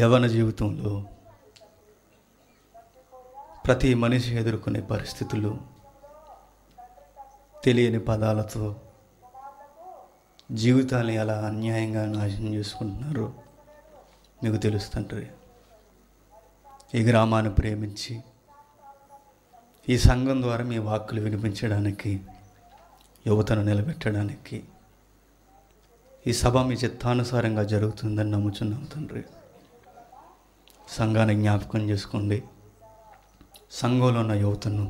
యవ్వన జీవితంలో ప్రతి మనిషి ఎదుర్కొనే పరిస్థితులు, తెలియని పదాలతో జీవితాన్ని ఎలా అన్యాయంగా నాశనం చేసుకుంటున్నారో మీకు తెలుసు తండ్రి. ఈ గ్రామాన్ని ప్రేమించి ఈ సంఘం ద్వారా మీ వాక్కులు వినిపించడానికి, యువతను నిలబెట్టడానికి ఈ సభ మీ చిత్తానుసారంగా జరుగుతుందని నమ్ముచున్నాం తండ్రి. సంఘాన్ని జ్ఞాపకం చేసుకోండి. సంఘంలో ఉన్న యువతను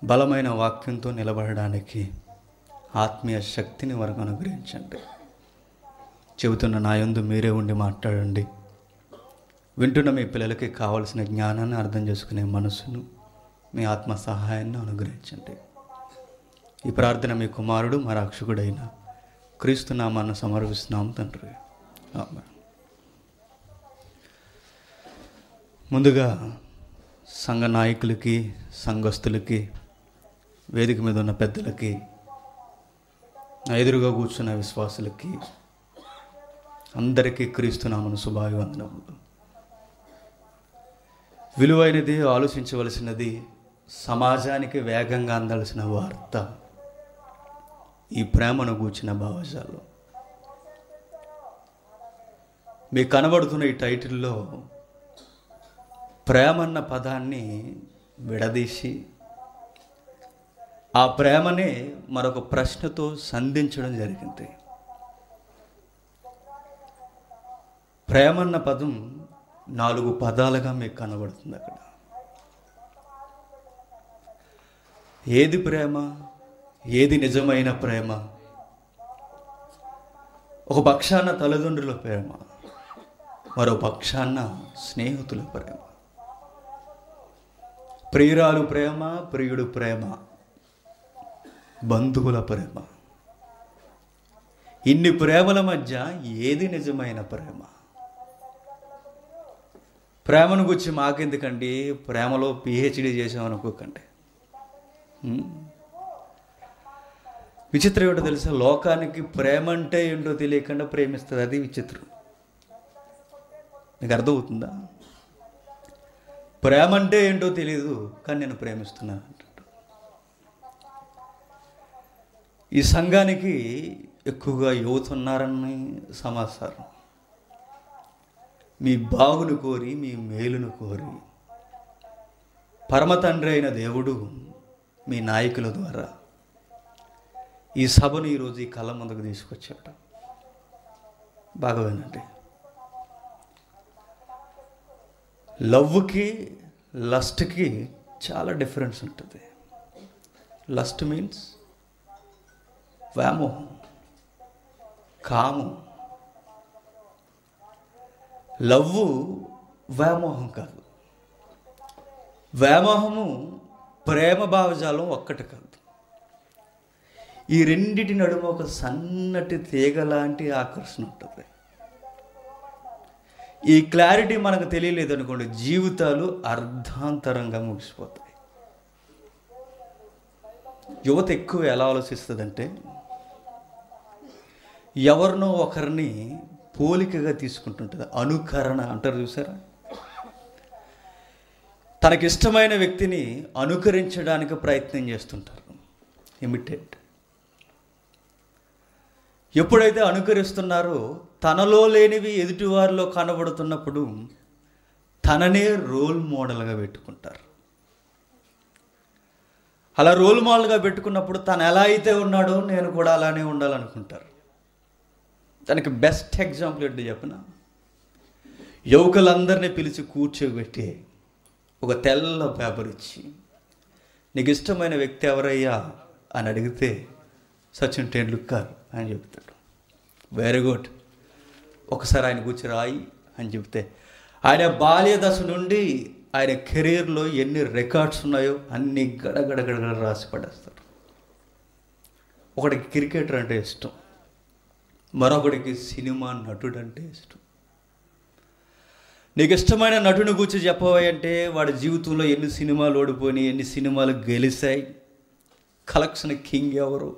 బలమైన వాక్యంతో నిలబడడానికి ఆత్మీయ శక్తిని వరకు అనుగ్రహించండి. చెబుతున్న నా యందు మీరే ఉండి మాట్లాడండి. వింటున్న మీ పిల్లలకి కావలసిన జ్ఞానాన్ని అర్థం చేసుకునే మనసును, మీ ఆత్మ సహాయాన్ని అనుగ్రహించండి. ఈ ప్రార్థన మీ కుమారుడు మా రక్షకుడైన క్రీస్తు నామాన్ని సమర్పిస్తున్నాం తండ్రి. ఆమేన్. ముందుగా సంఘ నాయకులకి, సంఘస్థులకి, వేదిక మీద ఉన్న పెద్దలకి, నా ఎదురుగా కూర్చున్న విశ్వాసులకి అందరికీ క్రీస్తు నామమున శుభాభివందనములు. విలువైనది, ఆలోచించవలసినది, సమాజానికి వేగంగా అందాల్సిన వార్త ఈ ప్రేమను గూర్చిన భావజాలం. మీకు కనబడుతున్న ఈ టైటిల్లో ప్రేమన్న పదాన్ని విడదీసి ఆ ప్రేమనే మరొక ప్రశ్నతో సంధించడం జరిగింది. ప్రేమన్న పదం 4 పదాలుగా మీకు కనబడుతుంది అక్కడ. ఏది ప్రేమ? ఏది నిజమైన ప్రేమ? ఒక పక్షాన తల్లిదండ్రుల ప్రేమ, మరో పక్షాన స్నేహితుల ప్రేమ. ప్రియురాలు ప్రేమ, ప్రియుడు ప్రేమ, బంధువుల ప్రేమ. ఇన్ని ప్రేమల మధ్య ఏది నిజమైన ప్రేమ? ప్రేమను గురించి మాకెందుకండి, ప్రేమలో పిహెచ్డి చేసామనుకోకండి. విచిత్రం ఏంటో తెలుసా? లోకానికి ప్రేమ అంటే ఏంటో తెలియకుండా ప్రేమిస్తుంది. అది విచిత్రం. మీకు అర్థమవుతుందా? ప్రేమ అంటే ఏంటో తెలియదు, కానీ నేను ప్రేమిస్తున్నాను అంటాడు. ఈ సంఘానికి ఎక్కువగా యువత ఉన్నారని సమాచారం. మీ బాగును కోరి, మీ మేలును కోరి పరమ తండ్రి అయిన దేవుడు మీ నాయకుల ద్వారా ఈ సభను ఈరోజు ఈ కళ్ళ ముందుకు తీసుకొచ్చాడు. బాగా వినండి. లవ్కి, లస్ట్కి చాలా డిఫరెన్స్ ఉంటుంది. లస్ట్ మీన్స్ వ్యామోహం, కామం. లవ్వు వ్యామోహం కాదు. వ్యామోహము, ప్రేమ భావజాలం ఒక్కటి కాదు. ఈ రెండిటి నడుమ ఒక సన్నటి తీగ లాంటి ఆకర్షణ ఉంటుంది. ఈ క్లారిటీ మనకు తెలియలేదు అనుకోండి, జీవితాలు అర్ధాంతరంగా ముగిసిపోతాయి. యువత ఎక్కువ ఎలా ఆలోచిస్తుందంటే, ఎవరినో ఒకరిని పోలికగా తీసుకుంటుంటుంది. అనుకరణ అంటారు చూసారా? తనకిష్టమైన వ్యక్తిని అనుకరించడానికి ప్రయత్నం చేస్తుంటారు. ఇమిటేట్. ఎప్పుడైతే అనుకరిస్తున్నారో తనలో లేనివి ఎదుటివారిలో కనబడుతున్నప్పుడు తననే రోల్ మోడల్గా పెట్టుకుంటారు. అలా రోల్ మోడల్గా పెట్టుకున్నప్పుడు తను ఎలా అయితే ఉన్నాడో నేను కూడా అలానే ఉండాలనుకుంటారు. దానికి బెస్ట్ ఎగ్జాంపుల్ ఏంటో చెప్పిన, యువకులందరినీ పిలిచి కూర్చోబెట్టి ఒక తెల్ల పేపర్ ఇచ్చి, నీకు ఇష్టమైన వ్యక్తి ఎవరయ్యా అని అడిగితే సచిన్ టెండూల్కర్ అని చెప్తాడు. వెరీ గుడ్, ఒకసారి ఆయన కూర్చి రాయి అని చెప్తే ఆయన బాల్య దశ నుండి ఆయన కెరీర్లో ఎన్ని రికార్డ్స్ ఉన్నాయో అన్ని గడగడగడ రాసి పడేస్తాడు. ఒకడికి క్రికెటర్ అంటే ఇష్టం, మరొకడికి సినిమా నటుడు అంటే ఇష్టం. నీకు ఇష్టమైన నటుని గురించి చెప్పబోయి అంటే వాడి జీవితంలో ఎన్ని సినిమాలు ఓడిపోయి, ఎన్ని సినిమాలు గెలిచాయి, కలెక్షన్ కింగ్ ఎవరు,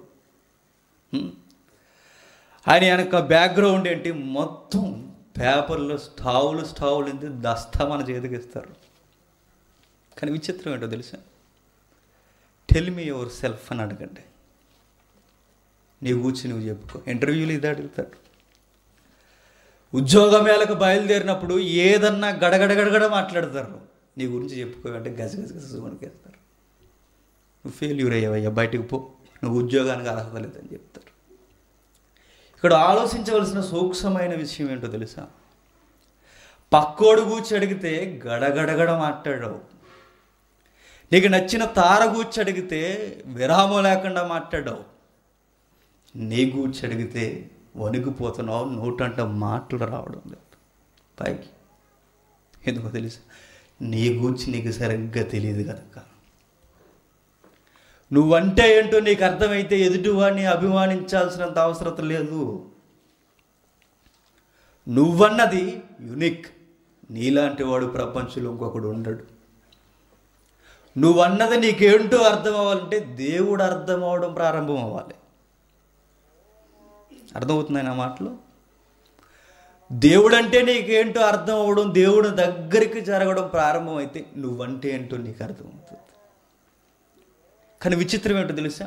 ఆయన వెనక బ్యాక్గ్రౌండ్ ఏంటి, మొత్తం పేపర్లో స్టావులు ఇంత దస్తా మన చేతికి ఇస్తారు. కానీ విచిత్రం ఏంటో తెలుసా? టెల్ మీ యువర్ సెల్ఫ్ అని అడగండి. నీ కూర్చి నువ్వు చెప్పుకో. ఇంటర్వ్యూలు ఇది అడుగుతాడు. ఉద్యోగ మేళకు బయలుదేరినప్పుడు ఏదన్నా గడగడగడగడ మాట్లాడతారు. నీ గురించి చెప్పుకో అంటే గజగజ వణికేస్తారు. నువ్వు ఫెయిల్యూర్ అయ్యావయ్యా, బయటకు పో, నువ్వు ఉద్యోగానికి అర్హత లేదని చెప్తారు. ఇక్కడ ఆలోచించవలసిన సూక్ష్మమైన విషయం ఏంటో తెలుసా? పక్కోడు కూర్చి అడిగితే గడగడగడ మాట్లాడవు. నీకు నచ్చిన తార కూర్చి అడిగితే విరామం లేకుండా మాట్లాడవు. నీ కూర్చి అడిగితే వణికిపోతున్నావు, నోటంట మాటలు రావడం లేదు పైకి. ఎందుకో తెలుసా? నీ గూర్చి నీకు సరిగ్గా తెలియదు కనుక. నువ్వంటే ఏంటో నీకు అర్థమైతే ఎదుటివాడిని అభిమానించాల్సినంత అవసరం లేదు. నువ్వన్నది యునిక్. నీలాంటి వాడు ప్రపంచంలో ఇంకొకడు ఉండడు. నువ్వన్నది నీకేంటో అర్థం అవ్వాలంటే దేవుడు అర్థం అవ్వడం ప్రారంభం అవ్వాలి. అర్థమవుతున్నాయి నా మాటలు? దేవుడంటే నీకేంటో అర్థం అవ్వడం, దేవుడు దగ్గరికి జరగడం ప్రారంభం అయితే నువ్వంటే ఏంటో నీకు అర్థమవుతుంది. కానీ విచిత్రం ఏంటో తెలుసా?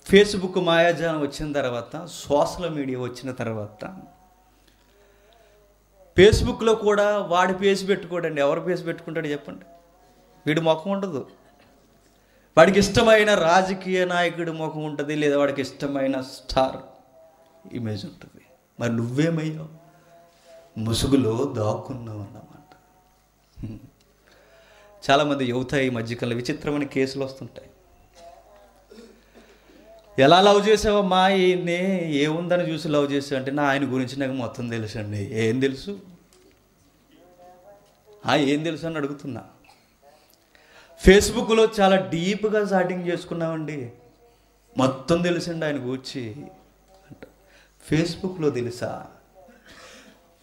ఫేస్బుక్ మాయాజాలం వచ్చిన తర్వాత, సోషల్ మీడియా వచ్చిన తర్వాత, ఫేస్బుక్లో కూడా వాడి పేసి పెట్టుకోడండి. ఎవరు పేసి పెట్టుకుంటాడు చెప్పండి? వీడి ముఖం ఉండదు. వాడికి ఇష్టమైన రాజకీయ నాయకుడి ముఖం ఉంటుంది, లేదా వాడికి ఇష్టమైన స్టార్ ఇమేజ్ ఉంటుంది. మరి నువ్వేమయ్యావు? ముసుగులో దాక్కున్నావు అన్నమాట. చాలామంది యువత ఈ మధ్యకాలంలో విచిత్రమైన కేసులు వస్తుంటాయి. ఎలా లవ్ చేసావమ్మా? ఈయన్ని ఏముందని చూసి లవ్ చేసావు అంటే, నా ఆయన గురించి నాకు మొత్తం తెలుసు అండి. ఏం తెలుసు? ఏం తెలుసు అని అడుగుతున్నా. ఫేస్బుక్లో చాలా డీప్గా చాటింగ్ చేసుకున్నామండి, మొత్తం తెలుసండి ఆయన గురించి అంట. ఫేస్బుక్లో తెలుసా?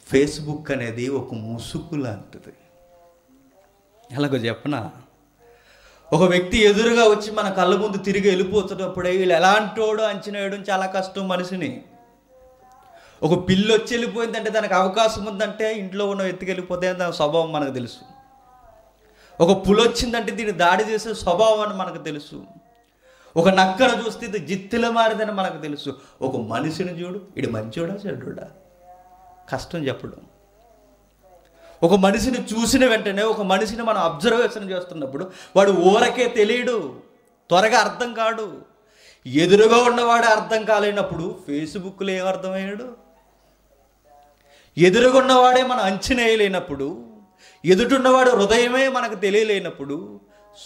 ఫేస్బుక్ అనేది ఒక ముసుగు లాంటిది. ఎలాగో చెప్పనా? ఒక వ్యక్తి ఎదురుగా వచ్చి మన కళ్ళ ముందు తిరిగి వెళ్ళిపోతున్నప్పుడే వీళ్ళు ఎలాంటోడు అంచనా వేయడం చాలా కష్టం మనిషిని. ఒక పిల్లి వచ్చి వెళ్ళిపోయిందంటే దానికి అవకాశం ఉందంటే ఇంట్లో ఉన్న ఎత్తుకెళ్ళిపోతే దాని స్వభావం మనకు తెలుసు. ఒక పులి వచ్చిందంటే దీన్ని దాడి చేసే స్వభావం అని మనకు తెలుసు. ఒక నక్కను చూస్తే ఇది జిత్తుల మారిదని మనకు తెలుసు. ఒక మనిషిని చూడు, ఇది మంచోడా చెడ్డోడా? కష్టం చెప్పడం. ఒక మనిషిని చూసిన వెంటనే, ఒక మనిషిని మనం అబ్జర్వేషన్ చేస్తున్నప్పుడు వాడు ఊరకే తెలియడు, త్వరగా అర్థం కాడు. ఎదురుగా ఉన్నవాడే అర్థం కాలేనప్పుడు ఫేస్బుక్లో ఏం అర్థమయ్యాడు? ఎదురుగా ఉన్నవాడే మనం అంచనా వేయలేనప్పుడు, ఎదుటిన్నవాడు హృదయమే మనకు తెలియలేనప్పుడు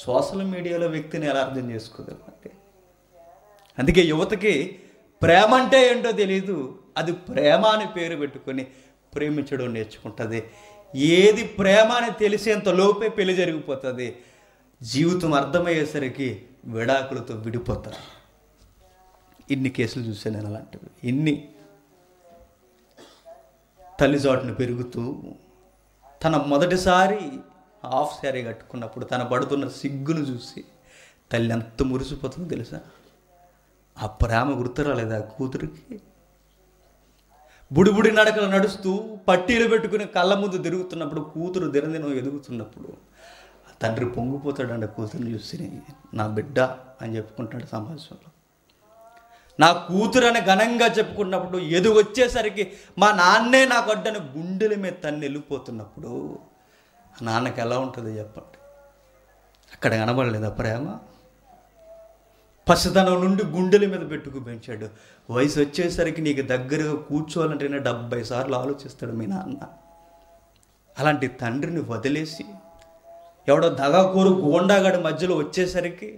సోషల్ మీడియాలో వ్యక్తిని ఎలా అర్థం చేసుకోగలంటే? అందుకే యువతకి ప్రేమ అంటే ఏంటో తెలియదు. అది ప్రేమ అని పేరు పెట్టుకొని ప్రేమించడం నేర్చుకుంటుంది. ఏది ప్రేమ అని తెలిసేంత లోపే పెళ్లి జరిగిపోతుంది. జీవితం అర్థమయ్యేసరికి విడాకులతో విడిపోతారు. ఇన్ని కేసులు చూశాను నేను అలాంటివి. ఇన్ని. తల్లిజాటును పెరుగుతూ తన మొదటిసారి హాఫ్ శారీ కట్టుకున్నప్పుడు తన పడుతున్న సిగ్గును చూసి తల్లి ఎంత మురిసిపోతుందో తెలుసా? ఆ ప్రేమ గుర్తురాలేదా కూతురికి? బుడిబుడి నడకలు నడుస్తూ పట్టీలు పెట్టుకుని కళ్ళ ముందు తిరుగుతున్నప్పుడు, కూతురు దినదినం ఎదుగుతున్నప్పుడు తండ్రి పొంగిపోతాడండి కూతురుని చూసి. నా బిడ్డ అని చెప్పుకుంటాడు సమాజంలో. నా కూతురు అని ఘనంగా చెప్పుకున్నప్పుడు ఎదుగొచ్చేసరికి మా నాన్నే నాకు అడ్డని గుండెల మీద తన్ని వెళ్ళిపోతున్నప్పుడు ఆ నాన్నకి ఎలా ఉంటుంది చెప్పండి? అక్కడ కనబడలేదా ప్రేమ? పసితనం నుండి గుండెల మీద పెట్టుకు పెంచాడు. వయసు వచ్చేసరికి నీకు దగ్గరగా కూర్చోవాలంటేనే 70 సార్లు ఆలోచిస్తాడు మీ నాన్న. అలాంటి తండ్రిని వదిలేసి ఎవడో దగాకోరు గోండాగాడి మధ్యలో వచ్చేసరికి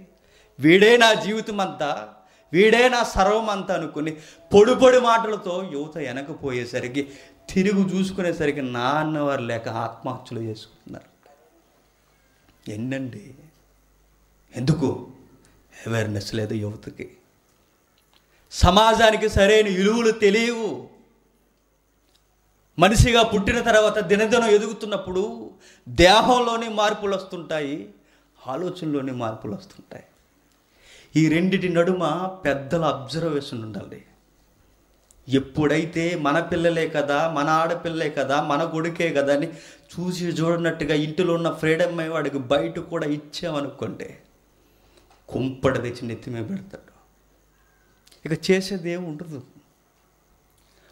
వీడే నా జీవితం అంతా, వీడే నా సర్వం అంతా అనుకుని పొడి పొడి మాటలతో యువత వెనకపోయేసరికి, తిరుగు చూసుకునేసరికి నాన్నవారు లేక ఆత్మహత్యలు చేసుకుంటున్నారు. ఎన్నండి? ఎందుకు? అవేర్నెస్ లేదు యువతకి. సమాజానికి సరైన విలువలు తెలియవు. మనిషిగా పుట్టిన తర్వాత దినదినం ఎదుగుతున్నప్పుడు దేహంలోని మార్పులు వస్తుంటాయి, ఆలోచనలోని మార్పులు వస్తుంటాయి. ఈ రెండిటి నడుమ పెద్దల అబ్జర్వేషన్ ఉండాలి. ఎప్పుడైతే మన పిల్లలే కదా, మన ఆడపిల్లలే కదా, మన కొడుకే కదా అని చూసి చూడనట్టుగా ఇంటిలో ఉన్న ఫ్రీడమ్ వాడికి బయట కూడా ఇచ్చామనుకోండి, కుంపడ తెచ్చి నెత్తిమే పెడతాడు. ఇక చేసేది ఏమి ఉండదు.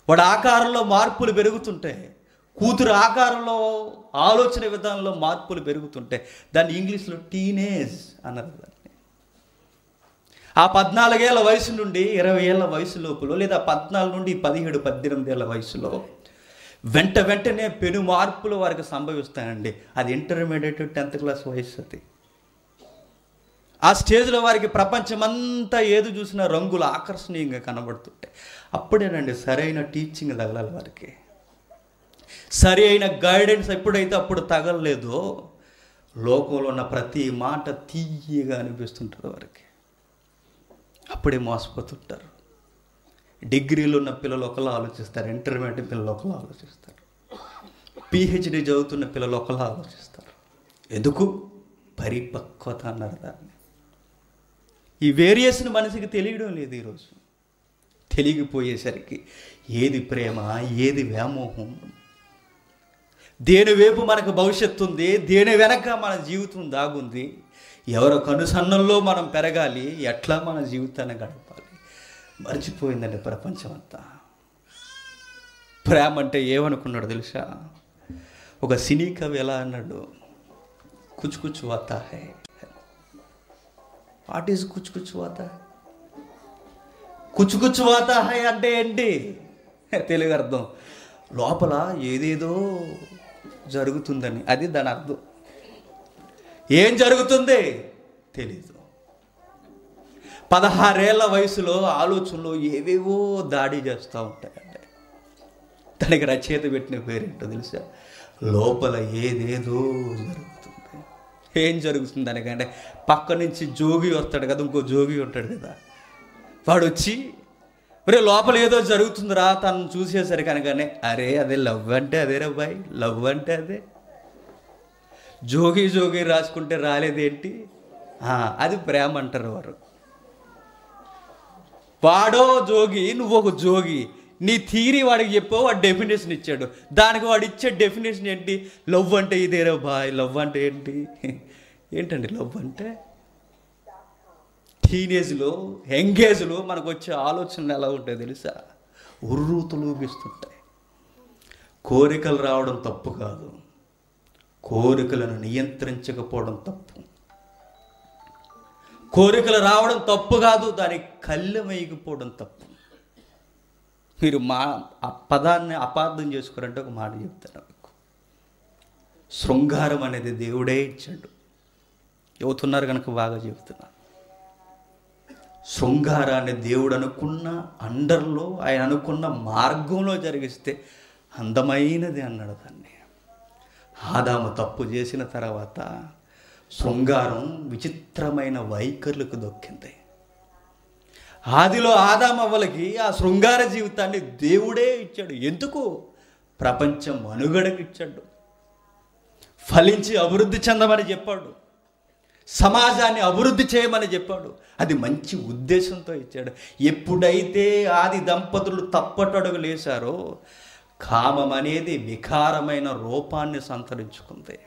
వాడు ఆకారంలో మార్పులు పెరుగుతుంటాయి, కూతురు ఆకారంలో ఆలోచన విధానంలో మార్పులు పెరుగుతుంటాయి. దాన్ని ఇంగ్లీష్లో టీనేజ్ అన్నారు. దాన్ని ఆ 14 ఏళ్ల వయసు నుండి 20 ఏళ్ల వయసు లోపల, లేదా 14 నుండి 17, 18 ఏళ్ల వయసులో వెంటనే పెను మార్పులు వారికి సంభవిస్తాయండి. అది ఇంటర్మీడియట్ 10th క్లాస్ వయసు. అది ఆ స్టేజ్లో వారికి ప్రపంచమంతా ఏది చూసినా రంగులు ఆకర్షణీయంగా కనబడుతుంటాయి. అప్పుడేనండి సరైన టీచింగ్ తగలాలి వారికి. సరి అయిన గైడెన్స్ ఎప్పుడైతే అప్పుడు తగలలేదో లోకంలో ఉన్న ప్రతి మాట తీయగా అనిపిస్తుంటుంది వారికి. అప్పుడే మోసపోతుంటారు. డిగ్రీలు ఉన్న పిల్లలు ఒకలా ఆలోచిస్తారు, ఇంటర్మీడియట్ పిల్లలు ఒకలా ఆలోచిస్తారు, పిహెచ్డి చదువుతున్న పిల్లలు ఒకలా ఆలోచిస్తారు. ఎందుకు? పరిపక్వత అన్నారు దాన్ని. ఈ వేరియేషన్ మనిషికి తెలియడం లేదు. ఈరోజు తెలియకపోయేసరికి ఏది ప్రేమ, ఏది వ్యామోహం, దేని వైపు మనకు భవిష్యత్తు ఉంది, దేని వెనక మన జీవితం దాగుంది, ఎవరి కనుసన్నల్లో మనం పెరగాలి, ఎట్లా మన జీవితాన్ని గడపాలి, మర్చిపోయిందండి ప్రపంచం అంతా. ప్రేమ అంటే ఏమనుకున్నాడు తెలుసా? ఒక సినీ కవి ఎలా అన్నాడు, కుచ్ కుచ్ వాతా హై. వాట్ ఈజ్ కుచ్ కుచ్ వాతా? కుచ్ కుచ్ వాతా హై అంటే ఏంటి? తెలుగు అర్థం లోపల ఏదేదో జరుగుతుందని, అది దాని అర్థం. ఏం జరుగుతుంది తెలీదు. 16 ఏళ్ల వయసులో ఆలోచనలు ఏవేవో దాడి చేస్తూ ఉంటాయండి. దానికి రచయిత పెట్టిన పేరేంటో తెలుసా? లోపల ఏదేదో జరుగుతుంది. ఏం జరుగుతుంది దానికంటే, పక్క నుంచి జోగి వస్తాడు కదా, ఇంకో జోగి ఉంటాడు కదా, వాడు వచ్చి ఒరే లోపల ఏదో జరుగుతుందిరా తను చూసేసరికి అనగానే, అరే అదే లవ్ అంటే అదే రా బాయ్, లవ్ అంటే అదే. జోగి జోగి రాసుకుంటే రాలేదేంటి, అది ప్రేమ అంటారు వారు. వాడో జోగి, నువ్వు ఒక జోగి, నీ థీరీ వాడికి చెప్పావు, వాడు డెఫినేషన్ ఇచ్చాడు. దానికి వాడు ఇచ్చే డెఫినేషన్ ఏంటి? లవ్ అంటే ఇదేరా బాయ్. లవ్ అంటే ఏంటి? ఏంటండి లవ్ అంటే? టీనేజ్లో, యంగేజ్లో మనకు వచ్చే ఆలోచనలు ఎలా ఉంటాయి తెలుసా? ఉర్రూతులూగిస్తుంటాయి. కోరికలు రావడం తప్పు కాదు, కోరికలను నియంత్రించకపోవడం తప్పు. కోరికలు రావడం తప్పు కాదు, దానికి కళ్ళెం వేయకపోవడం తప్పు. మీరు ఆ పదాన్ని అపార్థం చేసుకోరంటే ఒక మాట చెప్తాను మీకు. శృంగారం అనేది దేవుడే ఇచ్చాడు. చెబుతున్నారు కనుక బాగా చెబుతున్నా. శృంగారాన్ని దేవుడు అనుకున్న అండర్లో, ఆయన అనుకున్న మార్గంలో జరిగిస్తే అందమైనది అన్నాడు దాన్ని. ఆదాము తప్పు చేసిన తర్వాత శృంగారం విచిత్రమైన వైఖరులకు దొక్కింది. ఆదిలో ఆదామవ్వలకి ఆ శృంగార జీవితాన్ని దేవుడే ఇచ్చాడు. ఎందుకు? ప్రపంచం మనుగడకి ఇచ్చాడు. ఫలించి అభివృద్ధి చెందమని చెప్పాడు, సమాజాన్ని అభివృద్ధి చేయమని చెప్పాడు. అది మంచి ఉద్దేశంతో ఇచ్చాడు. ఎప్పుడైతే ఆది దంపతులు తప్పటడుగులు వేశారో కామం అనేది వికారమైన రూపాన్ని సంతరించుకుంది.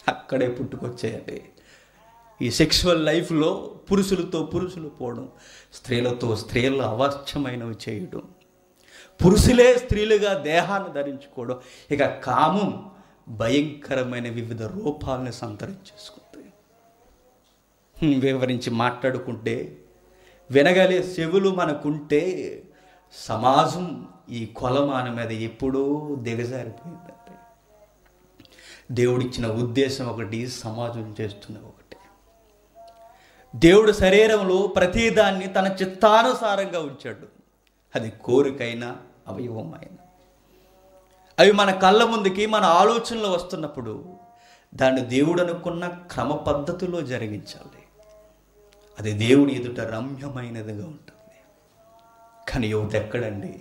అక్కడే పుట్టుకొచ్చేయండి ఈ సెక్షువల్ లైఫ్లో. పురుషులతో పురుషులు పోవడం, స్త్రీలతో స్త్రీలు అవాచ్యమైనవి చేయడం, పురుషులే స్త్రీలుగా దేహాన్ని ధరించుకోవడం. ఇక కామం భయంకరమైన వివిధ రూపాలని సంతరించేసుకుంది. వివరించి మాట్లాడుకుంటే వినగలే చెవులు మనకుంటే సమాజం ఈ కొలమాన మీద ఎప్పుడూ దిగజారిపోయిందంటే. దేవుడిచ్చిన ఉద్దేశం ఒకటి, సమాజం చేస్తున్న ఒకటి. దేవుడు శరీరంలో ప్రతిదాన్ని తన చిత్తానుసారంగా ఉంచాడు. అది కోరికైనా అవయవమైనా. అవి మన కళ్ళ ముందుకి మన ఆలోచనలో వస్తున్నప్పుడు దాన్ని దేవుడు అనుకున్న క్రమ పద్ధతిలో జరిగించాలి. అది దేవుని ఎదుట రమ్యమైనదిగా ఉంటుంది. కానీ యువత ఎక్కడండి?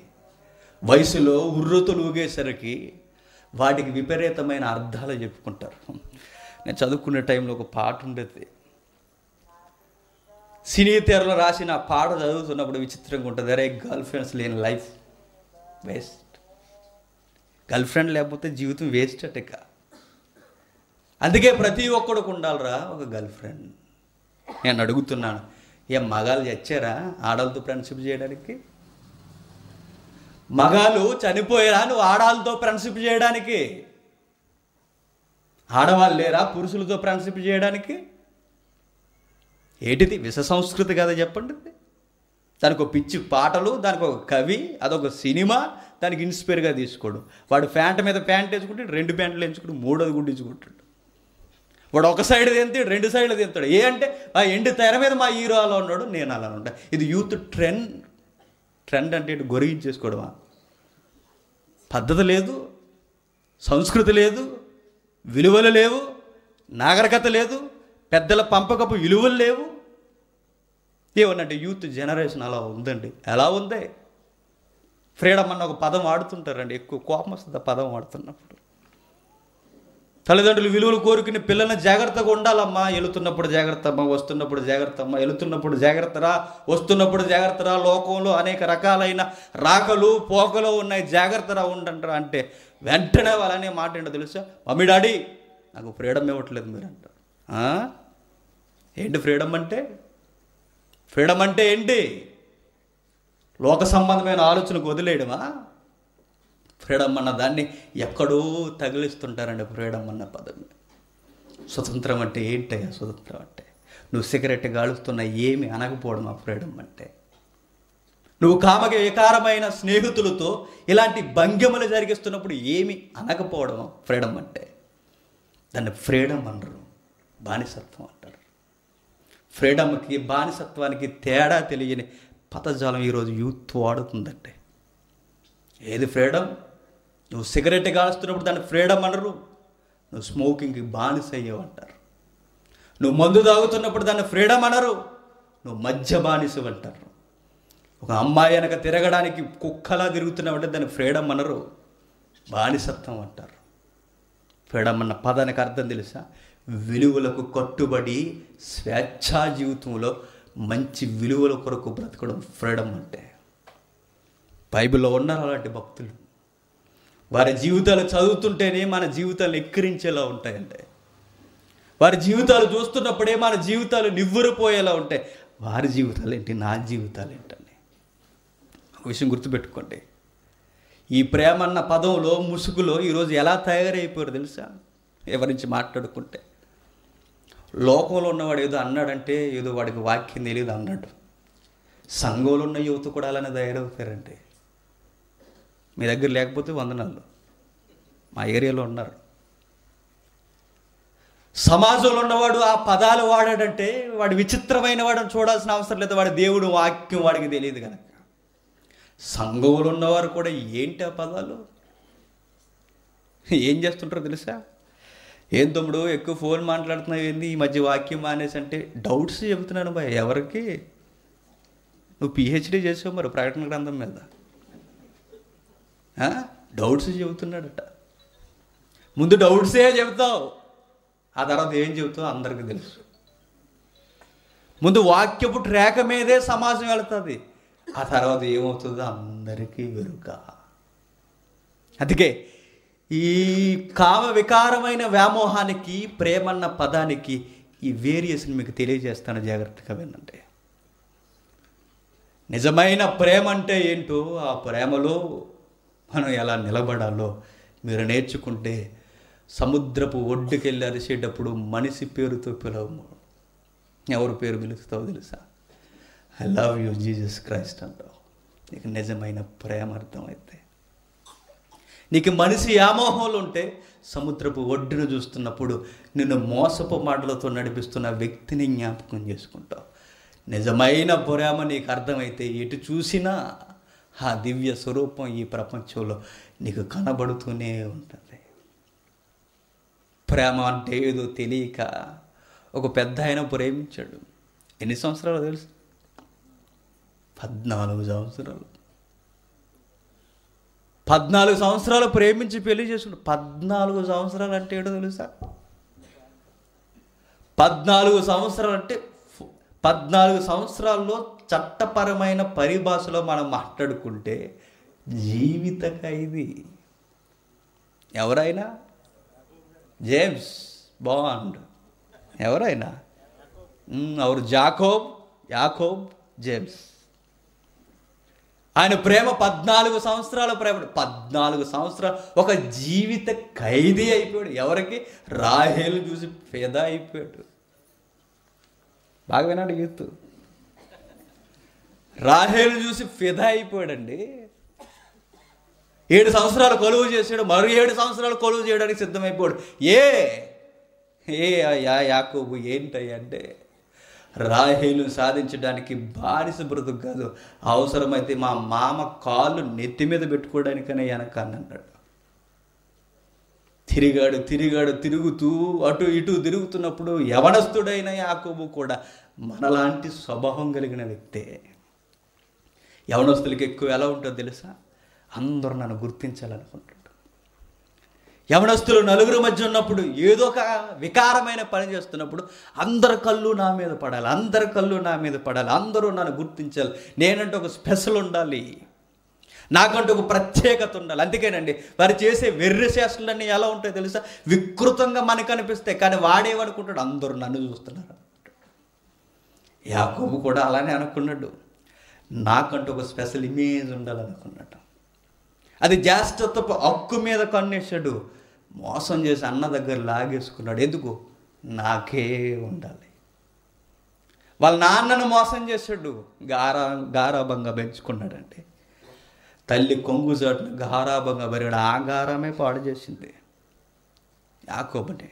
వయసులో ఉర్రతులు ఊగేసరికి వాటికి విపరీతమైన అర్థాలు చెప్పుకుంటారు. నేను చదువుకునే టైంలో ఒక పాట ఉండేది, సినీ తెరలో రాసిన పాట చదువుతున్నప్పుడు విచిత్రంగా ఉంటుంది. అరే గర్ల్ ఫ్రెండ్స్ లేని లైఫ్, వేస్ట్. గర్ల్ ఫ్రెండ్ లేకపోతే జీవితం వేస్ట్ అటక. అందుకే ప్రతి ఒక్కడికి ఉండాలిరా ఒక గర్ల్ ఫ్రెండ్. నేను అడుగుతున్నాను, ఏం మగాళ్ళు చచ్చారా ఆడవాళ్ళతో ఫ్రెండ్షిప్ చేయడానికి? మగాళ్ళు చనిపోయారా నువ్వు ఆడవాళ్ళతో ఫ్రెండ్షిప్ చేయడానికి? ఆడవాళ్ళు లేరా పురుషులతో ఫ్రెండ్షిప్ చేయడానికి? ఏంటిది విష సంస్కృతి కదా చెప్పండి. దానికి ఒక పిచ్చి పాటలు, దానికి ఒక కవి, అదొక సినిమా, దానికి ఇన్స్పైర్గా తీసుకోడు. వాడు ప్యాంట్ మీద ప్యాంట్ వేసుకుంటే 2 ప్యాంట్లు వేసుకుంటాడు, 3వ గుడ్డించుకుంటాడు. వాడు ఒక సైడ్ తింటాడు, 2 సైడ్లు తింటాడు. ఏ అంటే ఆ ఎండి తెర మీద మా హీరో అలా ఉన్నాడు, నేను అలా ఉంటా. ఇది యూత్ ట్రెండ్. ట్రెండ్ అంటే ఇటు గొరిగించేసుకోవడమా? పద్ధతి లేదు, సంస్కృతి లేదు, విలువలు లేవు, నాగరికత లేదు, పెద్దల పంపకపు విలువలు లేవు. ఏమన్నంటే యూత్ జనరేషన్ అలా ఉందండి. ఎలా ఉంది? ఫ్రీడమ్ అన్న ఒక పదం వాడుతుంటారండి, ఎక్కువ కోపం వస్తుంది ఆ పదం వాడుతున్నప్పుడు. తల్లిదండ్రులు విలువలు కోరుకునే పిల్లల్ని జాగ్రత్తగా ఉండాలమ్మా, వెళుతున్నప్పుడు జాగ్రత్త అమ్మా, వస్తున్నప్పుడు జాగ్రత్త అమ్మా, వెళుతున్నప్పుడు జాగ్రత్తరా, వస్తున్నప్పుడు జాగ్రత్తరా, లోకంలో అనేక రకాలైన రాకలు పోకలు ఉన్నాయి, జాగ్రత్తరా ఉండంటారా అంటే వెంటనే వాళ్ళనే మాట ఏంటో తెలుసా? మమ్మీ డాడీ నాకు ఫ్రీడమ్ ఇవ్వట్లేదు మీరు అంటారు. ఏంటి ఫ్రీడమ్ అంటే? ఫ్రీడమ్ అంటే ఏంటి? లోక సంబంధమైన ఆలోచనకు వదిలేయడమా? ఫ్రీడమ్ అన్న దాన్ని ఎక్కడో తగిలిస్తుంటారండి. ఫ్రీడమ్ అన్న పదం. స్వతంత్రం అంటే ఏంటయ్యా? స్వతంత్రం అంటే నువ్వు సిగరెట్ గాలుస్తున్న ఏమి అనకపోవడం ఆ ఫ్రీడమ్ అంటే. నువ్వు కామక వికారమైన స్నేహితులతో ఇలాంటి భంగిమలు జరిగిస్తున్నప్పుడు ఏమి అనకపోవడం ఫ్రీడమ్ అంటే. దాన్ని ఫ్రీడమ్ అనరు, బానిసత్వం అంటారు. ఫ్రీడమ్కి బానిసత్వానికి తేడా తెలియని పదజాలం ఈరోజు యూత్ వాడుతుందంటే. ఏది ఫ్రీడమ్? నువ్వు సిగరెట్ కాలుస్తున్నప్పుడు దాన్ని ఫ్రీడమ్ అనరు, నువ్వు స్మోకింగ్కి బానిస అయ్యేవంటారు. నువ్వు మందు తాగుతున్నప్పుడు దాన్ని ఫ్రీడమ్ అనరు, నువ్వు మద్య బానిస అంటారు. ఒక అమ్మాయి వెనక తిరగడానికి కుక్కలా తిరుగుతున్నావంటే దాన్ని ఫ్రీడమ్ అనరు, బానిసత్వం అంటారు. ఫ్రీడమ్ అన్న పదానికి అర్థం తెలుసా? విలువలకు కట్టుబడి స్వేచ్ఛా జీవితంలో మంచి విలువల కొరకు బ్రతకడం ఫ్రీడమ్ అంటే. బైబిల్లో ఉన్నారు అలాంటి భక్తులు. వారి జీవితాలు చదువుతుంటేనే మన జీవితాలు ఎక్కిరించేలా ఉంటాయంటే. వారి జీవితాలు చూస్తున్నప్పుడే మన జీవితాలు నివ్వెరపోయేలా ఉంటాయి. వారి జీవితాలు ఏంటి, నా జీవితాలు ఏంటని ఒక విషయం గుర్తుపెట్టుకోండి. ఈ ప్రేమ అన్న పదంలో ముసుగులో ఈరోజు ఎలా తయారైపోయారు తెలుసా? ఎవరించి మాట్లాడుకుంటే లోకంలో ఉన్నవాడు ఏదో అన్నాడంటే ఏదో వాడికి వాక్యం తెలియదు అన్నాడు. సంఘంలో ఉన్న యువత కూడా అలానే తయారవుతారంటే. మీ దగ్గర లేకపోతే వందనాలు, మా ఏరియాలో ఉన్నారు. సమాజంలో ఉన్నవాడు ఆ పదాలు వాడాడంటే వాడు విచిత్రమైన వాడని చూడాల్సిన అవసరం లేదు. వాడి దేవుడు వాక్యం వాడికి తెలియదు కనుక. సంఘంలో ఉన్నవారు కూడా ఏంటి ఆ పదాలు ఏం చేస్తుంటారో తెలుసా? ఏం తమ్ముడు ఎక్కువ ఫోన్ మాట్లాడుతున్నావు ఏంది ఈ మధ్య వాక్యం మానేసి అంటే డౌట్స్ చెబుతున్నాను బాయ్. ఎవరికి? నువ్వు పిహెచ్డీ చేసావు మరి ప్రకటన గ్రంథం మీద. డౌట్స్ చెబుతున్నాడట. ముందు డౌట్సే చెబుతావు, ఆ తర్వాత ఏం చెబుతావు అందరికీ తెలుసు. ముందు వాక్యపు ట్రాక మీదే సమాజం వెళుతుంది, ఆ తర్వాత ఏమవుతుందో అందరికీ వెరుక. అందుకే ఈ కామ వికారమైన వ్యామోహానికి ప్రేమన్న పదానికి ఈ వేరియేషన్ మీకు తెలియజేస్తాను, జాగ్రత్తగా వినండి. నిజమైన ప్రేమ అంటే ఏంటో, ఆ ప్రేమలో మనం ఎలా నిలబడాలో మీరు నేర్చుకుంటే సముద్రపు ఒడ్డుకెళ్ళి అరిసేటప్పుడు మనిషి పేరుతో పిలవము. ఎవరు పేరు పిలుస్తావో తెలుసా? I love you Jesus Christ అంటావు. నీకు నిజమైన ప్రేమ అర్థమైతే. నీకు మనిషి వ్యామోహంలో ఉంటే సముద్రపు ఒడ్డును చూస్తున్నప్పుడు నిన్ను మోసపు మాటలతో నడిపిస్తున్న వ్యక్తిని జ్ఞాపకం చేసుకుంటావు. నిజమైన ప్రేమ నీకు అర్థమైతే ఎటు చూసినా ఆ దివ్య స్వరూపం ఈ ప్రపంచంలో నీకు కనబడుతూనే ఉంటుంది. ప్రేమ అంటే ఏదో తెలియక ఒక పెద్ద ఆయన ప్రేమించాడు. ఎన్ని సంవత్సరాలు తెలుసు? 14 సంవత్సరాలు. 14 సంవత్సరాలు ప్రేమించి పెళ్లి చేసుకుంటు. 14 సంవత్సరాలు అంటే ఏడో తెలుసా? 14 సంవత్సరాలు అంటే 14 సంవత్సరాల్లో చట్టపరమైన పరిభాషలో మనం మాట్లాడుకుంటే జీవిత ఖైదీ. ఎవరైనా? James Bond. ఎవరైనా? అవరు యాకోబ్ జేమ్స్. ఆయన ప్రేమ 14 సంవత్సరాల ప్రేమ. 14 సంవత్సరాలు ఒక జీవిత ఖైదీ అయిపోయాడు. ఎవరికి? రాహేలు చూసి ఫిదా అయిపోయాడు. బాగా వినాడు యూత్. రాహేలు చూసి ఫిదా అయిపోయాడండి. 7 సంవత్సరాలు కొలువు చేశాడు, మరో 7 సంవత్సరాలు కొలువు చేయడానికి సిద్ధమైపోయాడు. యాకోబు ఏంటయ్యా అంటే, రాహేలు సాధించడానికి బానిస బ్రతుకు కాదు, అవసరమైతే మా మామ కాళ్ళు నెత్తి మీద పెట్టుకోవడానికనే వెనకన్నాడు. తిరుగుతూ అటు ఇటు తిరుగుతున్నప్పుడు యవనస్తుడైన యాకోబు కూడా మనలాంటి స్వభావం కలిగిన వ్యక్తే. యవనస్తులకి ఎక్కువ ఎలా ఉంటుందో తెలుసా? అందరూ నన్ను గుర్తించాలనుకుంటాడు. యవనస్తులు నలుగురు మధ్య ఉన్నప్పుడు ఏదో ఒక వికారమైన పని చేస్తున్నప్పుడు అందరి కళ్ళు నా మీద పడాలి, అందరూ నన్ను గుర్తించాలి, నేనంటే ఒక స్పెషల్ ఉండాలి, నాకంటూ ఒక ప్రత్యేకత ఉండాలి. అందుకేనండి వారు చేసే వెర్రి చేష్టలన్నీ ఎలా ఉంటాయో తెలుసా? వికృతంగా మనకు అనిపిస్తాయి, కానీ వాడేమనుకుంటాడు? అందరూ నన్ను చూస్తున్నారు. యాకోబు కూడా అలానే అనుకున్నాడు. నాకంటూ ఒక స్పెషల్ ఇమేజ్ ఉండాలనుకున్నాడు. అది జ్యేష్ఠత్వపు హక్కు మీద కన్నేశాడు. మోసం చేసి అన్న దగ్గర లాగేసుకున్నాడు. ఎందుకు? నాకే ఉండాలి. వాళ్ళ నాన్నను మోసం చేశాడు. గారాభంగా పెంచుకున్నాడంటే తల్లి కొంగు చాటును గారాభంగా పెరిగాడు. ఆ గారమే పాడు చేసింది యాకోబుని.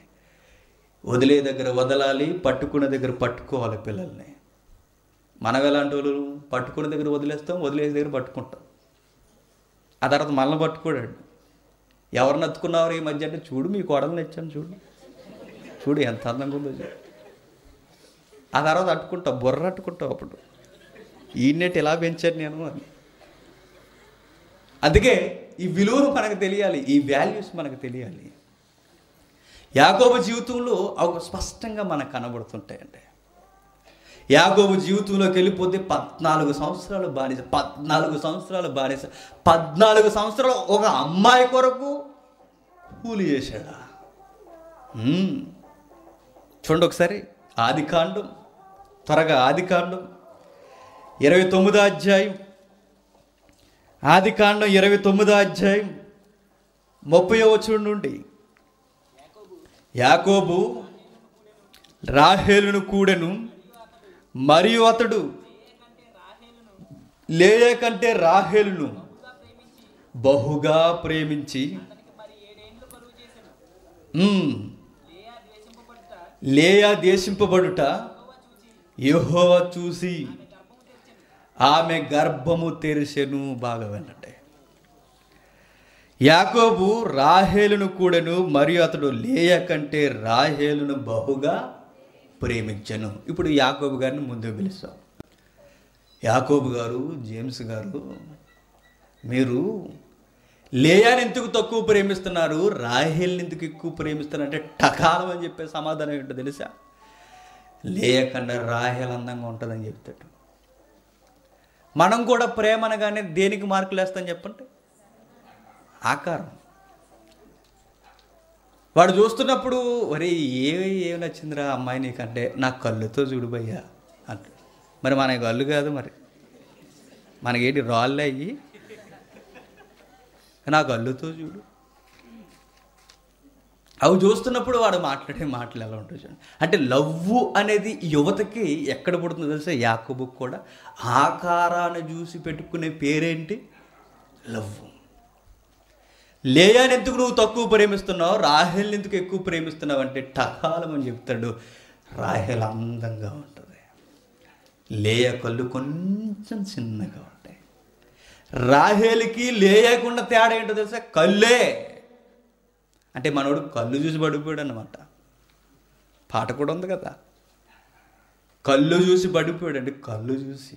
వదిలే దగ్గర వదలాలి, పట్టుకునే దగ్గర పట్టుకోవాలి పిల్లల్ని. మనం ఎలాంటి వాళ్ళు? పట్టుకునే దగ్గర వదిలేస్తాం, వదిలేసే దగ్గర పట్టుకుంటాం. ఆ తర్వాత మనల్ని పట్టుకోడాడు. ఎవరిని అత్తుకున్నావు ఈ మధ్య అంటే, చూడు మీ కోడల్ని ఇచ్చాను, చూడు ఎంత అందంగా ఉందో చూడు. ఆ తర్వాత అట్టుకుంటావు, బుర్ర అట్టుకుంటావు. అప్పుడు ఈయన్నట్టు ఇలా పెంచాను నేను అని. అందుకే ఈ విలువలు మనకు తెలియాలి, ఈ వాల్యూస్ మనకు తెలియాలి. యాకోబు జీవితంలో అవి స్పష్టంగా మనకు కనబడుతుంటాయండి. యాకోబు జీవితంలోకి వెళ్ళిపోతే 14 సంవత్సరాలు బానిస, 14 సంవత్సరాలు ఒక అమ్మాయి కొరకు కూలి చేశాడా? చూడండి ఒకసారి ఆదికాండం, త్వరగా ఆదికాండం 29వ అధ్యాయం, ఆదికాండం 29వ అధ్యాయం 30వ వచనం నుండి. యాకోబు రాహేలును కూడెను, మరియు అతడు లేయా కంటే రాహేలును బహుగా ప్రేమించి లేయా దేశింపబడుట యెహోవా చూసి ఆమె గర్భము తెరిసెను. బాగా వినండి. యాకోబు రాహేలును కూడెను, మరియు అతడు లేయా కంటే రాహేలును బహుగా ప్రేమించను. ఇప్పుడు యాకోబు గారిని ముందుకు పిలుస్తాం. యాకోబు గారు, జేమ్స్ గారు, మీరు లేయాని ఎందుకు తక్కువ ప్రేమిస్తున్నారు, రాహేల్ని ఎందుకు ఎక్కువ ప్రేమిస్తున్నారంటే టకాలం అని చెప్పే సమాధానం ఏంటో తెలుసా? లేయా కన్నా రాహేల్ అందంగా ఉంటుందని చెప్తాడు. మనం కూడా ప్రేమ అనగానే దేనికి మార్కులు వేస్తాం చెప్పండి? ఆకారం. వాడు చూస్తున్నప్పుడు ఒరే ఏమి నచ్చిందిరా అమ్మాయి నీకంటే, నా కళ్ళుతో చూడుబయ్యా అంట. మరి మన కళ్ళు కాదు, మరి మనకేంటి రాళ్ళు అయ్యి, నా కళ్ళుతో చూడు. అవి చూస్తున్నప్పుడు వాడు మాట్లాడే మాటలు ఎలా ఉంటాయి చూడండి. అంటే లవ్వు అనేది యువతకి ఎక్కడ పుడుతుందో తెలుసా? యాకోబుకు కూడా ఆకారాన్ని చూసి పెట్టుకునే పేరేంటి? లవ్వు. లేయాని ఎందుకు నువ్వు తక్కువ ప్రేమిస్తున్నావు, రాహేల్ని ఎందుకు ఎక్కువ ప్రేమిస్తున్నావు అంటే టకాలం అని చెప్తాడు. రాహేల్ అందంగా ఉంటుంది, లేయా కళ్ళు కొంచెం చిన్నగా ఉంటాయి. రాహేల్కి లేయకుండా తేడా ఏంటో తెలుసా? కళ్ళే. అంటే మనోడు కళ్ళు చూసి పడిపోయాడు అన్నమాట. పాట కూడా ఉంది కదా, కళ్ళు చూసి పడిపోయాడు. అంటే కళ్ళు చూసి.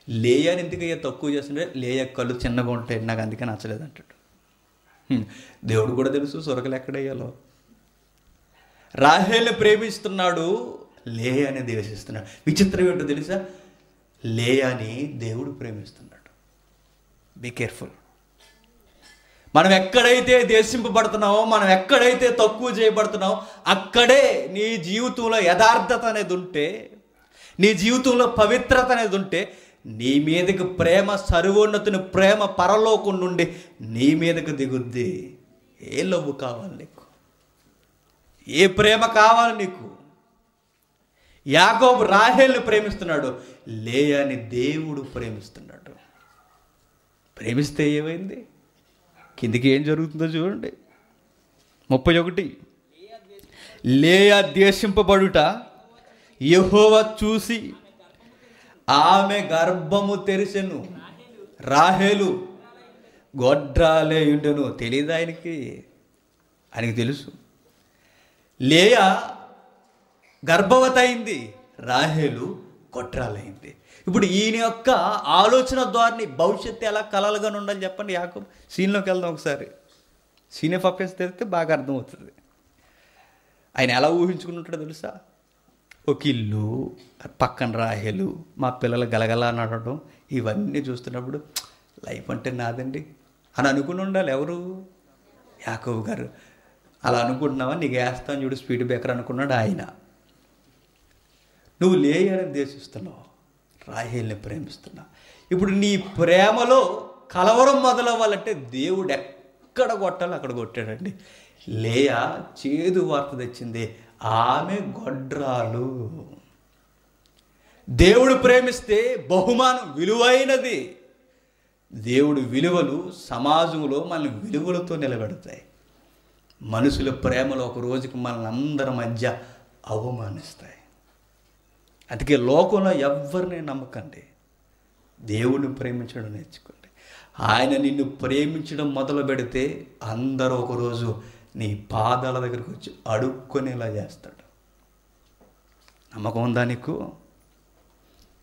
లేయాని ఎందుకయ్యా తక్కువ చేస్తుంటే, లేయా కళ్ళు చిన్నగా ఉంటాయి, నాకు అందుకే నచ్చలేదు అంటాడు. దేవుడు కూడా తెలుసు సొరకలు ఎక్కడయ్యాలో. రాహేల్ని ప్రేమిస్తున్నాడు, లేయాని ద్వేషిస్తున్నాడు. విచిత్రం ఏంటో తెలుసా? లేయాని దేవుడు ప్రేమిస్తున్నాడు. Be careful. మనం ఎక్కడైతే దేశింపబడుతున్నామో, మనం ఎక్కడైతే తక్కువ చేయబడుతున్నామో, అక్కడే నీ జీవితంలో యథార్థత అనేది ఉంటే, నీ జీవితంలో పవిత్రత అనేది ఉంటే, నీ మీదకి ప్రేమ, సర్వోన్నతుని ప్రేమ పరలోకం నుండి నీ మీదకి దిగుద్ది. ఏ లవ్వు కావాలి నీకు? ఏ ప్రేమ కావాలి నీకు? యాకోబు రాహేల్ని ప్రేమిస్తున్నాడు, లేయాని దేవుడు ప్రేమిస్తున్నాడు. ప్రేమిస్తే ఏమైంది? కిందికి ఏం జరుగుతుందో చూడండి. 31. లేయా ద్వేషింపబడుట యెహోవా చూసి ఆమె గర్భము తెరిసెను. రాహేలు గొడ్రాలేయుండెను. తెలియదు ఆయనకి తెలుసు. లేయా గర్భవతి అయింది, రాహేలు గొడ్రాలైంది. ఇప్పుడు ఈయన యొక్క ఆలోచన ద్వారా భవిష్యత్తు ఎలా కలలుగానే ఉండాలి చెప్పండి. యాకోబు సీన్లోకి వెళ్దాం ఒకసారి. సీనే పప్పేసి తెలిస్తే బాగా అర్థమవుతుంది. ఆయన ఎలా ఊహించుకుని ఉంటాడో తెలుసా? ఒక ఇల్లు, పక్కన రాహేలు, మా పిల్లలు గలగలా నడవడం, ఇవన్నీ చూస్తున్నప్పుడు లైఫ్ అంటే నాదండి అని అనుకుని ఉండాలి. ఎవరు? యాకోబు గారు. అలా అనుకుంటున్నావా? నీకు వేస్తాను చూడు స్పీడ్ బ్రేకర్ అనుకున్నాడు ఆయన. నువ్వు లేయని ద్వేషిస్తున్నావు, రాహేల్ని ప్రేమిస్తున్నావు. ఇప్పుడు నీ ప్రేమలో కలవరం మొదలవ్వాలంటే దేవుడు ఎక్కడ కొట్టాలో అక్కడ కొట్టాడండి. లేయా చేదు వార్త తెచ్చింది, ఆమె గొడ్రాలు. దేవుడు ప్రేమిస్తే బహుమానం విలువైనది. దేవుడి విలువలు సమాజంలో మన విలువలతో నిలబెడతాయి. మనుషుల ప్రేమలో ఒక రోజుకి మనల్ని అందరి మధ్య అవమానిస్తాయి. అందుకే లోకంలో ఎవరిని నమ్మకండి, దేవుడిని ప్రేమించడం నేర్చుకోండి. ఆయన నిన్ను ప్రేమించడం మొదలు పెడితే అందరూ ఒకరోజు నీ పాదాల దగ్గరికి వచ్చి అడుక్కునేలా చేస్తాడు. నమ్మకం ఉందా నీకు?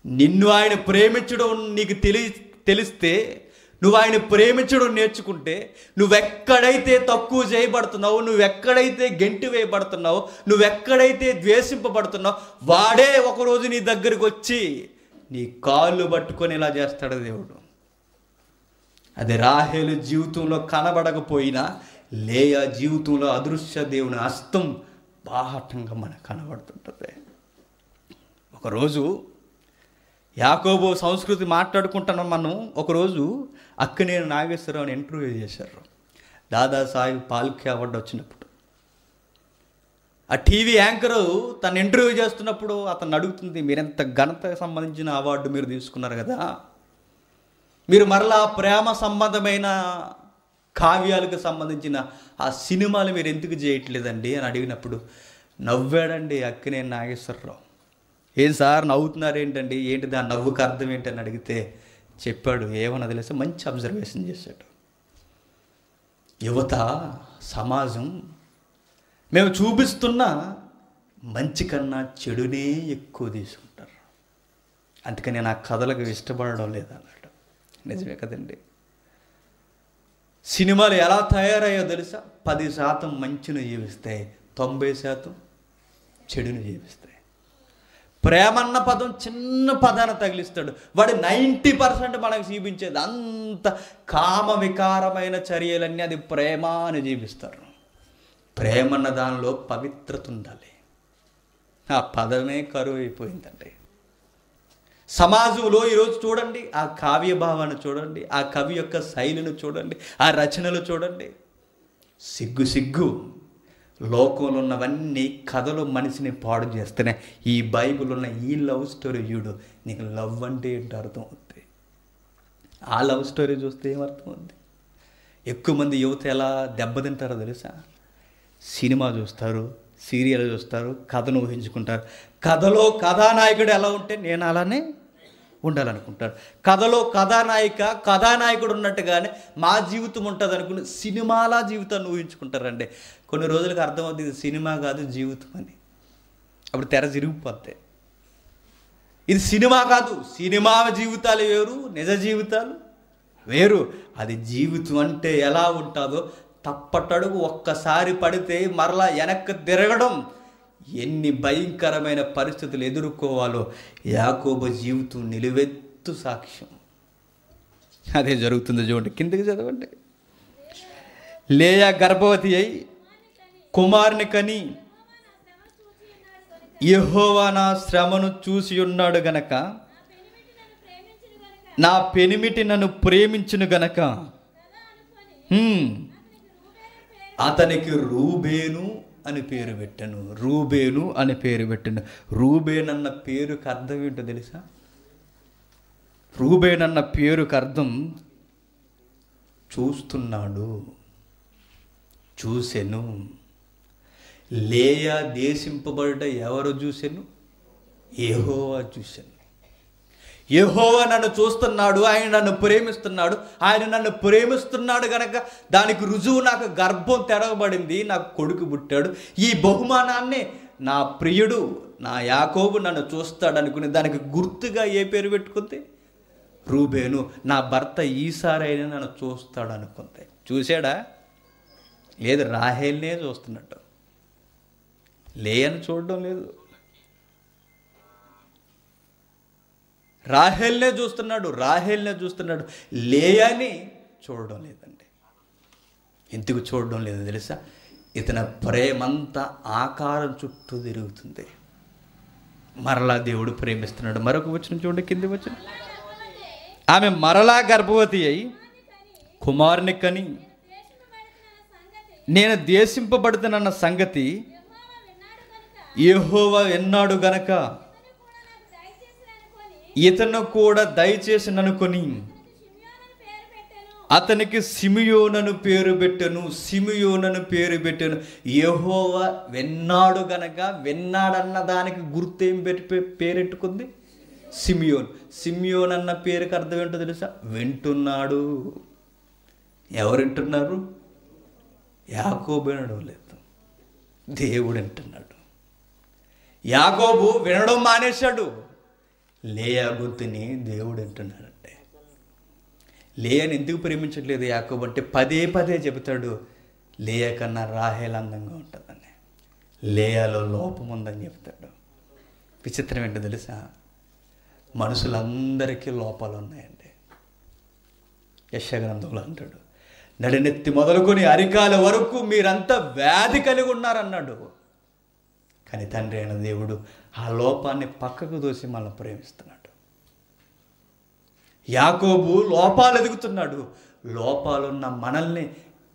నిన్ను ఆయన ప్రేమించడం నీకు తెలిస్తే, నువ్వు ఆయన ప్రేమించడం నేర్చుకుంటే, నువ్వెక్కడైతే తక్కువ చేయబడుతున్నావు, నువ్వెక్కడైతే గెంటి వేయబడుతున్నావు, నువ్వెక్కడైతే ద్వేషింపబడుతున్నావు, వాడే ఒకరోజు నీ దగ్గరికి వచ్చి నీ కాళ్ళు పట్టుకొని ఇలా చేస్తాడు దేవుడు. అది రాహేలు జీవితంలో కనబడకపోయినా లేయా జీవితంలో అదృశ్య దేవుని హస్తం బాహటంగా మనకు కనబడుతుంటుంది. ఒకరోజు యాకోబు సంస్కృతి మాట్లాడుకుంటున్నాం మనం. ఒకరోజు అక్కినేని నాగేశ్వరరావుని ఇంటర్వ్యూ చేశారు. దాదాసాహెబ్ ఫాల్కే అవార్డు వచ్చినప్పుడు ఆ టీవీ యాంకరు తను ఇంటర్వ్యూ చేస్తున్నప్పుడు అతను అడుగుతుంది, మీరెంత ఘనతకు సంబంధించిన అవార్డు మీరు తీసుకున్నారు కదా, మీరు మరలా ప్రేమ సంబంధమైన కావ్యాలకు సంబంధించిన ఆ సినిమాలు మీరు ఎందుకు చేయట్లేదండి అని అడిగినప్పుడు నవ్వాడండి అక్కినేని నాగేశ్వరరావు. ఏం సార్ నవ్వుతున్నారు ఏంటండి, ఏంటి దాని నవ్వుకు అర్థం ఏంటని అడిగితే చెప్పాడు. ఏమన్నా తెలిస్తే మంచి అబ్జర్వేషన్ చేశాడు. యువత, సమాజం మేము చూపిస్తున్న మంచి కన్నా చెడునే ఎక్కువ తీసుకుంటారు, అందుకని నేను ఆ కథలకు ఇష్టపడడం లేదన్నాడు. నిజమే కదండి. సినిమాలు ఎలా తయారయ్యో తెలుసా? 10% మంచిని జీవిస్తాయి, 90% చెడుని జీవిస్తాయి. ప్రేమన్న పదం చిన్న పదాన్ని తగిలిస్తాడు, వాడు 90% మనకు జీవించేది అంత కామ వికారమైన చర్యలన్నీ అది ప్రేమ అని జీవిస్తారు. ప్రేమన్న దానిలో పవిత్రత ఉండాలి. ఆ పదమే కరువు అయిపోయిందండి సమాజంలో. ఈరోజు చూడండి, ఆ కావ్య భావాన్ని చూడండి, ఆ కవి యొక్క శైలిని చూడండి, ఆ రచనలు చూడండి. సిగ్గు లోకంలో ఉన్నవన్నీ కథలు మనిషిని పాడు చేస్తేనే. ఈ బైబిల్ ఉన్న ఈ లవ్ స్టోరీ చూడు, నీకు లవ్ అంటే ఏంటో అర్థం అవుతుంది. ఆ లవ్ స్టోరీ చూస్తే ఏమర్థం అవుద్ది? ఎక్కువ మంది యువత ఎలా దెబ్బతింటారో తెలుసా? సినిమా చూస్తారు, సీరియల్ చూస్తారు, కథను ఊహించుకుంటారు. కథలో కథానాయకుడు ఎలా ఉంటే నేను అలానే ఉండాలనుకుంటారు. కథలో కథానాయకుడు ఉన్నట్టుగానే మా జీవితం ఉంటుంది అనుకుని సినిమాలా జీవితాన్ని ఊహించుకుంటారండి. కొన్ని రోజులకు అర్థమవుతుంది ఇది సినిమా కాదు జీవితం అని. అప్పుడు తెర తిరిగిపోతాయి. ఇది సినిమా కాదు, సినిమా జీవితాలు వేరు, నిజ జీవితాలు వేరు. అది జీవితం అంటే ఎలా ఉంటుందో, తప్పటడుగు ఒక్కసారి పడితే మరలా వెనక్కి తిరగడం, ఎన్ని భయంకరమైన పరిస్థితులు ఎదుర్కోవాలో యాకోబు జీవితం నిలువెత్తు సాక్ష్యం. అదే జరుగుతుంది చూడండి, కిందకి చదవండి. లేయా గర్భవతి అయి కుమారుని కని యెహోవా నా శ్రమను చూసి ఉన్నాడు గనక, నా పెనిమిటి నన్ను ప్రేమించును గనక అతనికి రూబేను అని పేరు పెట్టాను. రూబేను అని పేరు పెట్టాను. రూబేన్ అన్న పేరుకి అర్థం ఏంటో తెలుసా? రూబేన్ అన్న పేరుకి అర్థం చూస్తున్నాడు, చూసెను. లేయా దేశింపబడ్డ ఎవరు చూసెను? యెహోవా చూసెను. యెహోవా నన్ను చూస్తున్నాడు, ఆయన నన్ను ప్రేమిస్తున్నాడు. ఆయన నన్ను ప్రేమిస్తున్నాడు కనుక దానికి రుజువు నాకు గర్భం తెరవబడింది, నాకు కొడుకు పుట్టాడు. ఈ బహుమానాన్ని నా ప్రియుడు నా యాకోబు నన్ను చూస్తాడు అనుకుని దానికి గుర్తుగా ఏ పేరు పెట్టుకుంది? రూబేను. నా భర్త ఈసారైనా నన్ను చూస్తాడు అనుకుంది. చూశాడా? లేదు, రాహేల్నే చూస్తున్నట్టు. లేయని చూడడం లేదు, రాహేల్నే చూస్తున్నాడు. రాహేల్నే చూస్తున్నాడు, లేయాని చూడడం లేదండి. ఎందుకు చూడడం లేదు తెలుసా? ఇతని ప్రేమంతా ఆకారం చుట్టూ తిరుగుతుంది. మరలా దేవుడు ప్రేమిస్తున్నాడు. మరొక వచనం చూడండి, కింది వచనం. ఆమె మరలా గర్భవతి అయి కుమారుని కని నేను దేశింపబడుతున్న సంగతి యెహోవా విన్నాడు గనక ఇతను కూడా దయచేసి అనుకొని అతనికి సిమియోనను పేరు పెట్టెను. సిమియోనను పేరు పెట్టెను. యెహోవా విన్నాడు గనక, విన్నాడన్న దానికి గుర్తేం పేరెట్టుకుంది? సిమియోన్. సిమియోన్ అన్న పేరుకి అర్థం ఏంటో తెలుసా? వింటున్నాడు. ఎవరు వింటున్నారు? యాకోబు వినడం లేదు, దేవుడు వింటున్నాడు. యాకోబు వినడం మానేశాడు, లేయా గొంతుని దేవుడు వింటున్నాడంటే. లేయాని ఎందుకు ప్రేమించట్లేదు యాకోబు అంటే పదే పదే చెబుతాడు, లేయా కన్నా రాహేల్ అందంగా ఉంటుందని, లేయాలో లోపం ఉందని చెప్తాడు. విచిత్రం ఏంటో తెలుసా? మనుషులందరికీ లోపాలు ఉన్నాయండి. యెషయా గ్రంథంలో అంటాడు, నడినెత్తి మొదలుకొని అరికాల వరకు మీరంతా వ్యాధి కలిగి ఉన్నారన్నాడు. కానీ తండ్రి అయిన దేవుడు ఆ లోపాన్ని పక్కకు దోసి మనల్ని ప్రేమిస్తున్నాడు. యాకోబు లోపాలు ఎదుగుతున్నాడు. లోపాలున్న మనల్ని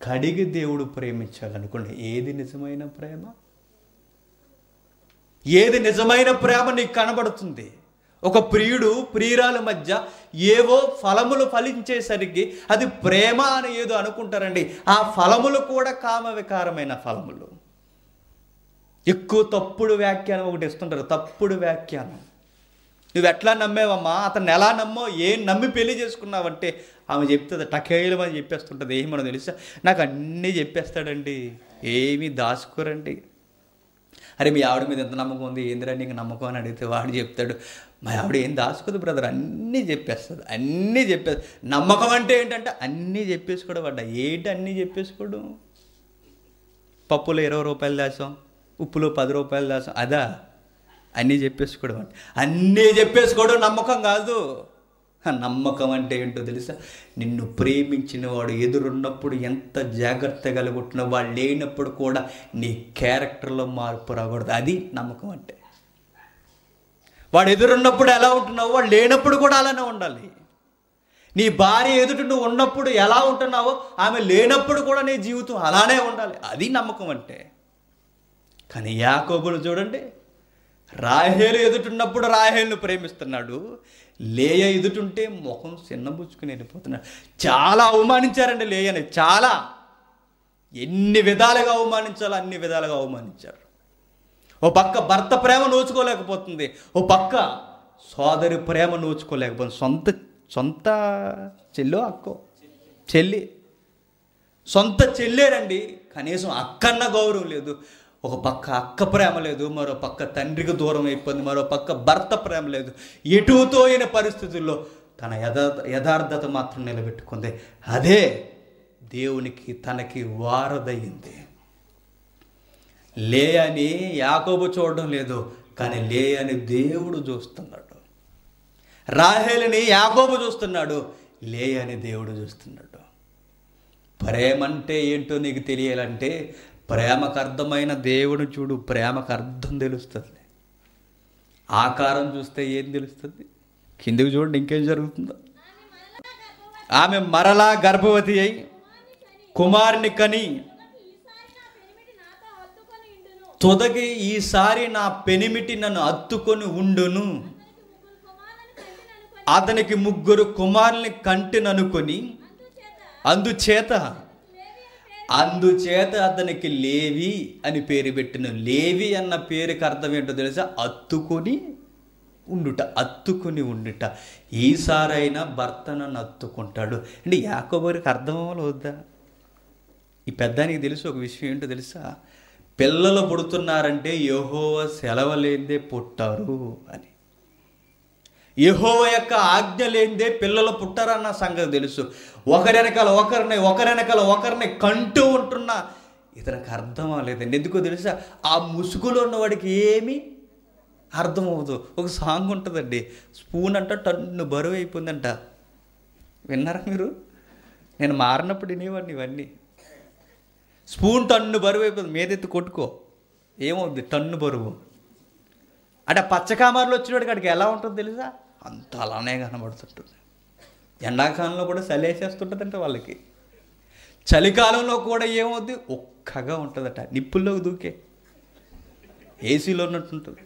కడిగి దేవుడు ప్రేమించాలనుకోండి. ఏది నిజమైన ప్రేమ? ఏది నిజమైన ప్రేమ నీకు కనబడుతుంది? ఒక ప్రియుడు ప్రియురాల మధ్య ఏవో ఫలములు ఫలించేసరికి అది ప్రేమ అని ఏదో అనుకుంటారండి. ఆ ఫలములు కూడా కామవికారమైన ఫలములు. ఎక్కువ తప్పుడు వ్యాఖ్యానం ఒకటి ఇస్తుంటారు, తప్పుడు వ్యాఖ్యానం. నువ్వు ఎట్లా నమ్మేవమ్మా, అతన్ని ఎలా నమ్మో, ఏం నమ్మి పెళ్లి చేసుకున్నావంటే ఆమె చెప్తుంది, టకేలు అని చెప్పేస్తుంటుంది. ఏమో తెలుసా, నాకు అన్నీ చెప్పేస్తాడండి, ఏమీ దాచుకోరండి. అరే మీ ఆవిడ మీద ఎంత నమ్మకం ఉంది, ఏందిరా నీకు నమ్మకం అని అడిగితే వాడు చెప్తాడు, మా ఆవిడ ఏం దాచుకోదు బ్రదర్, అన్నీ చెప్పేస్తుంది, అన్నీ చెప్పేస్తుంది. నమ్మకం అంటే ఏంటంటే అన్నీ చెప్పేసుకోవడం. వాడ ఏంటి అన్నీ చెప్పేసుకోవడం? పప్పులో 20 రూపాయలు దాచాం, ఉప్పులో 10 రూపాయలు దాచాం, అదా అన్నీ చెప్పేసుకోవడం అంటే? అన్నీ చెప్పేసుకోవడం నమ్మకం కాదు. నమ్మకం అంటే ఏంటో తెలుసా? నిన్ను ప్రేమించిన వాడు ఎదురున్నప్పుడు ఎంత జాగ్రత్త కలిగొట్టిన వాడు లేనప్పుడు కూడా నీ క్యారెక్టర్లో మార్పు రాకూడదు. అది నమ్మకం అంటే. వాడు ఎదురున్నప్పుడు ఎలా ఉంటున్నావో వాడు లేనప్పుడు కూడా అలానే ఉండాలి. నీ భార్య ఎదుట నువ్వు ఉన్నప్పుడు ఎలా ఉంటున్నావో ఆమె లేనప్పుడు కూడా నీ జీవితం అలానే ఉండాలి. అది నమ్మకం అంటే. కానీ యాకోబును చూడండి, రాహేలు ఎదుటున్నప్పుడు రాహేలును ప్రేమిస్తున్నాడు, లేయ ఎదుటుంటే ముఖం చిన్నబుచ్చుకుని వెళ్ళిపోతున్నాడు. చాలా అవమానించారండి లేయని, చాలా. ఎన్ని విధాలుగా అవమానించాలో అన్ని విధాలుగా అవమానించారు. ఓ పక్క భర్త ప్రేమ నోచుకోలేకపోతుంది, ఓ పక్క సోదరి ప్రేమ నోచుకోలేకపోతుంది. సొంత చెల్లో అక్కో చెల్లి, సొంత చెల్లేరండి, కనీసం అక్కన్న గౌరవం లేదు. ఒక పక్క అక్క ప్రేమ లేదు, మరో పక్క తండ్రికి దూరం అయిపోయింది, మరో పక్క భర్త ప్రేమ లేదు. ఎటుతో అయిన పరిస్థితుల్లో తన యథార్థత మాత్రం నిలబెట్టుకుంది. అదే దేవునికి తనకి వారదయ్యింది. లేయని యాకోబు చూడడం లేదు, కానీ లేయని దేవుడు చూస్తున్నాడు. రాహేలుని యాకోబు చూస్తున్నాడు, లేయని దేవుడు చూస్తున్నాడు. ప్రేమ అంటే ఏంటో నీకు తెలియాలంటే ప్రేమకు అర్థమైన దేవుడు చూడు. ప్రేమకు అర్థం తెలుస్తుంది. ఆకారం చూస్తే ఏం తెలుస్తుంది? కిందికి చూడండి ఇంకేం జరుగుతుందో. ఆమె మరలా గర్భవతి అయి కుమారుని కని తొదగి ఈసారి నా పెనిమిటి నన్ను హత్తుకొని ఉండును. అతనికి 3 కుమారుల్ని కంటిననుకొని అందుచేత అతనికి లేవి అని పేరు పెట్టిన. లేవి అన్న పేరుకి అర్థం ఏంటో తెలుసా? అత్తుకొని ఉండుట. ఈసారైనా భర్త నన్ను అత్తుకుంటాడు అంటే యాకోబుకి అర్థం అవ్వలేదా? ఈ పెద్దానికి తెలుసు ఒక విషయం ఏంటో తెలుసా? పిల్లలు పుడుతున్నారంటే యెహోవా సెలవులేందే పుట్టారు అని. యెహోవా యొక్క ఆజ్ఞ లేనిదే పిల్లలు పుట్టారన్న సంగతి తెలుసు. ఒకరెనకాల ఒకరిని కంటూ ఉంటున్నా ఇతనికి అర్థం అవ్వలేదండి. ఎందుకో తెలుసా? ఆ ముసుగులో ఉన్నవాడికి ఏమీ అర్థం అవ్వదు. ఒక సాంగ్ ఉంటుందండి, స్పూన్ అంట టన్ను బరువు అయిపోయిందంట. విన్నారా మీరు? నేను మారినప్పుడు వినేవాడిని ఇవన్నీ. స్పూన్ టన్ను బరువు అయిపోతుంది, మీదెత్తి కొట్టుకో ఏమవుద్ది? టన్ను బరువు. అంటే పచ్చకామర్లు వచ్చినవాడికి అక్కడికి ఎలా ఉంటుందో తెలుసా? అంత అలానే కనబడుతుంటుంది. ఎండాకాలంలో కూడా చలి వేసేస్తుంటుందంట వాళ్ళకి. చలికాలంలో కూడా ఏమవుద్ది? ఒక్కగా ఉంటుందట, నిప్పుల్లోకి దూకే ఏసీలో ఉన్నట్టుంటుంది.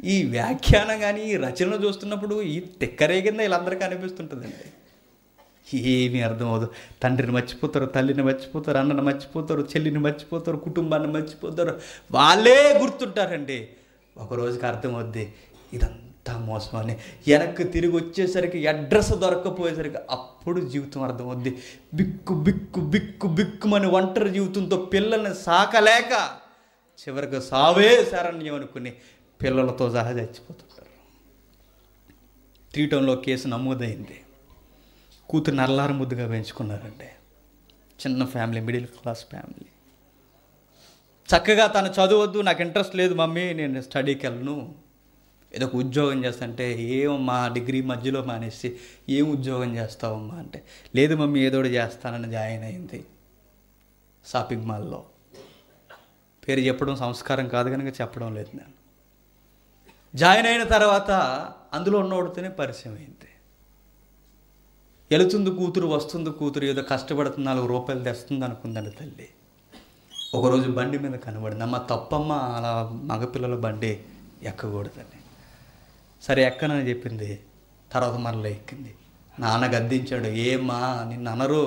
ఈ వ్యాఖ్యానం కానీ ఈ రచనలు చూస్తున్నప్పుడు ఈ తిక్కరే కింద వీళ్ళందరికీ అనిపిస్తుంటుందండి. ఏమీ అర్థం అవ్వదు. తండ్రిని మర్చిపోతారు, తల్లిని మర్చిపోతారు, అన్నని మర్చిపోతారు, చెల్లిని మర్చిపోతారు, కుటుంబాన్ని మర్చిపోతారు. వాళ్ళే గుర్తుంటారండి. ఒకరోజుకి అర్థమవుద్ది ఇదంతా మోసం అని. వెనక్కి తిరిగి వచ్చేసరికి అడ్రస్ దొరక్కపోయేసరికి అప్పుడు జీవితం అర్థమవుద్ది. బిక్కుమని ఒంటరి జీవితంతో పిల్లల్ని సాకలేక చివరికి సావే శరణ్యం అనుకుని పిల్లలతో సహా చచ్చిపోతుంటారు. 3 టౌన్లో కేసు నమోదైంది. కూతురు నల్లారు ముద్దుగా పెంచుకున్నారండి. చిన్న ఫ్యామిలీ, మిడిల్ క్లాస్ ఫ్యామిలీ. చక్కగా తను చదవద్దు, నాకు ఇంట్రెస్ట్ లేదు మమ్మీ, నేను స్టడీకి వెళ్ళను, ఏదో ఒక ఉద్యోగం చేస్తానంటే, ఏమమ్మా డిగ్రీ మధ్యలో మానేసి ఏం ఉద్యోగం చేస్తావమ్మా అంటే, లేదు మమ్మీ ఏదోటి చేస్తానని జాయిన్ అయింది షాపింగ్ మాల్లో. పేరు చెప్పడం సంస్కారం కాదు కనుక చెప్పడం లేదు. నేను జాయిన్ అయిన తర్వాత అందులో ఉన్నోడితోనే పరిచయం అయింది. వెళుతుంది కూతురు, వస్తుంది కూతురు, ఏదో కష్టపడుతుంది, 4 రూపాయలు తెస్తుంది అనుకుందండి తల్లి. ఒకరోజు బండి మీద కనబడింది. అమ్మ తప్పమ్మ, అలా మగపిల్లల బండి ఎక్కకూడదని. సరే ఎక్కనని చెప్పింది. తర్వాత మరలా ఎక్కింది. నాన్న గద్దించాడు, ఏమ్మా నిన్ను అనరు,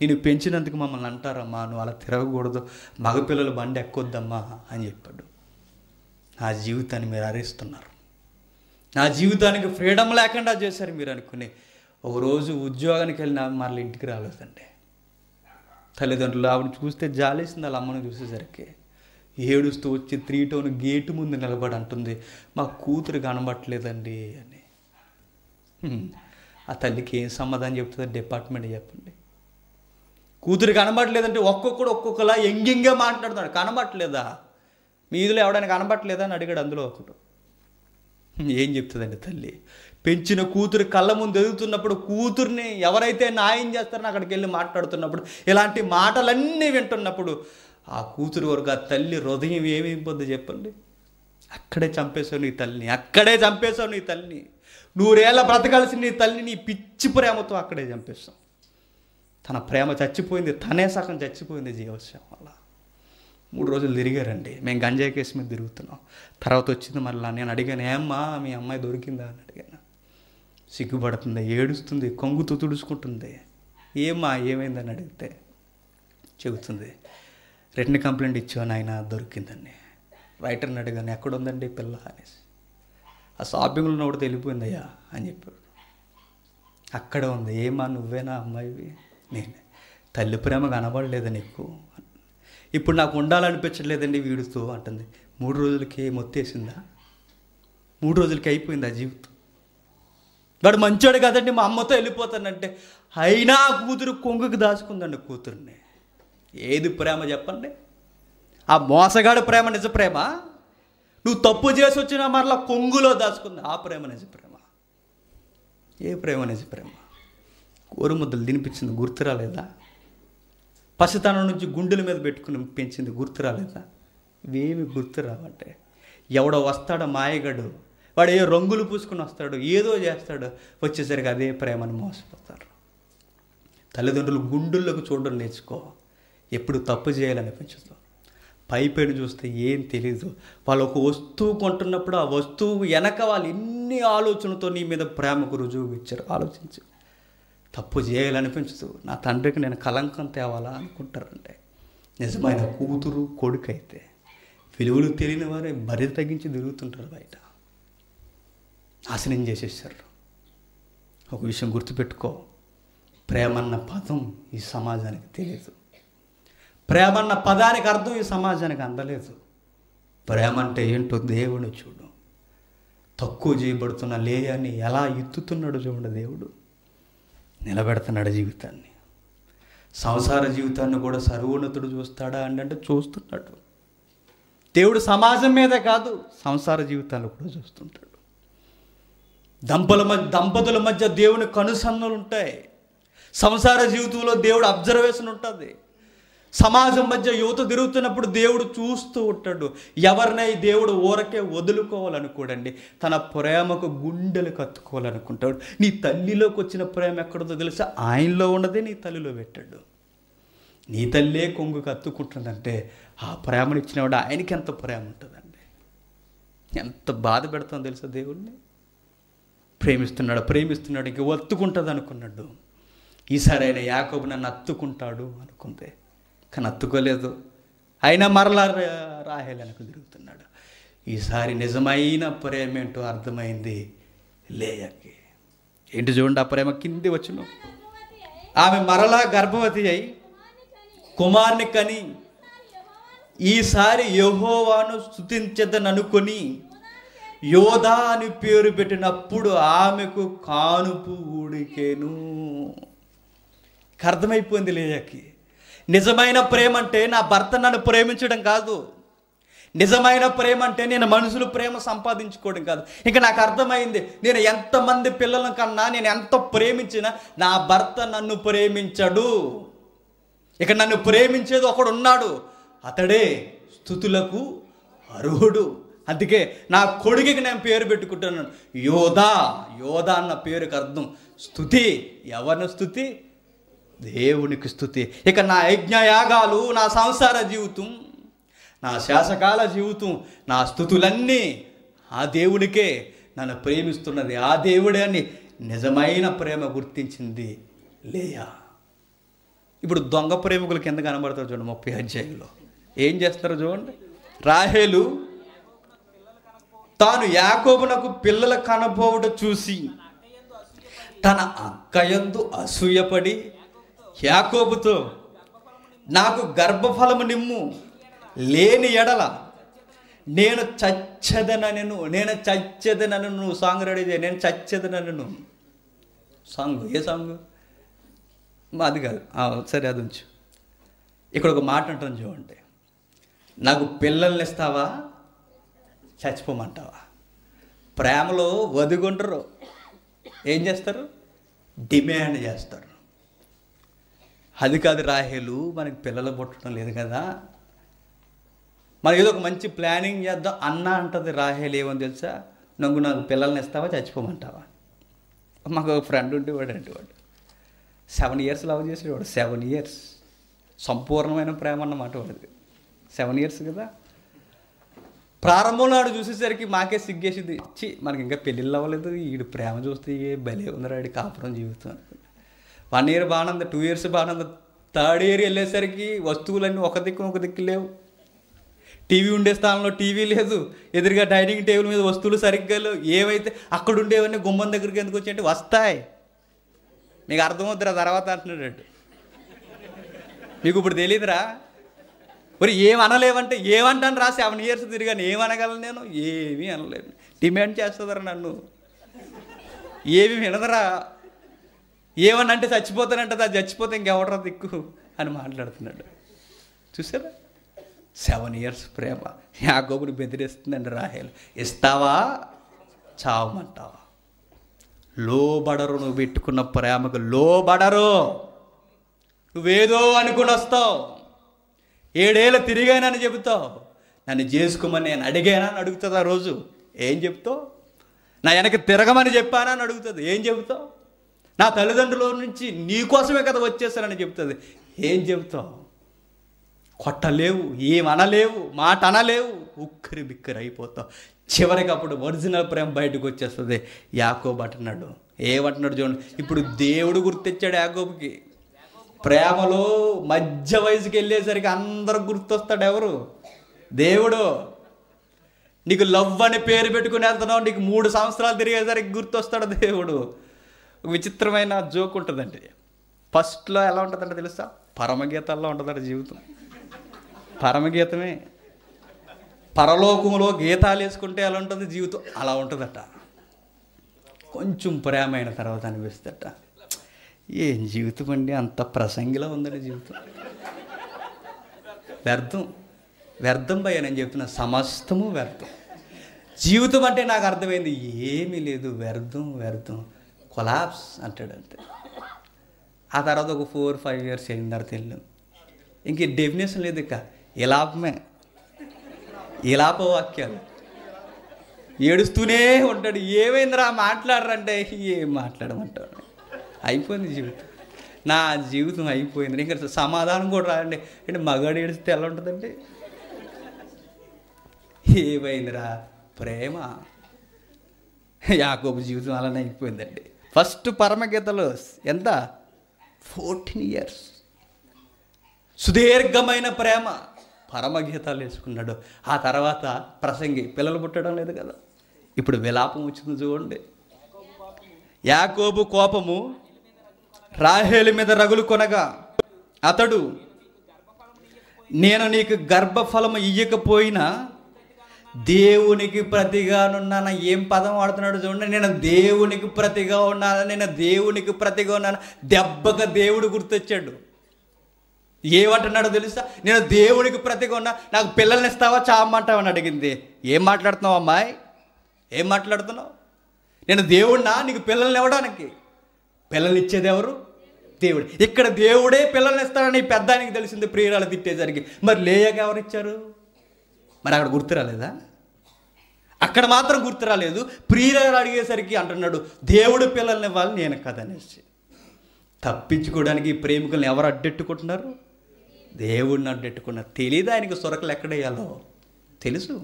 నేను పెంచినందుకు మమ్మల్ని అంటారమ్మా, నువ్వు అలా తిరగకూడదు, మగపిల్లల బండి ఎక్కొద్దమ్మా అని చెప్పాడు. నా జీవితాన్ని మీరు అరిస్తున్నారు, నా జీవితానికి ఫ్రీడమ్ లేకుండా చేశారు మీరు అనుకుని ఒకరోజు ఉద్యోగానికి వెళ్ళిన మరలా ఇంటికి రాలేదండి. తల్లిదండ్రులు ఆవిడ చూస్తే జాలేసింది. వాళ్ళ అమ్మను చూసేసరికి ఏడుస్తూ వచ్చి 3 టౌన్ గేటు ముందు నిలబడి అంటుంది, మా కూతురు కనబట్టలేదండి అని. ఆ తల్లికి ఏం సమాధానం చెప్తుందో డిపార్ట్మెంట్ చెప్పండి. కూతురు కనబట్టలేదంటే ఒక్కొక్కడు ఒక్కొక్కలా ఎంగింగా మాట్లాడుతున్నాడు. కనబట్టలేదా, మీ ఇదిలో ఎవడైనా కనబట్టలేదా అని అడిగాడు అందులో ఒకడు. ఏం చెప్తుందండి తల్లి? పెంచిన కూతురు కళ్ళ ముందు ఎదుగుతున్నప్పుడు, కూతుర్ని ఎవరైతే న్యాయం చేస్తారో అక్కడికి వెళ్ళి మాట్లాడుతున్నప్పుడు, ఇలాంటి మాటలన్నీ వింటున్నప్పుడు ఆ కూతురు వరకు ఆ తల్లి హృదయం ఏమైపోద్దో చెప్పండి. అక్కడే చంపేశావు నీ తల్లిని, అక్కడే చంపేశావు నీ తల్లిని. 100 ఏళ్ళ బ్రతకాల్సిన నీ తల్లిని నీ పిచ్చి ప్రేమతో అక్కడే చంపేస్తాం. తన ప్రేమ చచ్చిపోయింది, తనే సగం చచ్చిపోయింది జీవోత్సవం వల్ల. 3 రోజులు తిరిగారండి. మేము గంజాయి కేసు మీద తిరుగుతున్నాం. తర్వాత వచ్చింది మళ్ళీ. నేను అడిగాను, ఏమ్మా మీ అమ్మాయి దొరికిందా అని అడిగాను. సిగ్గుపడుతుంది, ఏడుస్తుంది, కొంగుతో తుడుచుకుంటుంది. ఏమ్మా ఏమైందని అడిగితే చెబుతుంది, రిటర్న్ కంప్లైంట్ ఇచ్చాను ఆయన దొరికిందని. రైటర్ని అడిగాను, ఎక్కడుందండి పిల్ల అనేసి. ఆ షాపింగ్లో ఒకటి వెళ్ళిపోయిందయ్యా అని చెప్పాడు. అక్కడ ఉంది. ఏమా నువ్వేనా అమ్మాయివి? నేనే. తల్లి ప్రేమ కనబడలేదా నీకు? ఇప్పుడు నాకు ఉండాలనిపించట్లేదండి వీడితో అంటుంది. 3 రోజులకి మొత్తేసిందా? 3 రోజులకి అయిపోయింది ఆ జీవితం. వాడు మంచోడు కదండి, మా అమ్మతో వెళ్ళిపోతానంటే అయినా కూతురు కొంగుకి దాచుకుందండి కూతుర్ని. ఏది ప్రేమ చెప్పండి? ఆ మోసగాడు ప్రేమ నిజ ప్రేమ? నువ్వు తప్పు చేసి వచ్చినా మరలా కొంగులో దాచుకుంది ఆ ప్రేమ నిజ ప్రేమ? ఏ ప్రేమ నిజ ప్రేమ? కోరుముద్దలు తినిపించింది గుర్తు రాలేదా? పసితనం నుంచి గుండెల మీద పెట్టుకుని పెంచింది గుర్తు రాలేదా? ఇవేమి గుర్తు రావంటే, ఎవడో వస్తాడో మాయగాడు, వాడు ఏ రంగులు పూసుకుని వస్తాడు, ఏదో చేస్తాడు, వచ్చేసరికి అదే ప్రేమను మోసపోతారు. తల్లిదండ్రులు గుండెల్లోకి చూడడం నేర్చుకో. ఎప్పుడు తప్పు చేయాలనిపించదు. పైపైన చూస్తే ఏం తెలీదు. వాళ్ళు ఒక వస్తువు కొంటున్నప్పుడు ఆ వస్తువు వెనక వాళ్ళు ఎన్ని ఆలోచనలతో నీ మీద ప్రేమకు రుజువు ఇచ్చారు. ఆలోచించు. తప్పు చేయాలనిపించదు. నా తండ్రికి నేను కలంకం తేవాలా అనుకుంటారంటే, నిజమైన కూతురు కొడుకు అయితే విలువలు తెలియని వారే బరి తగ్గించి తిరుగుతుంటారు బయట. నాశనం చేసేసారు. ఒక విషయం గుర్తుపెట్టుకో, ప్రేమన్న పదం ఈ సమాజానికి తెలియదు. ప్రేమన్న పదానికి అర్థం ఈ సమాజానికి అందలేదు. ప్రేమ అంటే ఏంటో దేవుని చూడు. తక్కువ చేయబడుతున్న లేయాన్ని ఎలా ఎత్తుతున్నాడు చూడండి. దేవుడు నిలబెడుతున్నాడు జీవితాన్ని. సంసార జీవితాన్ని కూడా సర్వోన్నతుడు చూస్తాడా అంటే చూస్తున్నాడు. దేవుడు సమాజం మీదే కాదు, సంసార జీవితాన్ని కూడా చూస్తుంటాడు. దంపతుల మధ్య దేవుని కనుసన్నలు ఉంటాయి. సంసార జీవితంలో దేవుడు అబ్జర్వేషన్ ఉంటుంది. సమాజం మధ్య యువత తిరుగుతున్నప్పుడు దేవుడు చూస్తూ ఉంటాడు. ఎవరినై దేవుడు ఊరకే వదులుకోవాలనుకోడండి, తన ప్రేమకు గుండెలు కత్తుకోవాలనుకుంటాడు. నీ తల్లిలోకి వచ్చిన ప్రేమ ఎక్కడదో తెలుసా? ఆయనలో ఉన్నదే నీ తల్లిలో పెట్టాడు. నీ తల్లే కొంగు కత్తుకుంటుందంటే ఆ ప్రేమనిచ్చినవాడు ఆయనకి ఎంత ప్రేమ ఉంటుందండి. ఎంత బాధ పెడతాం తెలుసా దేవుణ్ణి. ప్రేమిస్తున్నాడు ఇంక ఒత్తుకుంటుంది అనుకున్నాడు. ఈసారి ఆయన యాకోబు నన్ను అత్తుకుంటాడు అనుకుందే, కానీ అత్తుకోలేదు. అయినా మరలా రాహేలు వెనక తిరుగుతున్నాడు. ఈసారి నిజమైన ప్రేమ ఏంటో అర్థమైంది లేయాకి. ఏంటి చూడండి ఆ ప్రేమ కింది వచ్చును. ఆమె మరలా గర్భవతి అయి కుమారుని కని ఈసారి యెహోవాను స్తుతించదననుకొని యోధా అని పేరు పెట్టినప్పుడు ఆమెకు కానుపు ఊడికేను. అర్థమైపోయింది లేయాకి. నిజమైన ప్రేమ అంటే నా భర్త నన్ను ప్రేమించడం కాదు. నిజమైన ప్రేమ అంటే నేను మనుషులు ప్రేమ సంపాదించుకోవడం కాదు. ఇంకా నాకు అర్థమైంది, నేను ఎంతమంది పిల్లల కన్నా నేను ఎంత ప్రేమించినా నా భర్త నన్ను ప్రేమించడు. ఇక నన్ను ప్రేమించేది ఒకడు ఉన్నాడు, అతడే స్తుతులకు అర్హుడు. అందుకే నా కొడుకుకి నేను పేరు పెట్టుకుంటున్నాను యోధా. యోధా అన్న పేరుకి అర్థం స్తుతి. ఎవరిని స్తుతి? దేవునికి స్తుతి. ఇక నా యజ్ఞయాగాలు, నా సంసార జీవితం, నా శాసకాల జీవితం, నా స్తుతులన్నీ ఆ దేవునికే. నన్ను ప్రేమిస్తున్నది ఆ దేవుడే అని నిజమైన ప్రేమ గుర్తించింది లేయా. ఇప్పుడు దొంగ ప్రేమికులు కింద కనబడతారు చూడండి 30 అధ్యాయంలో. ఏం చేస్తారో చూడండి. రాహేలు తాను యాకోబునకు పిల్లల కనబోవుట చూసి తన అక్కయందు అసూయపడి యాకోబుతో, నాకు గర్భఫలము నిమ్ము, లేని ఎడల నేను చచ్చెదనను. సాంగ్ రెడీ చేయ. నేను చచ్చెదనను. సాంగ్ ఏ సాంగ్? అది కాదు, సరే అది ఉంచు. ఇక్కడ ఒక మాట అంటాను చూడండి. నాకు పిల్లల్ని ఇస్తావా, చచ్చిపోమంటావా? ప్రేమలో వదిగొండరు. ఏం చేస్తారు? డిమాండ్ చేస్తారు. అది కాదు రాహేలు, మనకి పిల్లలు పుట్టడం లేదు కదా, మనం ఏదో ఒక మంచి ప్లానింగ్ చేద్దాం అన్న అంటది రాహేలు. ఏమని తెలుసా? నాకు పిల్లల్ని ఇస్తావా, చచ్చిపోమంటావా? మాకు ఒక ఫ్రెండ్ ఉండేవాడు 7 years లవ్ చేసేవాడు. 7 years సంపూర్ణమైన ప్రేమ అన్నమాట వాడిది. 7 years కదా. ప్రారంభంలో ఆడు చూసేసరికి మాకే సిగ్గేసింది. మనకి ఇంకా పెళ్ళిళ్ళు అవ్వలేదు, వీడు ప్రేమ చూస్తే భలే ఉందిరా వాడి కాపురం జీవితం అనుకుంటా. 1 year బాగానంది, 2 years బాగానంది. 3rd year వెళ్ళేసరికి వస్తువులన్నీ ఒక దిక్కు లేవు. టీవీ ఉండే స్థానంలో టీవీ లేదు, ఎదురుగా డైనింగ్ టేబుల్ మీద వస్తువులు సరిగ్గా లేవు. ఏవైతే అక్కడ ఉండేవన్నీ గుమ్మం దగ్గరికి ఎందుకు వచ్చి అంటే వస్తాయి. మీకు అర్థమవుతురా తర్వాత అంటున్నాడు. మీకు ఇప్పుడు తెలియదురా. మరి ఏమనలేవంటే ఏమంటాను రా, 7 years తిరిగాను, ఏమనగలను నేను? ఏమీ అనలేను. డిమాండ్ చేస్తుందరా నన్ను, ఏమి వినదరా. ఏమనంటే చచ్చిపోతానంటే అది చచ్చిపోతే ఇంకెవడరా దిక్కు అని మాట్లాడుతున్నాడు. చూసారా? 7 years ప్రేమ. యాకోబుని బెదిరిస్తుందండి రాహేలు. ఇస్తావా, చావమంటావా? లోబడరు. నువ్వు పెట్టుకున్న ప్రేమకు లోబడరు. నువ్వేదో అనుకుని వస్తావు, 7 ఏళ్ళు తిరిగానని చెబుతావు. నన్ను చేసుకోమని నేను అడిగానా అని అడుగుతుంది. ఆ రోజు ఏం చెప్తావు? నా వెనక తిరగమని చెప్పానా అని అడుగుతుంది. ఏం చెబుతావు? నా తల్లిదండ్రుల నుంచి నీ కోసమే కదా వచ్చేసానని చెప్తుంది. ఏం చెబుతావు? కొట్టలేవు, ఏమనలేవు, మాట అనలేవు, ఉక్కిరి బిక్కిరి అయిపోతావు. చివరికి అప్పుడు ఒరిజినల్ ప్రేమ బయటకు వచ్చేస్తుంది. యాకోబు అంటున్నాడు, ఏమంటున్నాడు చూడండి. ఇప్పుడు దేవుడు గుర్తొచ్చాడు యాకోబుకి. ప్రేమలో మధ్య వయసుకి వెళ్ళేసరికి అందరూ గుర్తొస్తాడు. ఎవరు? దేవుడు. నీకు లవ్ అని పేరు పెట్టుకుని వెళ్తున్నావు, నీకు 3 సంవత్సరాలు తిరిగేసరికి గుర్తొస్తాడు దేవుడు. ఒక విచిత్రమైన జోక్ ఉంటుందండి. ఫస్ట్లో ఎలా ఉంటుందంటే తెలుసా? పరమగీతాల్లో ఉంటుందట జీవితం. పరమగీతమే. పరలోకంలో గీతాలు వేసుకుంటే ఎలా ఉంటుంది జీవితం, అలా ఉంటుందట. కొంచెం ప్రేమ అయిన తర్వాత అనిపిస్తట, ఏం జీవితం అండి, అంత ప్రసంగిలా ఉందండి జీవితం. వ్యర్థం, వ్యర్థం భయ్యా, నేను చెప్తున్నా, సమస్తము వ్యర్థం. జీవితం అంటే నాకు అర్థమైంది, ఏమీ లేదు, వ్యర్థం వ్యర్థం, కొలాప్స్ అంటాడు అంతే. ఆ తర్వాత ఒక 4-5 ఇయర్స్ అయిన తర్వాత వెళ్ళాం. ఇంక డెఫినేషన్ లేదు, ఇక ఇలాపమే, ఇలాప వాక్యాలు. ఏడుస్తూనే ఉంటాడు. ఏమైందిరా మాట్లాడరంటే, ఏం మాట్లాడమంటారు. అయిపోయింది జీవితం, నా జీవితం అయిపోయింది. ఇంకా సమాధానం కూడా రాదండి. అంటే మగాడు ఏడిస్తే ఎలా ఉంటుందండి? ఏమైందిరా ప్రేమ. యాకోబు జీవితం అలానే అయిపోయిందండి. ఫస్ట్ పరమగీతలో ఎంత 14 ఇయర్స్ సుదీర్ఘమైన ప్రేమ, పరమగీతాలు వేసుకున్నాడు. ఆ తర్వాత ప్రసంగి, పిల్లలు పుట్టడం లేదు కదా, ఇప్పుడు విలాపం వచ్చింది చూడండి. యాకోబు కోపము రాహేలు మీద రగులు కొనగా అతడు, నేను నీకు గర్భఫలము ఇయ్యకపోయినా దేవునికి ప్రతిగా ఉన్నాను. ఏం పదం వాడుతున్నాడు చూడండి. నేను దేవునికి ప్రతిగా ఉన్నాను, నేను దేవునికి ప్రతిగా ఉన్నాను. దెబ్బగా దేవుడు గుర్తొచ్చాడు. ఏమంటున్నాడో తెలుసా? నేను దేవునికి ప్రతిగా ఉన్నా, నాకు పిల్లల్ని ఇస్తావా చావమంటావని అడిగింది. ఏం మాట్లాడుతున్నావు అమ్మాయి, ఏం మాట్లాడుతున్నావు? నేను దేవుడినా నీకు పిల్లల్ని ఇవ్వడానికి? పిల్లల్ని ఇచ్చేది ఎవరు? దేవుడు. ఇక్కడ దేవుడే పిల్లల్ని ఇస్తాడని పెద్దానికి తెలిసింది ప్రియురాలు తిట్టేసరికి. మరి లేయగా ఎవరు ఇచ్చారు? మరి అక్కడ గుర్తు రాలేదా? అక్కడ మాత్రం గుర్తు రాలేదు. ప్రియురాలు అడిగేసరికి అంటున్నాడు, దేవుడు పిల్లల్ని ఇవ్వాలి, నేను కదనేసి. తప్పించుకోవడానికి ఈ ప్రేమికులను ఎవరు అడ్డెట్టుకుంటున్నారు? దేవుడిని అడ్డెట్టుకున్నారు. తెలియదు ఆయనకి సొరకలు ఎక్కడేయాలో, తెలుసు.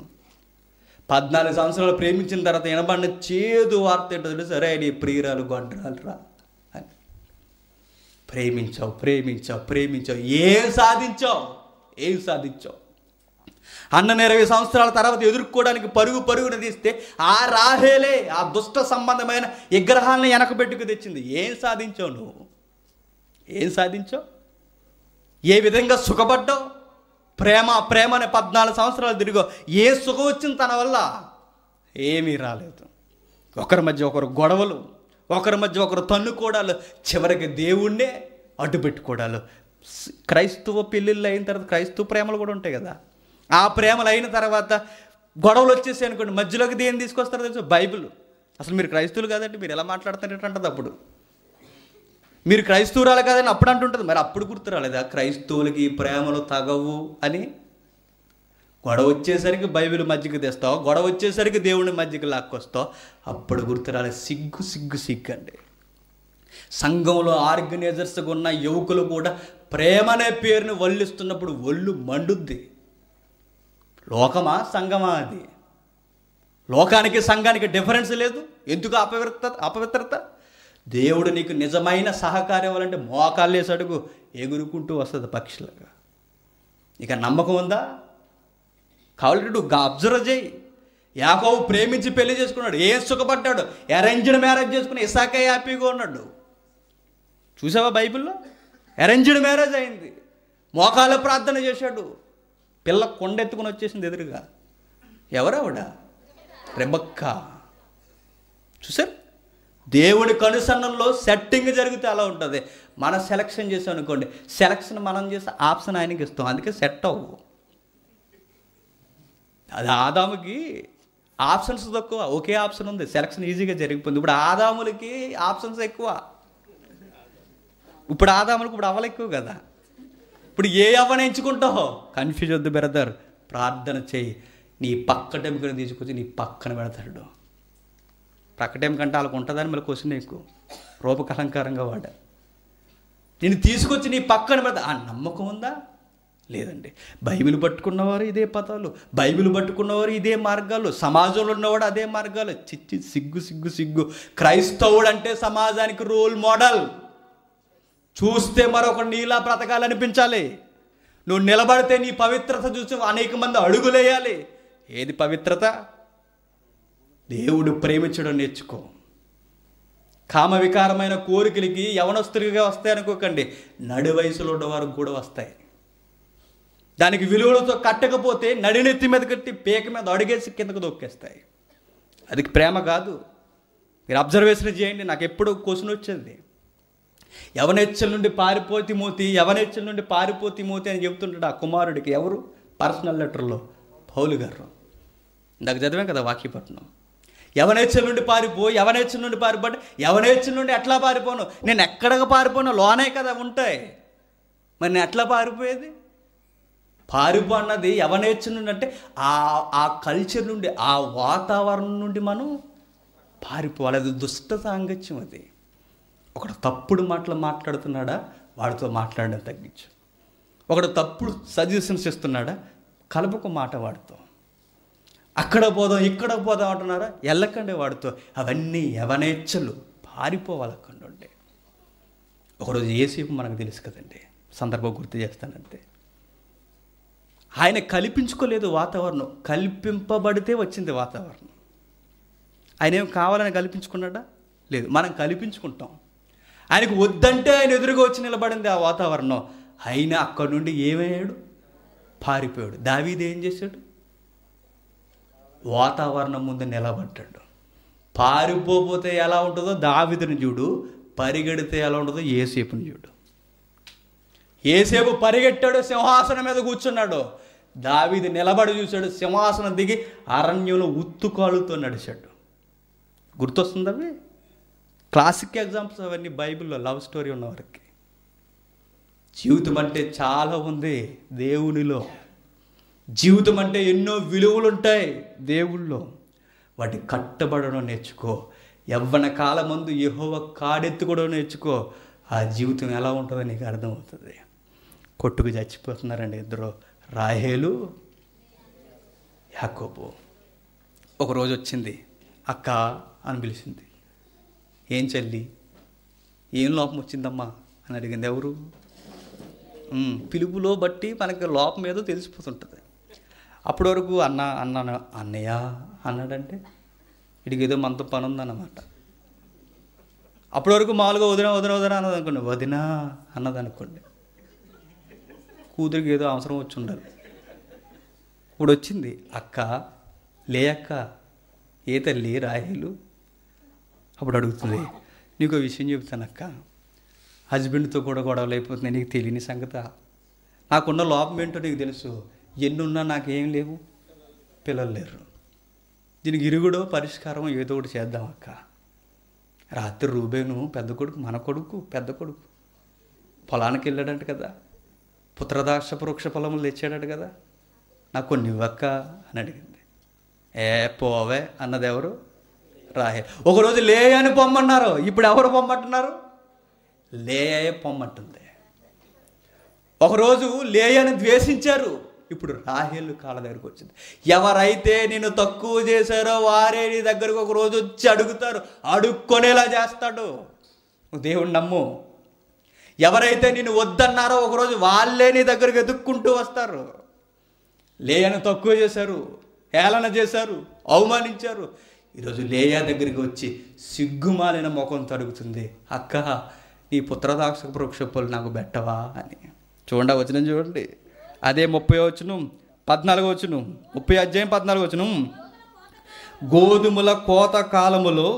14 సంవత్సరాలు ప్రేమించిన తర్వాత వినబడిన చేదు వార్త ఏంటో తెలుసు. సరే నీ ప్రియురాలు గొడ్రాలు రా అని. ప్రేమించావు ప్రేమించావు ప్రేమించావు, ఏం సాధించావు? ఏం సాధించావు? అన్నను 20 సంవత్సరాల తర్వాత ఎదుర్కోవడానికి పరుగున తీస్తే ఆ రాహేలే ఆ దుష్ట సంబంధమైన విగ్రహాలను వెనక పెట్టుకు తెచ్చింది. ఏం సాధించావు నువ్వు? ఏం సాధించావు? ఏ విధంగా సుఖపడ్డావు? ప్రేమ అనే 14 సంవత్సరాలు తిరిగో. ఏ సుఖం వచ్చింది తన వల్ల? ఏమీ రాలేదు. ఒకరి మధ్య ఒకరు గొడవలు, ఒకరి మధ్య ఒకరు తన్నుకోవడాలు, చివరికి దేవుణ్ణే అడ్డు పెట్టుకోవడాలు. క్రైస్తవ పెళ్ళిళ్ళు అయిన తర్వాత క్రైస్తవ ప్రేమలు కూడా ఉంటాయి కదా. ఆ ప్రేమలు అయిన తర్వాత గొడవలు వచ్చేసి అనుకోండి, మధ్యలోకి దేన్ని తీసుకొస్తారో తెలుసు? బైబిల్. అసలు మీరు క్రైస్తవులు కాదంటే మీరు ఎలా మాట్లాడుతారంటే అప్పుడు మీరు క్రైస్తవురాలు కాదని అప్పుడు అంటుంటుంది. మరి అప్పుడు గుర్తు రాలేదా క్రైస్తవులకి ప్రేమలు తగవు అని? గొడవ వచ్చేసరికి బైబిల్ మధ్యకి తెస్తావు, గొడవ వచ్చేసరికి దేవుని మధ్యకి లాక్కొస్తావు, అప్పుడు గుర్తు రాలేదు. సిగ్గు అండి. సంఘంలో ఆర్గనైజర్స్గా ఉన్న యువకులు కూడా ప్రేమ అనే పేరుని వల్లిస్తున్నప్పుడు ఒళ్ళు మండుద్ది. లోకమా సంఘమా? అది లోకానికి సంఘానికి డిఫరెన్స్ లేదు. ఎందుకు అపవిత్రత? దేవుడు నీకు నిజమైన సహకారం ఇవ్వాలంటే మోకాళ్ళేసి అడుగు, ఎగురుకుంటూ వస్తుంది పక్షులుగా. ఇక నమ్మకం ఉందా? కావాలంటే నువ్వు అబ్జర్వ్ చేయి. యాకోబు ప్రేమించి పెళ్లి చేసుకున్నాడు, ఏం సుఖపడ్డాడు. అరేంజ్డ్ మ్యారేజ్ చేసుకుని ఇసాకే హ్యాపీగా ఉన్నాడు. చూసావా బైబిల్లో? అరేంజ్డ్ మ్యారేజ్ అయింది, మోకాళ్ళ ప్రార్థన చేశాడు, పిల్ల కొండెత్తుకుని వచ్చేసింది ఎదురుగా. ఎవరావిడ? రెబెక్కా. చూసారు? దేవుడి కనుసన్నల్లో సెట్టింగ్ జరిగితే అలా ఉంటుంది. మనం సెలక్షన్ చేసాం అనుకోండి, సెలక్షన్ మనం చేస్తే ఆప్షన్ ఆయనకి ఇస్తాం, అందుకే సెట్ అవ్వు. అది ఆదాముకి ఆప్షన్స్ తక్కువ, ఒకే ఆప్షన్ ఉంది, సెలక్షన్ ఈజీగా జరిగిపోయింది. ఇప్పుడు ఆదాములకి ఆప్షన్స్ ఎక్కువ. ఇప్పుడు ఆదాములకు ఇప్పుడు అవ్వలు ఎక్కువ కదా. ఇప్పుడు ఏ అవ్వని ఎంచుకుంటావో కన్ఫ్యూజ్ వద్దు బ్రదర్. ప్రార్థన చేయి. నీ పక్క టెంకని తీసుకొచ్చి నీ పక్కన పెడతాడు. పక్క టెంకంటే వాళ్ళకు ఉంటుందని మళ్ళీ క్వశ్చన్ ఎక్కువ రూపకలంకారంగా వాడ. నేను తీసుకొచ్చి నీ పక్కన పెడతా. ఆ నమ్మకం ఉందా? లేదండి. బైబిల్ పట్టుకున్నవారు ఇదే పదాలు, బైబిల్ పట్టుకున్నవారు ఇదే మార్గాలు, సమాజంలో ఉన్నవాడు అదే మార్గాలు. చిచ్చి సిగ్గు సిగ్గు సిగ్గు. క్రైస్తవుడు అంటే సమాజానికి రోల్ మోడల్. చూస్తే మరొక నీలా బ్రతకాలనిపించాలి. నువ్వు నిలబడితే నీ పవిత్రత చూసి అనేక మంది అడుగులేయాలి. ఏది పవిత్రత? దేవుడు ప్రేమించడం నేర్చుకో. కామ వికారమైన కోరికలకి యవనస్తులుగా వస్తాయి అనుకోకండి, నడి వయసులో ఉన్నవారికి కూడా వస్తాయి. దానికి విలువలతో కట్టకపోతే నడినెత్తి మీద కట్టి పేక మీద అడిగేసి కిందకు దొక్కేస్తాయి. అది ప్రేమ కాదు. మీరు అబ్జర్వేషన్ చేయండి. నాకు ఎప్పుడు క్వశ్చన్ వచ్చేది, యవనేచ్ఛల నుండి పారిపోతి మోతి, యవనేచ్ఛల నుండి పారిపోతి మోతి అని చెబుతుంటాడు ఆ కుమారుడికి. ఎవరు? పర్సనల్ లెటర్లో పౌలు గారు. ఇందాక చదివాం కదా వాక్యపట్నం. యవనేచ్ఛల నుండి పారిపో, యవనేచ్ఛల నుండి పారిపోతే, యవనేచ్ఛల నుండి ఎట్లా పారిపోను? నేను ఎక్కడికి పారిపోను? లోనే కదా ఉంటాయి. మరి నేను ఎట్లా పారిపోయేది? పారిపో అన్నది యవనేచ్ఛల నుండి అంటే ఆ కల్చర్ నుండి, ఆ వాతావరణం నుండి మనం పారిపోవాలి. అది దుష్ట సాంగత్యం. అది ఒకడు తప్పుడు మాటలు మాట్లాడుతున్నాడా, వాడితో మాట్లాడడం తగ్గించు. ఒకడు తప్పుడు సజెషన్స్ ఇస్తున్నాడా, కలుపుకు మాట వాడితో. అక్కడ పోదాం ఇక్కడ పోదాం అంటున్నారా, వెళ్ళకండి వాడితో. అవన్నీ యవనేచ్ఛలు. పారిపోవాలి అక్కడ నుండి. ఒకరోజు యేసేపు మనకు తెలుసు కదండి, సందర్భం గుర్తు చేస్తానంటే. ఆయన కల్పించుకోలేదు వాతావరణం, కల్పింపబడితే వచ్చింది వాతావరణం. ఆయన ఏం కావాలని కల్పించుకున్నాడా? లేదు. మనం కల్పించుకుంటాం. ఆయనకు వద్దంటే ఆయన ఎదురుగా వచ్చి నిలబడింది ఆ వాతావరణం. అయినా అక్కడి నుండి ఏమయ్యాడు? పారిపోయాడు. దావీదు ఏం చేశాడు? వాతావరణం ముందు నిలబడ్డాడు. పారిపోతే ఎలా ఉంటుందో దావీదుని చూడు, పరిగెడితే ఎలా ఉంటుందో యేసేపుని చూడు. యేసేపు పరిగెట్టాడు, సింహాసనం మీద కూర్చున్నాడు. దావీదు నిలబడి చూశాడు, సింహాసనం దిగి అరణ్యంలో ఉత్తుకాలుతో నడిచాడు. గుర్తొస్తుంది అవి క్లాసిక్ ఎగ్జాంపుల్స్ అవన్నీ బైబిల్లో. లవ్ స్టోరీ ఉన్నవారికి జీవితం అంటే చాలా ఉంది దేవునిలో. జీవితం అంటే ఎన్నో విలువలు ఉంటాయి దేవుళ్ళో. వాటి కట్టబడడం నేర్చుకో. యవ్వన కాలం ముందు యెహోవా కాడెత్తుకోవడం నేర్చుకో. ఆ జీవితం ఎలా ఉంటుందో నీకు అర్థమవుతుంది. కొట్టుకు చచ్చిపోతున్నారండి ఇద్దరు, రాహేలు యాకోబు. ఒకరోజు వచ్చింది, అక్క అని పిలిచింది. ఏం చెల్లి, ఏం లోపం వచ్చిందమ్మా అని అడిగింది. ఎవరు? పిలుపులో బట్టి మనకి లోపం ఏదో తెలిసిపోతుంటుంది. అప్పటి వరకు అన్నయ్య అన్నాడంటే వీడికి ఏదో మనతో పని ఉందన్నమాట. అప్పటి వరకు మామూలుగా వదిన అన్నది అనుకోండి, వదిన అన్నది అనుకోండి, కూతురికి ఏదో అవసరం వచ్చి ఉండాలి. ఇప్పుడు వచ్చింది, అక్క లే అక్క, ఏ తల్లి రాహేలు. అప్పుడు అడుగుతుంది, నీకు విషయం చెబుతాను అక్క, హస్బెండ్తో కూడా గొడవలు అయిపోతుంది, నీకు తెలియని సంగత. నాకున్న లోపం ఏంటో నీకు తెలుసు. ఎన్నున్నా నాకేం లేవు, పిల్లలు లేరు. దీనికి ఇరుగుడో పరిష్కారం ఏదో ఒకటి చేద్దాం అక్క. రాత్రి రూబేను పెద్ద కొడుకు, మన కొడుకు పెద్ద కొడుకు పొలానికి వెళ్ళాడంట కదా, పుత్రదాక్ష వృక్ష పొలములు తెచ్చాడట కదా, నాకు కొన్ని ఇవ్వక్క అని అడిగింది. పోవే అన్నది ఎవరు? రాహేలు. ఒకరోజు లేయని పొమ్మన్నారు, ఇప్పుడు ఎవరు పొమ్మంటున్నారు? లేయే పొమ్మంటుంది. ఒకరోజు లేయని ద్వేషించారు, ఇప్పుడు రాహేలు కాళ్ళ దగ్గరకు వచ్చింది. ఎవరైతే నిన్ను తక్కువ చేశారో వారే నీ దగ్గరకు ఒకరోజు వచ్చి అడుగుతారు, అడుక్కొనేలా చేస్తాడు. నువ్వు దేవుణ్ణి నమ్ము. ఎవరైతే నిన్ను వద్దన్నారో ఒకరోజు వాళ్ళే నీ దగ్గరకు ఎదుక్కుంటూ వస్తారు. లేయను తక్కువ చేశారు, హేళన చేశారు, అవమానించారు. ఈరోజు లేయా దగ్గరికి వచ్చి సిగ్గుమాలిన ముఖంతో అడుగుతుంది, అక్క నీ పుత్రదాక్ష వృక్షపలు నాకు పెట్టవా అని. చూడండి వచనం చూడండి, అదే 30వ వచనం 14వ వచనం 30 అధ్యాయం 14వ వచనం. గోధుమల కోత కాలములో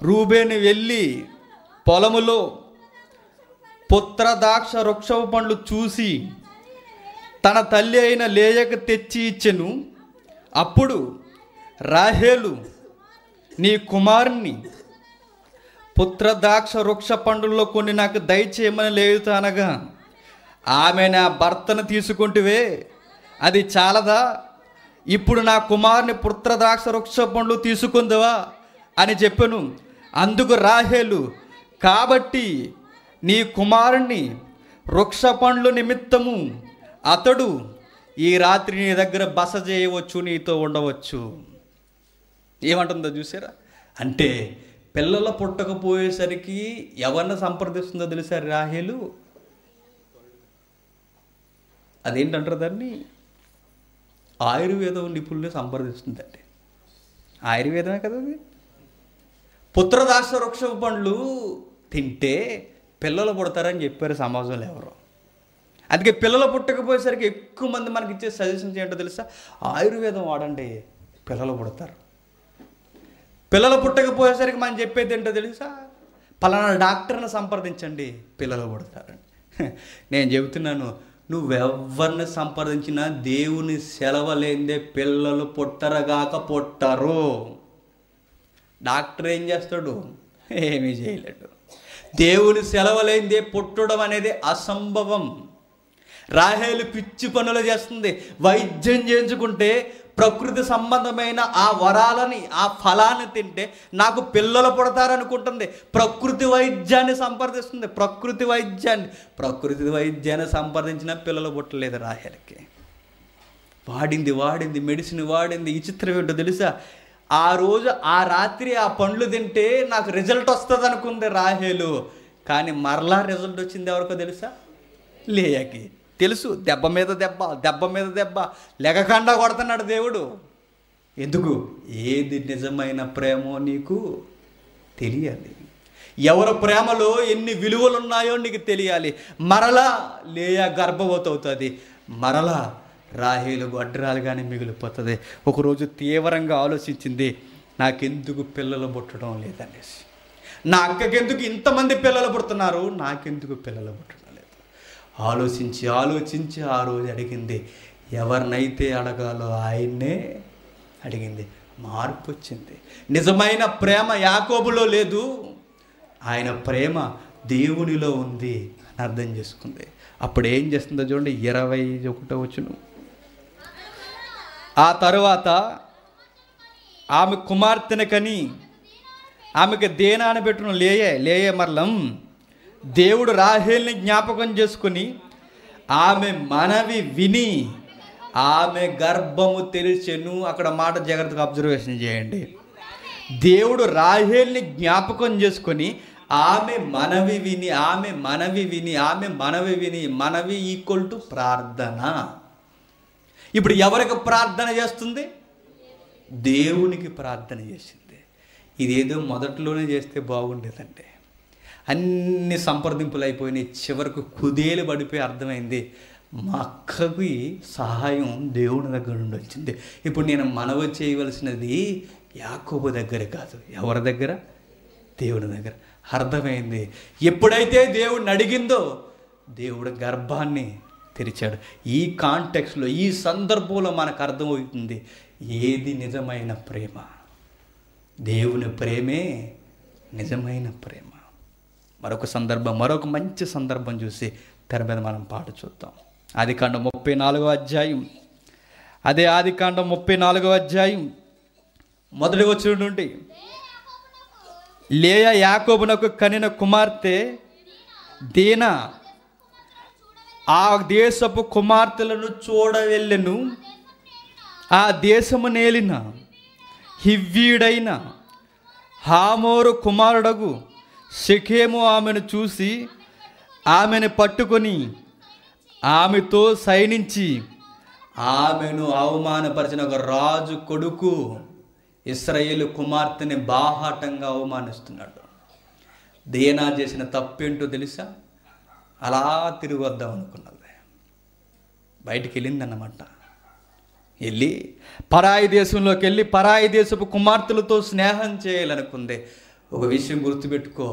రూబేను వెళ్ళి పొలములో పుత్రదాక్ష వృక్షపు పండ్లు చూసి తన తల్లి అయిన లేయకు తెచ్చి ఇచ్చెను. అప్పుడు రాహేలు నీ కుమారుని పుత్రద్రాక్ష వృక్ష పండుల్లో కొన్ని నాకు దయచేయమని లేదు అనగా, ఆమె నా భర్తను తీసుకుంటువే, అది చాలదా? ఇప్పుడు నా కుమారుని పుత్రద్రాక్ష వృక్ష పండ్లు తీసుకుందువా అని చెప్పాను. అందుకు రాహేలు, కాబట్టి నీ కుమారుణ్ణి వృక్ష పండ్లు నిమిత్తము అతడు ఈ రాత్రి నీ దగ్గర బస చేయవచ్చు, నీతో ఉండవచ్చు. ఏమంటుందో చూసారా? అంటే పిల్లలు పుట్టకపోయేసరికి ఎవరిని సంప్రదిస్తుందో తెలుసా రాహేలు? అదేంటంటారు దాన్ని? ఆయుర్వేదం నిపుణుల్ని సంప్రదిస్తుందండి. ఆయుర్వేదమే కదా అది. పుత్రదాక్ష వృక్ష పండ్లు తింటే పిల్లలు పుడతారని చెప్పారు సమాజంలో ఎవరో. అందుకే పిల్లలు పుట్టకపోయేసరికి ఎక్కువ మంది మనకి ఇచ్చే సజెషన్స్ ఏంటో తెలుసా? ఆయుర్వేదం వాడండి, పిల్లలు పుడతారు. పిల్లలు పుట్టకపోయేసరికి మనం చెప్పేది ఏంటో తెలుసా? పలానా డాక్టర్ని సంప్రదించండి, పిల్లలు పుడతారండి. నేను చెబుతున్నాను, నువ్వెవరిని సంప్రదించినా దేవుని సెలవలేందే పిల్లలు పుట్టరగాక పుట్టరు. డాక్టర్ ఏం చేస్తాడు? ఏమీ చేయలేడు. దేవుని సెలవలేందే పుట్టడం అనేది అసంభవం. రాహేలు పిచ్చి పనులు చేస్తుంది. వైద్యం చేయించుకుంటే ప్రకృతి సంబంధమైన ఆ వరాలని, ఆ ఫలాన్ని తింటే నాకు పిల్లలు పుడతారనుకుంటుంది. ప్రకృతి వైద్యాన్ని సంప్రదిస్తుంది. ప్రకృతి వైద్యాన్ని సంప్రదించిన పిల్లలు పుట్టలేదు రాహేలుకి. వాడింది మెడిసిన్ వాడింది. ఈ చిత్రం ఏంటో తెలుసా? ఆ రోజు ఆ రాత్రి ఆ పండ్లు తింటే నాకు రిజల్ట్ వస్తుంది అనుకుంది రాహేలు. కానీ మరలా రిజల్ట్ వచ్చింది ఎవరికో తెలుసా? లేయాకి తెలుసు. దెబ్బ మీద దెబ్బ లెగకుండా కొడుతున్నాడు దేవుడు. ఎందుకు? ఏది నిజమైన ప్రేమో నీకు తెలియాలి. ఎవరి ప్రేమలో ఎన్ని విలువలు ఉన్నాయో నీకు తెలియాలి. మరలా లేయా గర్భవతి అవుతుంది. మరలా రాహేలు గొడ్రాలుగానే మిగిలిపోతుంది. ఒకరోజు తీవ్రంగా ఆలోచించింది, నాకెందుకు పిల్లలు పుట్టడం లేదనేసి. నా అక్కకెందుకు ఇంతమంది పిల్లలు పుడుతున్నారు, నాకెందుకు పిల్లలు పుట్టడం లేదు. ఆలోచించి ఆ రోజు అడిగింది. ఎవరినైతే అడగాలో ఆయన్నే అడిగింది. మార్పు వచ్చింది. నిజమైన ప్రేమ యాకోబులో లేదు, ఆయన ప్రేమ దేవునిలో ఉంది అని అర్థం చేసుకుంది. అప్పుడు ఏం చేస్తుందో చూడండి, 21వ వచనం. ఆ తరువాత ఆమె కుమార్తెను కని ఆమెకు దేనాన్ని పెట్టును లేయే మరలం దేవుడు రాహేల్ని జ్ఞాపకం చేసుకుని ఆమె మనవి విని ఆమె గర్భము తెరిచెను. అక్కడ మాట జాగ్రత్తగా అబ్జర్వేషన్ చేయండి. దేవుడు రాహేల్ని జ్ఞాపకం చేసుకొని ఆమె మనవి విని మనవి ఈక్వల్ టు ప్రార్థన. ఇప్పుడు ఎవరికి ప్రార్థన చేస్తుంది? దేవునికి ప్రార్థన చేసింది. ఇదేదో మొదట్లోనే చేస్తే బాగుండేదంటే. అన్ని సంప్రదింపులు అయిపోయినాయి. చివరకు కుదేలు పడిపోయి అర్థమైంది, మా అక్కకి సహాయం దేవుని దగ్గర నుండి వచ్చింది. ఇప్పుడు నేను మనవి చేయవలసినది యాకోబు దగ్గర కాదు, ఎవరి దగ్గర? దేవుని దగ్గర. అర్థమైంది. ఎప్పుడైతే దేవుడిని అడిగిందో దేవుడు గర్భాన్ని తెరిచాడు. ఈ కాంటెక్స్లో, ఈ సందర్భంలో మనకు అర్థమవుతుంది ఏది నిజమైన ప్రేమ. దేవుని ప్రేమే నిజమైన ప్రేమ. మరొక మంచి సందర్భం చూసి తెర మీద మనం పాట చూద్దాం. ఆదికాండం 34వ అధ్యాయం. అదే ఆదికాండం 34వ అధ్యాయం మొదటి వచనం నుండి. లేయా యాకోబునకు కనిన కుమార్తె దీనా ఆ దేశపు కుమార్తెలను చూడవెళ్ళెను. ఆ దేశము నేలిన హివ్వీడైన హామోరు కుమారుడగు షెకెము ఆమెను చూసి ఆమెను పట్టుకొని ఆమెతో సైనించి ఆమెను అవమానపరిచిన ఒక రాజు కొడుకు ఇశ్రాయేలు కుమార్తెని బాహాటంగా అవమానిస్తున్నాడు. దేనా చేసిన తప్పేంటో తెలుసా? అలా తిరిగి వద్దాం అనుకున్నది. బయటికి వెళ్ళిందన్నమాట. వెళ్ళి పరాయి దేశంలోకి వెళ్ళి పరాయి దేశపు కుమార్తెలతో స్నేహం చేయాలనుకుంది. ఒక విషయం గుర్తుపెట్టుకో,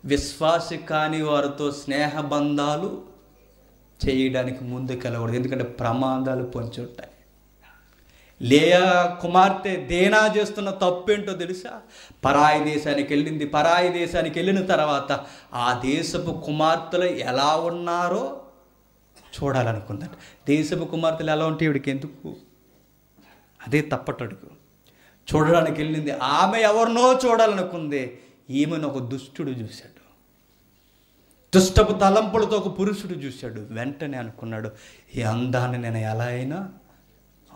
విశ్వాసి కాని వారితో స్నేహబంధాలు చేయడానికి ముందుకెళ్ళకూడదు. ఎందుకంటే ప్రమాదాలు పొంచి ఉంటాయి. లేయా కుమార్తె దేనా చేస్తున్న తప్పేంటో తెలుసా? పరాయి దేశానికి వెళ్ళింది. పరాయి దేశానికి వెళ్ళిన తర్వాత ఆ దేశపు కుమార్తెలు ఎలా ఉన్నారో చూడాలనుకుందట. దేశపు కుమార్తెలు ఎలా ఉంటే ఇవిడికి ఎందుకు? అదే తప్పటడుగు. చూడడానికి వెళ్ళింది. ఆమె ఎవరినో చూడాలనుకుంది. ఈమెను ఒక దుష్టుడు చూశాడు. దుష్టపు తలంపులతో ఒక పురుషుడు చూశాడు. వెంటనే అనుకున్నాడు, ఈ అందాన్ని నేను ఎలా అయినా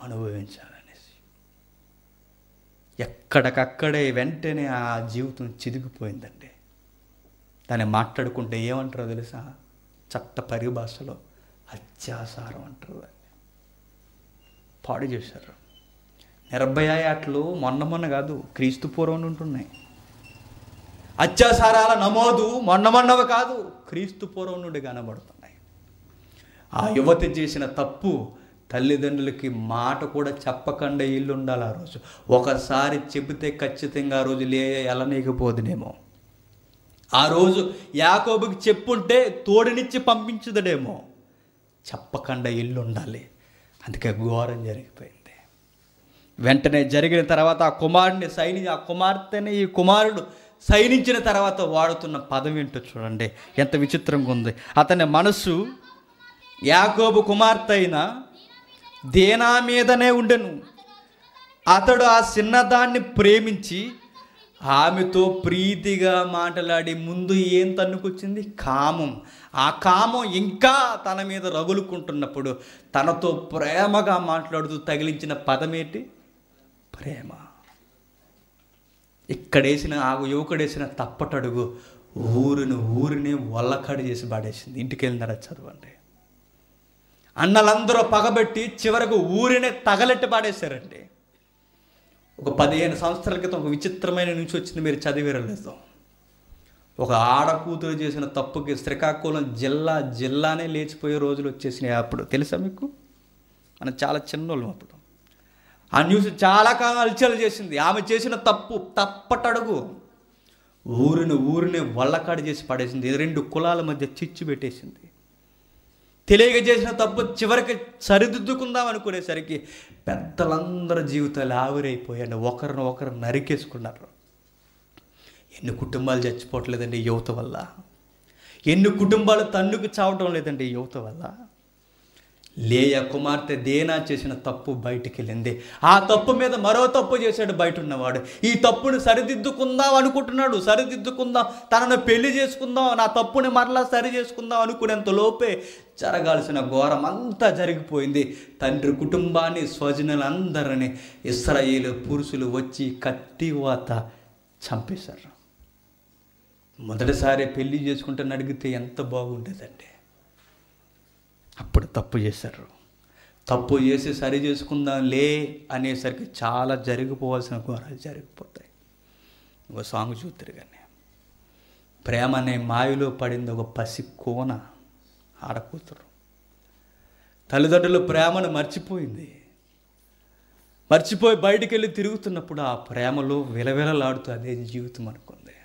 అనుభవించాలనేసి. ఎక్కడికక్కడే వెంటనే ఆ జీవితం చిదిగిపోయిందండి. దాన్ని మాట్లాడుకుంటే ఏమంటారో తెలుసా? చట్ట పరిభాషలో అత్యాచారం అంటారు. దాన్ని పాడు చేశారు. నిర్భయ యాట్లు మొన్న కాదు, క్రీస్తు పూర్వం ఉంటున్నాయి. అత్యాచారాల నమోదు మొన్నవి కాదు, క్రీస్తు పూర్వం నుండి కనబడుతున్నాయి. ఆ యువతి చేసిన తప్పు తల్లిదండ్రులకి మాట కూడా చెప్పకుండా ఇల్లు ఉండాలి. ఆ రోజు ఒకసారి చెబితే ఖచ్చితంగా ఆ రోజు ఎలనీకపోదునేమో. ఆ రోజు యాకోబుకి చెప్పుంటే తోడునిచ్చి పంపించదడేమో. చెప్పకుండా ఇల్లు ఉండాలి. అందుకే ఘోరం జరిగిపోయింది. వెంటనే జరిగిన తర్వాత ఆ కుమార్తెని ఈ కుమారుడు సైనించిన తర్వాత వాడుతున్న పదం ఏంటో చూడండి, ఎంత విచిత్రంగా ఉంది. అతని మనసు యాకోబు కుమార్తె అయిన దేనా మీదనే ఉండెను. అతడు ఆ చిన్నదాన్ని ప్రేమించి ఆమెతో ప్రీతిగా మాట్లాడి ముందు ఏం తన్నుకొచ్చింది? కామం. ఆ కామం ఇంకా తన మీద రగులుకుంటున్నప్పుడు తనతో ప్రేమగా మాట్లాడుతూ తగిలించిన పదమేంటి? ప్రేమ. ఇక్కడేసిన ఆ యువకుడేసిన తప్పటడుగు ఊరిని వల్లకాడి చేసి పాడేసింది. ఇంటికి వెళ్ళినారా చదవండి. అన్నలందరూ పగబెట్టి చివరకు ఊరినే తగలెట్టి పాడేశారండి. ఒక 15 సంవత్సరాల క్రితం ఒక విచిత్రమైన నుంచి వచ్చింది, మీరు చదివేరలేదు. ఒక ఆడకూతురు చేసిన తప్పుకి శ్రీకాకుళం జిల్లానే లేచిపోయే రోజులు వచ్చేసినాయి. అప్పుడు తెలుసా మీకు? మనం చాలా చిన్నోళ్ళం అప్పుడు. ఆ న్యూస్ చాలా కాలం అలచలు చేసింది. ఆమె చేసిన తప్పటడుగు ఊరిని వల్లకాడి చేసి పడేసింది. 2 కులాల మధ్య చిచ్చు పెట్టేసింది. తెలియక చేసిన తప్పు చివరికి సరిదిద్దుకుందాం అనుకునేసరికి పెద్దలందరూ జీవితాలు ఆవిరైపోయాడు. ఒకరు నరికేసుకున్నారు. ఎన్ని కుటుంబాలు చచ్చిపోవట్లేదండి యువత వల్ల? ఎన్ని కుటుంబాలు తన్నుకు చావటం లేదండి యువత వల్ల? లేయా కుమార్తె దేనా చేసిన తప్పు బయటికి వెళ్ళింది. ఆ తప్పు మీద మరో తప్పు చేశాడు బయట ఉన్నవాడు. ఈ తప్పుని సరిదిద్దుకుందాం అనుకుంటున్నాడు. సరిదిద్దుకుందాం, తనను పెళ్లి చేసుకుందాం, నా తప్పుని మరలా సరి చేసుకుందాం అనుకునేంత లోపే జరగాల్సిన ఘోరం అంతా జరిగిపోయింది. తండ్రి కుటుంబాన్ని, స్వజనులందరినీ ఇశ్రాయేలు పురుషులు వచ్చి కత్తివాత చంపేశారు. మొదటిసారి పెళ్లి చేసుకుంటాను అడిగితే ఎంత బాగుండేదండి. అప్పుడు తప్పు చేశారు. తప్పు చేసి సరి చేసుకుందాం లే అనేసరికి చాలా జరిగిపోవాల్సిన ఘోరాలు జరిగిపోతాయి. ఒక సాంగ్ చూద్దరు కానీ, ప్రేమ అనే మాయలో పడింది ఒక పసి కోన ఆడకూతురు. తల్లిదండ్రుల ప్రేమను మర్చిపోయి బయటికి వెళ్ళి తిరుగుతున్నప్పుడు ఆ ప్రేమలో విలవిలలాడుతూ అదే జీవితం అనుకుంది.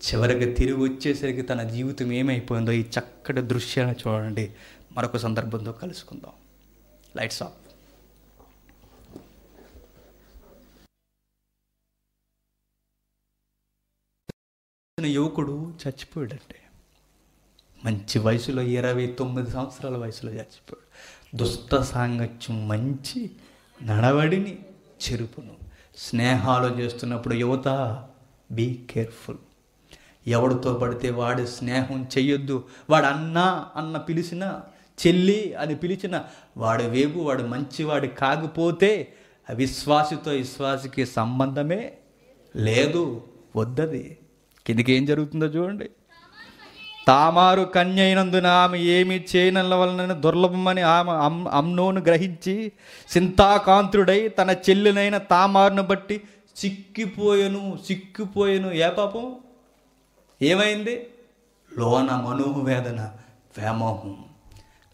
చివరికి తిరిగి వచ్చేసరికి తన జీవితం ఏమైపోయిందో ఈ చక్కటి దృశ్యాన్ని చూడండి. మరొక సందర్భంతో కలుసుకుందాం. Lights off. యువకుడు చచ్చిపోయాడంటే మంచి వయసులో 29 సంవత్సరాల వయసులో చచ్చిపోయాడు. దుష్ట సాంగత్యం, మంచి నడవడిని, చెరుపును, స్నేహాలు చేస్తున్నప్పుడు యువత బీ కేర్ఫుల్. ఎవడితో పడితే వాడి స్నేహం చెయ్యొద్దు. వాడు అన్న పిలిచిన, చెల్లి అని పిలిచిన వాడి వేగు వాడు మంచివాడి కాకపోతే విశ్వాసితో విశ్వాసికి సంబంధమే లేదు. వద్దది. కిందికి ఏం జరుగుతుందో చూడండి. తామారు కన్య అయినందున ఆమె ఏమి చేయనల వలన దుర్లభమని ఆమె అమ్నోను గ్రహించి చింతాకాంతుడై తన చెల్లినైన తామారును బట్టి సిక్కిపోయెను. ఏ పాపం ఏమైంది? లోన మనోవేదన, వ్యామోహం.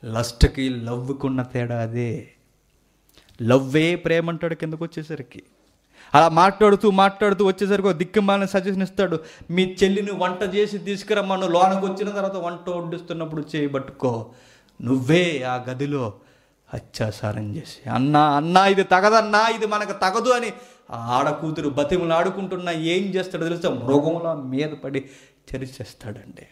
లస్ట్కి లవ్వుకున్న తేడా అదే. లవ్వే ప్రేమ అంటాడు కిందకు వచ్చేసరికి. అలా మాట్లాడుతూ వచ్చేసరికి దిక్కుమాలని సజెషన్ ఇస్తాడు. మీ చెల్లిని వంట చేసి తీసుకురమ్మను. లోనకు వచ్చిన తర్వాత వంట వడ్డిస్తున్నప్పుడు చేయబట్టుకో. నువ్వే ఆ గదిలో అత్యాచారం చేసి, అన్నా ఇది తగదన్నా, ఇది మనకు తగదు అని ఆడకూతురు బతిమలు ఆడుకుంటున్నా ఏం చేస్తాడో తెలుసా? మృగంలో మీద పడి చరిచేస్తాడండి.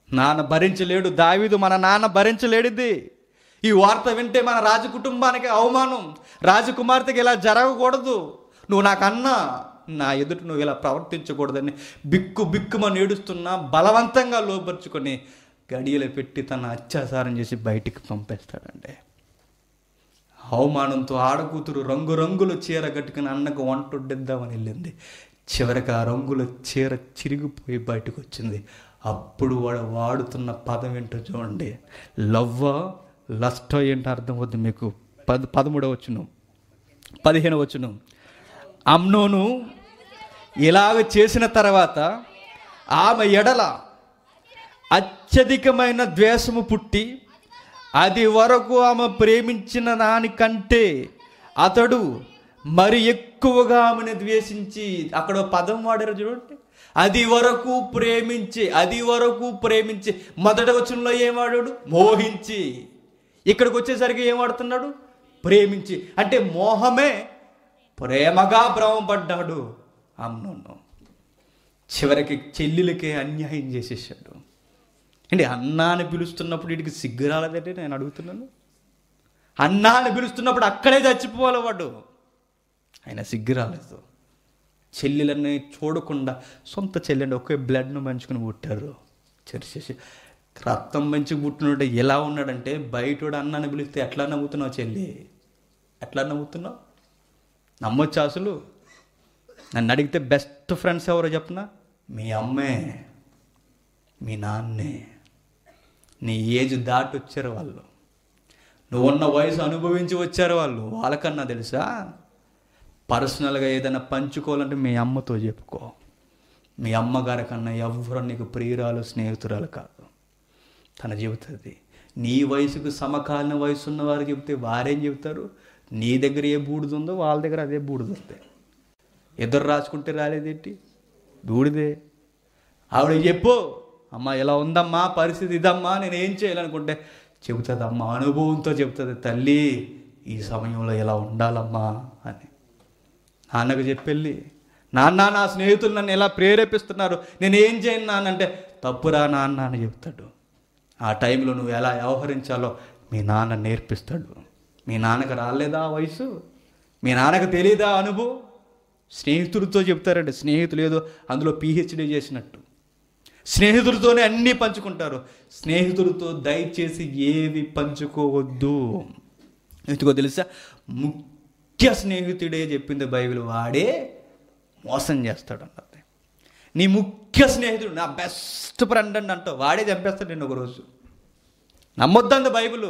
నాన్న భరించలేడు, దావీదు మన నాన్న భరించలేడిది. ఈ వార్త వింటే మన రాజకుటుంబానికి అవమానం, రాజకుమార్తెకి ఇలా జరగకూడదు, నువ్వు నాకన్నా, నా ఎదుట నువ్వు ఇలా ప్రవర్తించకూడదని బిక్కుమని ఏడుస్తున్నా బలవంతంగా లోపరుచుకొని గడియలు పెట్టి తన అత్యాచారం చేసి బయటికి పంపేస్తాడండి. అవమానంతో ఆడకూతురు రంగురంగుల చీర కట్టుకుని అన్నకు వంట వడ్డిద్దామని వెళ్ళింది. చివరికి ఆ రంగుల చీర చిరిగిపోయి బయటకు వచ్చింది. అప్పుడు వాడు వాడుతున్న పదం ఏంటో చూడండి. లవ్వ లస్ట్ ఏంటో అర్థం అవుతుంది మీకు. 13వ వచనం, 15వ వచనం. అమ్నోను ఇలాగ చేసిన తర్వాత ఆమె ఎడల అత్యధికమైన ద్వేషము పుట్టి, అది వరకు ఆమె ప్రేమించిన దానికంటే అతడు మరి ఎక్కువగా ఆమెను ద్వేషించి, అక్కడ పదం వాడారు చూడండి, అది వరకు ప్రేమించి. మొదటి వచనంలో ఏం వాడాడు? మోహించి. ఇక్కడికి వచ్చేసరికి ఏం వాడుతున్నాడు? ప్రేమించి. అంటే మోహమే ప్రేమగా భ్రమపడ్డాడు అమ్నోను. చివరికి చెల్లెలకే అన్యాయం చేసేసాడు. అంటే అన్నా అని పిలుస్తున్నప్పుడు వీడికి సిగ్గు రాలేదంటే నేను అడుగుతున్నాను. అన్నా అని పిలుస్తున్నప్పుడు అక్కడే చచ్చిపోవాలి వాడు, ఆయన సిగ్గు రాలేదు. చెల్లెలని చూడకుండా సొంత చెల్లెండి ఒకే బ్లడ్ను పంచుకుని పుట్టారు. చర్చేసి రక్తం పంచి పుట్టినోడు ఎలా ఉన్నాడంటే, బయటోడు అన్నాన్ని పిలిస్తే ఎట్లా నవ్వుతున్నావు చెల్లి, ఎట్లా నవ్వుతున్నావు? నమ్మొచ్చు అసలు? నన్ను అడిగితే బెస్ట్ ఫ్రెండ్స్ ఎవరో చెప్పనా? మీ అమ్మే, మీ నాన్నే. నీ ఏజ్ దాటి వచ్చారు వాళ్ళు, నువ్వున్న వయసు అనుభవించి వచ్చారు వాళ్ళు. వాళ్ళకన్నా తెలుసా? పర్సనల్గా ఏదైనా పంచుకోవాలంటే మీ అమ్మతో చెప్పుకో. మీ అమ్మగారి కన్నా ఎవ్వరూ నీకు ప్రియురాలు, స్నేహితురాలు కాదు. తన చెబుతుంది. నీ వయసుకు సమకాలీన వయసు ఉన్నవారు చెబితే వారేం చెబుతారు? నీ దగ్గర ఏ బూడిద ఉందో వాళ్ళ దగ్గర అదే బూడిద ఉంది. ఎదురు రాసుకుంటే రాలేదేంటి? బూడిదే. ఆవిడ చెప్పు, అమ్మ ఇలా ఉందమ్మా పరిస్థితి, ఇదమ్మా నేను ఏం చేయాలనుకుంటే చెబుతుంది. అమ్మ అనుభవంతో చెబుతుంది, తల్లి ఈ సమయంలో ఎలా ఉండాలమ్మా అని. నాన్నకు చెప్పెళ్ళి, నాన్న నా స్నేహితులు నన్ను ఎలా ప్రేరేపిస్తున్నారు, నేను ఏం చేయను నాన్నంటే, తప్పురా నాన్న అని చెప్తాడు. ఆ టైంలో నువ్వు ఎలా వ్యవహరించాలో మీ నాన్న నేర్పిస్తాడు. మీ నాన్నకు రాలేదా ఆ వయసు? మీ నాన్నకు తెలియదా అనుభవం? స్నేహితుడితో చెప్తారండి. స్నేహితులు ఏదో అందులో PhD చేసినట్టు స్నేహితులతోనే అన్నీ పంచుకుంటారు. స్నేహితులతో దయచేసి ఏవి పంచుకోవద్దు. ఎందుకో తెలుసా? ముఖ్య స్నేహితుడే చెప్పింది బైబిల్, వాడే మోసం చేస్తాడు అన్నది. నీ ముఖ్య స్నేహితుడు, నా బెస్ట్ ఫ్రెండ్ అని అంటావు, వాడే చంపేస్తాడు నేను ఒకరోజు. నమ్మొద్దంది బైబిల్.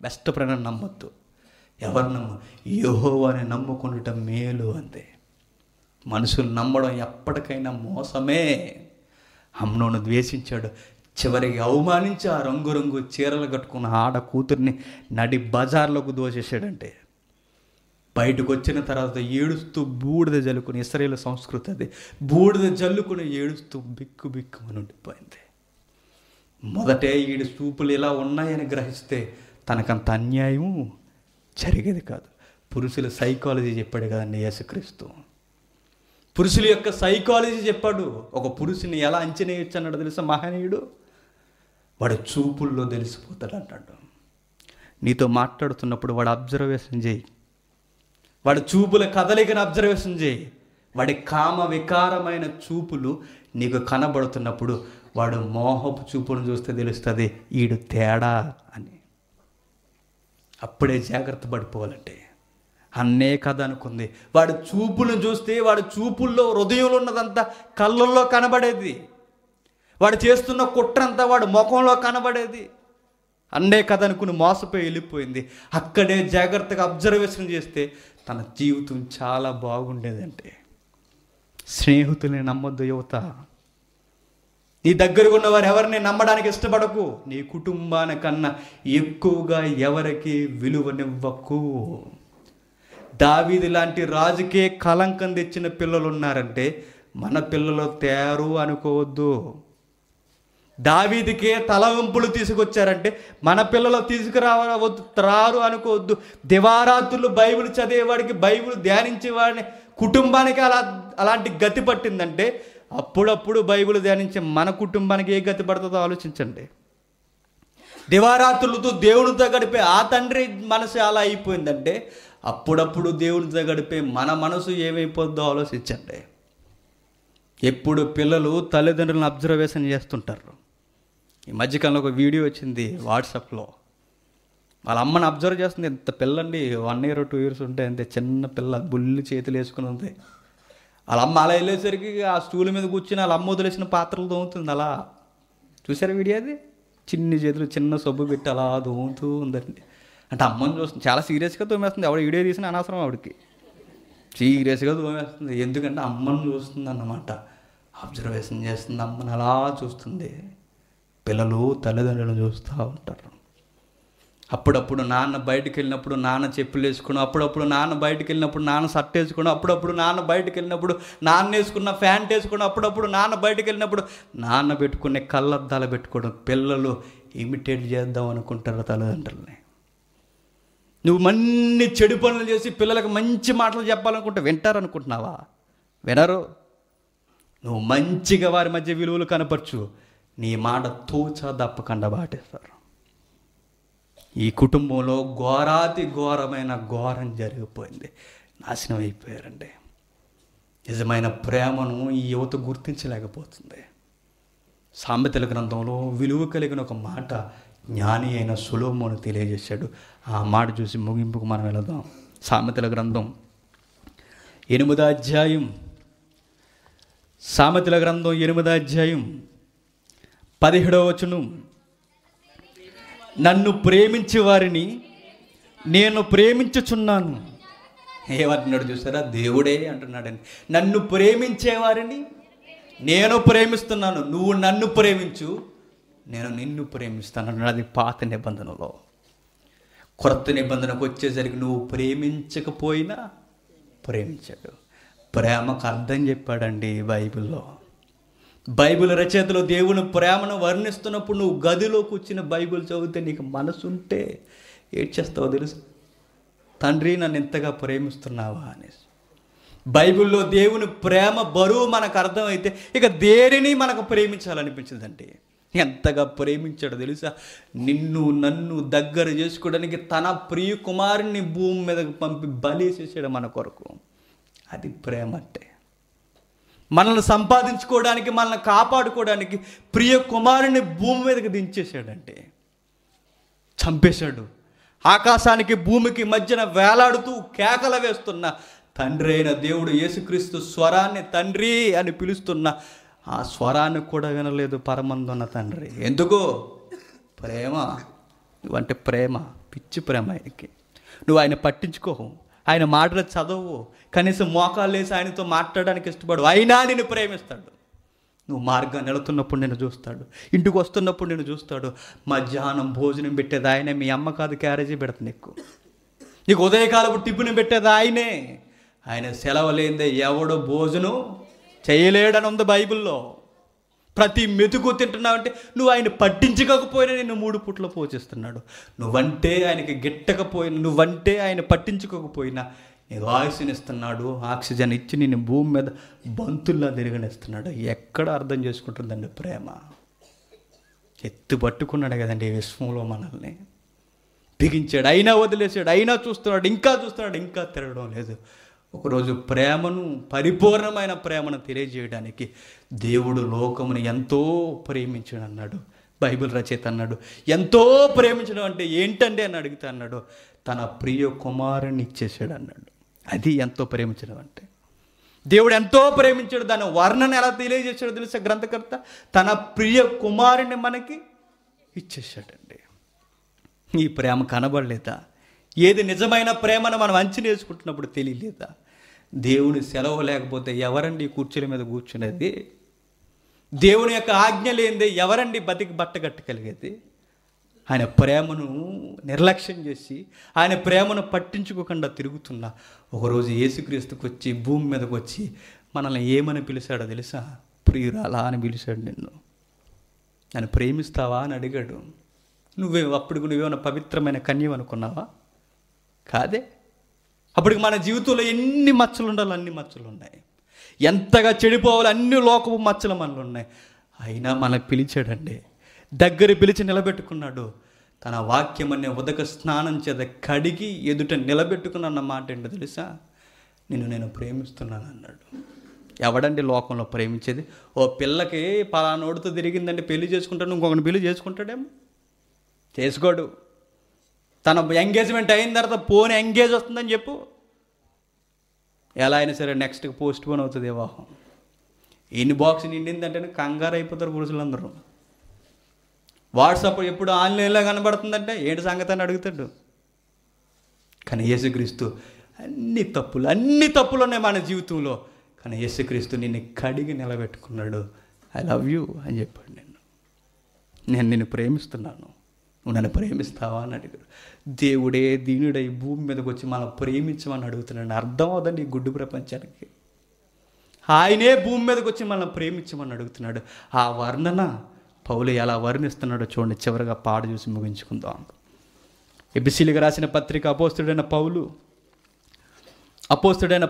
బెస్ట్ ఫ్రెండ్ అని నమ్మొద్దు. ఎవరు నమ్ము? యెహోవాని నమ్ముకునటం మేలు అంతే. మనుషులు నమ్మడం ఎప్పటికైనా మోసమే. అమ్నోను ద్వేషించాడు. చివరికి అవమానించి ఆ రంగురంగు చీరలు కట్టుకున్న ఆడ కూతుర్ని నడి బజార్లోకి దోచేసాడంటే, బయటకు వచ్చిన తర్వాత ఏడుస్తూ బూడిద జల్లుకుని, ఇశ్రాయేలు సంస్కృతి అది, బూడిద జల్లుకుని ఏడుస్తూ బిక్కుమని ఉండిపోయింది. మొదటే ఈడి చూపులు ఇలా ఉన్నాయని గ్రహిస్తే తనకంత అన్యాయం జరిగేది కాదు. పురుషుల సైకాలజీ చెప్పాడు కదండి యేసుక్రీస్తు. పురుషుల యొక్క సైకాలజీ చెప్పాడు. ఒక పురుషుని ఎలా అంచనా వేయచ్చు అన్నాడు తెలుసా మహనీయుడు? వాడు చూపుల్లో తెలిసిపోతాడు అంటాడు. నీతో మాట్లాడుతున్నప్పుడు వాడు అబ్జర్వేషన్ చేయి, వాడి చూపుల కదలికను అబ్జర్వేషన్ చేయి. వాడి కామ వికారమైన చూపులు నీకు కనబడుతున్నప్పుడు వాడు మోహపు చూపును చూస్తే తెలుస్తుంది ఈడు తేడా అని. అప్పుడే జాగ్రత్త పడిపోవాలంటే. అన్నే కథ అనుకుంది. వాడి చూపులను చూస్తే వాడి చూపుల్లో హృదయంలో ఉన్నదంతా కళ్ళల్లో కనబడేది. వాడు చేస్తున్న కుట్రంతా వాడి ముఖంలో కనబడేది. అన్నే కథ అనుకుని మోసపోయి వెళ్ళిపోయింది. అక్కడే జాగ్రత్తగా అబ్జర్వేషన్ చేస్తే తన జీవితం చాలా బాగుండేదంటే. స్నేహితుల్ని నమ్మొద్దు యువత. నీ దగ్గరకు ఉన్నవారు ఎవరిని నమ్మడానికి ఇష్టపడకు. నీ కుటుంబానికన్నా ఎక్కువగా ఎవరికి విలువనివ్వకు. దావీదు లాంటి రాజుకే కలంకం తెచ్చిన పిల్లలు ఉన్నారంటే మన పిల్లలు తయారు అనుకోవద్దు. దావీదుకే తలవంపులు తీసుకొచ్చారంటే మన పిల్లలు రారు అనుకోవద్దు. దివారాత్రులు బైబిల్ చదివేవాడికి, బైబిల్ ధ్యానించేవాడిని కుటుంబానికి అలాంటి గతి పట్టిందంటే అప్పుడప్పుడు బైబిల్ ధ్యానించే మన కుటుంబానికి ఏ గతి పడుతుందో ఆలోచించండి. దివారాత్రులతో దేవునితో గడిపే ఆ తండ్రి మనసు అలా అయిపోయిందంటే అప్పుడప్పుడు దేవునితో గడిపే మన మనసు ఏమైపోద్దో ఆలోచించండి. ఎప్పుడు పిల్లలు తల్లిదండ్రులను అబ్జర్వేషన్ చేస్తుంటారు. ఈ మధ్యకాలంలో ఒక వీడియో వచ్చింది వాట్సాప్లో. వాళ్ళ అమ్మని అబ్జర్వ్ చేస్తుంది. ఎంత పిల్లండి, 1 year 2 years ఉంటే అంతే, చిన్న పిల్ల, బుల్లి చేతులు వేసుకుని ఉంది. వాళ్ళ అమ్మ అలా వెళ్ళేసరికి ఆ స్టూల్ మీద కూర్చుని వాళ్ళ అమ్మ వదిలేసిన పాత్రలు తోముతుంది. అలా చూసారా వీడియో? అది చిన్ని చేతులు చిన్న సబ్బు పెట్టి అలా తోముతూ ఉందండి. అంటే అమ్మని చూస్తుంది, చాలా సీరియస్గా తోమేస్తుంది. ఆవిడ వీడియో తీసిన అనవసరం, ఆవిడకి సీరియస్గా తోమేస్తుంది. ఎందుకంటే అమ్మని చూస్తుంది అన్నమాట, అబ్జర్వేషన్ చేస్తుంది. అమ్మని అలా చూస్తుంది. పిల్లలు తల్లిదండ్రులను చూస్తూ ఉంటారు. అప్పుడప్పుడు నాన్న బయటకు వెళ్ళినప్పుడు నాన్న చెప్పులు వేసుకోవడం, అప్పుడప్పుడు నాన్న బయటకు వెళ్ళినప్పుడు నాన్న షర్ట్ వేసుకోవడం, అప్పుడప్పుడు నాన్న బయటకు వెళ్ళినప్పుడు నాన్న వేసుకున్న ప్యాంట్ వేసుకోవడం, అప్పుడప్పుడు నాన్న బయటకు వెళ్ళినప్పుడు నాన్న పెట్టుకునే కళ్ళద్దాలు పెట్టుకోవడం. పిల్లలు ఇమిటేట్ చేద్దాం అనుకుంటారు తల్లిదండ్రులని. నువ్వు మన్ని చెడు పనులు చేసి పిల్లలకు మంచి మాటలు చెప్పాలనుకుంటే వింటారనుకుంటున్నావా? వినరు. నువ్వు మంచిగా వారి మధ్య విలువలు కనపరచు, నీ మాట తూచా దప్పకుండా బాటేస్తారు. ఈ కుటుంబంలో ఘోరాతి ఘోరమైన ఘోరం జరిగిపోయింది. నాశనం అయిపోయారండి. నిజమైన ప్రేమను ఈ యువత గుర్తించలేకపోతుంది. సామెతల గ్రంథంలో విలువ కలిగిన ఒక మాట జ్ఞాని అయిన సొలొమోను తెలియజేశాడు. ఆ మాట చూసి ముగింపుకు మనం వెళదాం. సామెతల గ్రంథం 8వ అధ్యాయం, సామెతల గ్రంథం 8వ అధ్యాయం 17వ వచనం. నన్ను ప్రేమించే వారిని నేను ప్రేమించుచున్నాను. ఏమంటున్నాడు చూసారా? దేవుడే అంటున్నాడండి. నన్ను ప్రేమించేవారిని నేను ప్రేమిస్తున్నాను. నువ్వు నన్ను ప్రేమించు, నేను నిన్ను ప్రేమిస్తాను అన్నాడు. అది పాత నిబంధనలో. కొత్త నిబంధనకు వచ్చేసరికి నువ్వు ప్రేమించకపోయినా ప్రేమించాడు. ప్రేమకు అర్థం చెప్పాడండి బైబిల్లో. బైబిల్ రచయితలు దేవుని ప్రేమను వర్ణిస్తున్నప్పుడు నువ్వు గదిలో కూర్చుని బైబిల్ చదివితే నీకు మనసు ఉంటే ఏడ్చేస్తావు తెలుసు. తండ్రి నన్ను ఎంతగా ప్రేమిస్తున్నావా అనేసి. బైబిల్లో దేవుని ప్రేమ బరువు మనకు అర్థమైతే ఇక దేనిని మనకు ప్రేమించాలనిపించదండి. ఎంతగా ప్రేమించాడో తెలుసా? నిన్ను నన్ను దగ్గర చేసుకోవడానికి తన ప్రియ కుమారుని భూమి మీదకి పంపి బలి చేసాడు మన కొరకు. అది ప్రేమ అంటే. మనల్ని సంపాదించుకోవడానికి, మనల్ని కాపాడుకోవడానికి ప్రియ కుమారుని భూమి మీదకి దించేశాడంటే, చంపేశాడు. ఆకాశానికి భూమికి మధ్యన వేలాడుతూ కేకలు వేస్తున్న తండ్రి అయిన దేవుడు యేసుక్రీస్తు స్వరాన్ని తండ్రి అని పిలుస్తున్న ఆ స్వరాన్ని కూడా వినలేదు పరమందున్న తండ్రి. ఎందుకో? ప్రేమ. నువ్వంటే ప్రేమ, పిచ్చి ప్రేమ ఆయనకి. నువ్వు ఆయన పట్టించుకోవు, ఆయన మాటలు చదవు, కనీసం మోకాలు వేసి ఆయనతో మాట్లాడడానికి ఇష్టపడు. అయినా నిన్ను ప్రేమిస్తాడు. నువ్వు మార్గాన్ని వెళుతున్నప్పుడు నేను చూస్తాడు, ఇంటికి వస్తున్నప్పుడు నేను చూస్తాడు. మధ్యాహ్నం భోజనం పెట్టేది ఆయనే, మీ అమ్మ కాదు క్యారేజీ పెడుతుంది నీకు ఉదయకాలపు టిఫిన్ పెట్టేది ఆయనే. ఆయన సెలవు లేదే ఎవడో భోజనం చేయలేడని ఉంది బైబిల్లో. ప్రతి మెతుకు తింటున్నావంటే నువ్వు ఆయన పట్టించుకోకపోయినా నిన్ను 3 పూట్ల పోషిస్తున్నాడు. నువ్వంటే ఆయనకి గిట్టకపోయినా, నువ్వంటే ఆయన పట్టించుకోకపోయినా నీకు ఆయుష్నిస్తున్నాడు, ఆక్సిజన్ ఇచ్చి నిన్ను భూమి మీద బంతుల్లా తిరగనిస్తున్నాడు. ఎక్కడ అర్థం చేసుకుంటుందండి ప్రేమ? ఎత్తు పట్టుకున్నాడు కదండి విశ్వంలో మనల్ని, బిగించాడు. అయినా వదిలేసాడు, అయినా చూస్తున్నాడు, ఇంకా చూస్తున్నాడు, ఇంకా తిరగడం లేదు. ఒకరోజు ప్రేమను, పరిపూర్ణమైన ప్రేమను తెలియజేయడానికి దేవుడు లోకముని ఎంతో ప్రేమించాడు అన్నాడు. బైబిల్ రచయిత అన్నాడు, ఎంతో ప్రేమించడం అంటే ఏంటండి అని అడిగితే అన్నాడు, తన ప్రియ కుమారుని ఇచ్చేసాడు అన్నాడు. అది ఎంతో ప్రేమించడం అంటే. దేవుడు ఎంతో ప్రేమించాడు. దాని వర్ణన ఎలా తెలియజేశాడో తెలుసా గ్రంథకర్త? తన ప్రియ కుమారుని మనకి ఇచ్చేసాడండి. ఈ ప్రేమ కనబడలేదా? ఏది నిజమైన ప్రేమను మనం అంచనా వేసుకుంటున్నప్పుడు తెలియలేదా? దేవుని సెలవు లేకపోతే ఎవరండి కుర్చీల మీద కూర్చునేది? దేవుని యొక్క ఆజ్ఞ లేనిదే ఎవరండి బతికి బట్టగట్టగలిగేది? ఆయన ప్రేమను నిర్లక్ష్యం చేసి, ఆయన ప్రేమను పట్టించుకోకుండా తిరుగుతున్నా ఒకరోజు యేసుక్రీస్తుకు వచ్చి భూమి మీదకి వచ్చి మనల్ని ఏమని పిలిచాడో తెలుసా? ప్రియురాలా అని పిలిచాడు నిన్ను. నన్ను ప్రేమిస్తావా అని అడిగాడు. నువ్వేమైనా పవిత్రమైన కన్య అనుకున్నావా? కాదే. అప్పటికి మన జీవితంలో ఎన్ని మచ్చలు ఉండాలో అన్ని మచ్చలు ఉన్నాయి. ఎంతగా చెడిపోవాలో అన్ని లోకపు మచ్చలు మనలో ఉన్నాయి. అయినా మనకు పిలిచాడండి, దగ్గర పిలిచి నిలబెట్టుకున్నాడు. తన వాక్యం అనే ఉదక స్నానం చేత కడిగి ఎదుట నిలబెట్టుకున్న మాట ఏంటో తెలుసా? నేను ప్రేమిస్తున్నాను అన్నాడు. ఎవడండి లోకంలో ప్రేమించేది? ఓ పిల్లకి పలానోడితో తిరిగిందంటే పెళ్లి చేసుకుంటాడు, ఇంకొకరిని పెళ్లి చేసుకుంటాడేమో? చేసుకోడు. తన ఎంగేజ్మెంట్ అయిన తర్వాత పోనీ ఎంగేజ్ వస్తుందని చెప్పు, ఎలా అయినా సరే నెక్స్ట్కి పోస్ట్ పోన్ అవుతుంది వివాహం. ఎన్ని బాక్స్ నిండిందంటే కంగారు అయిపోతారు పురుషులందరూ. వాట్సాప్ ఎప్పుడు ఆన్లైన్లో కనబడుతుందంటే ఏంటి సంగతి అని అడుగుతాడు. కానీ యేసుక్రీస్తు అన్ని తప్పులు ఉన్నాయి మన జీవితంలో. కానీ యేసుక్రీస్తు నిన్ను కడిగి నిలబెట్టుకున్నాడు. ఐ లవ్ యూ అని చెప్పాడు. నేను నిన్ను ప్రేమిస్తున్నాను, నువ్వు నన్ను ప్రేమిస్తావా అని అడిగాడు. దేవుడే దీనుడై భూమి మీదకి వచ్చి మనం ప్రేమించమని అడుగుతున్నాడు. అర్థం అవుదండి ఈ గుడ్డు ప్రపంచానికి. ఆయనే భూమి మీదకి వచ్చి మనం ప్రేమించమని అడుగుతున్నాడు. ఆ వర్ణన పౌలు ఎలా వర్ణిస్తున్నాడో చూడండి. చివరిగా పాట చూసి ముగించుకుందాం. ఎబిసీలకు రాసిన పత్రిక అపోస్తుడైన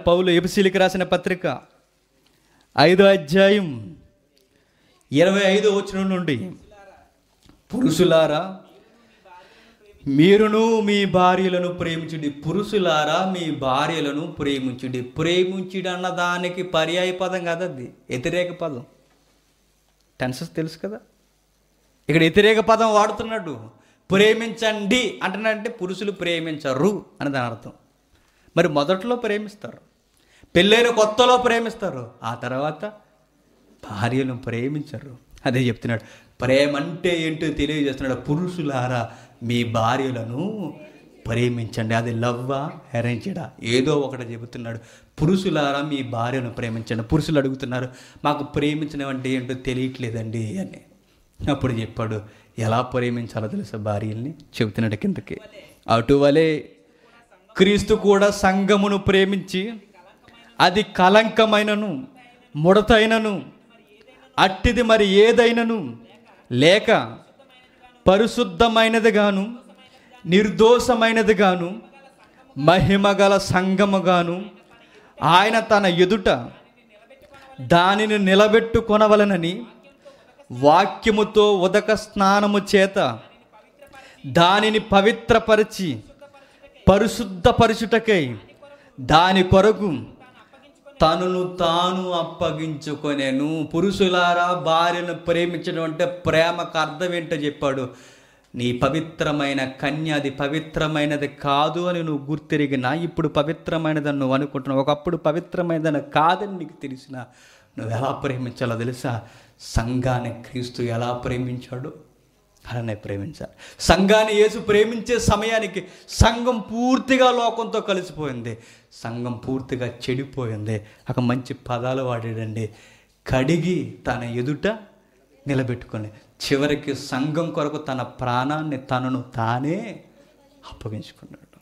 పౌలు ఎబిసీలకు రాసిన పత్రిక 5వ అధ్యాయం 25వ వచనం నుండి, పురుషులారా మీరును మీ భార్యలను ప్రేమించుడి. పురుషులారా మీ భార్యలను ప్రేమించుడి. ప్రేమించుడి అన్న దానికి పర్యాయ పదం కాదు, అది వ్యతిరేక పదం. టెన్సెస్ తెలుసు కదా. ఇక్కడ వ్యతిరేక పదం వాడుతున్నాడు. ప్రేమించండి అంటున్నాడంటే పురుషులు ప్రేమించరు అని దాని అర్థం. మరి మొదట్లో ప్రేమిస్తారు, పెళ్ళైన కొత్తలో ప్రేమిస్తారు, ఆ తర్వాత భార్యను ప్రేమించరు. అదే చెప్తున్నాడు. ప్రేమ అంటే ఏంటో తెలియజేస్తున్నాడు. పురుషులారా మీ భార్యలను ప్రేమించండి. అది లవ్వా అరేంజ్డా ఏదో ఒకటి చెబుతున్నాడు. పురుషులారా మీ భార్యను ప్రేమించండి. పురుషులు అడుగుతున్నారు, మాకు ప్రేమించడం అంటే ఏంటో తెలియట్లేదండి అని. అప్పుడు చెప్పాడు ఎలా ప్రేమించాలో తెలుసా భార్యల్ని. చెబుతున్నాడు కిందకి. అటువలే క్రీస్తు కూడా సంఘమును ప్రేమించి అది కలంకమైనను ముడతైనను అట్టిది మరి ఏదైనను లేక పరిశుద్ధమైనది గాను నిర్దోషమైనది గాను మహిమగల సంఘముగాను ఆయన తన ఎదుట దానిని నిలబెట్టుకొనవలనని వాక్యముతో ఉదక స్నానము చేత దానిని పవిత్రపరిచి పరిశుద్ధపరచుటకై దాని కొరకు తనను తాను అప్పగించుకొనెను. పురుషులారా భార్యను ప్రేమించడం అంటే ప్రేమకు అర్థం ఏంటో చెప్పాడు. నీ పవిత్రమైన కన్య అది పవిత్రమైనది కాదు అని నువ్వు గుర్తిరిగినా ఇప్పుడు పవిత్రమైనదని నువ్వు అనుకుంటున్నావు. ఒకప్పుడు పవిత్రమైనదని కాదని నీకు తెలిసిన నువ్వు ఎలా ప్రేమించాలో తెలుసా? సంఘాన్ని క్రీస్తు ఎలా ప్రేమించాడు అలానే ప్రేమించాలి. సంఘాన్ని యేసు ప్రేమించే సమయానికి సంఘం పూర్తిగా లోకంతో కలిసిపోయింది, సంఘం పూర్తిగా చెడిపోయింది. ఒక మంచి పదాలు వాడాడండి, కడిగి తన ఎదుట నిలబెట్టుకొని చివరికి సంఘం కొరకు తన ప్రాణాన్ని తనను తానే అప్పగించుకున్నాడు.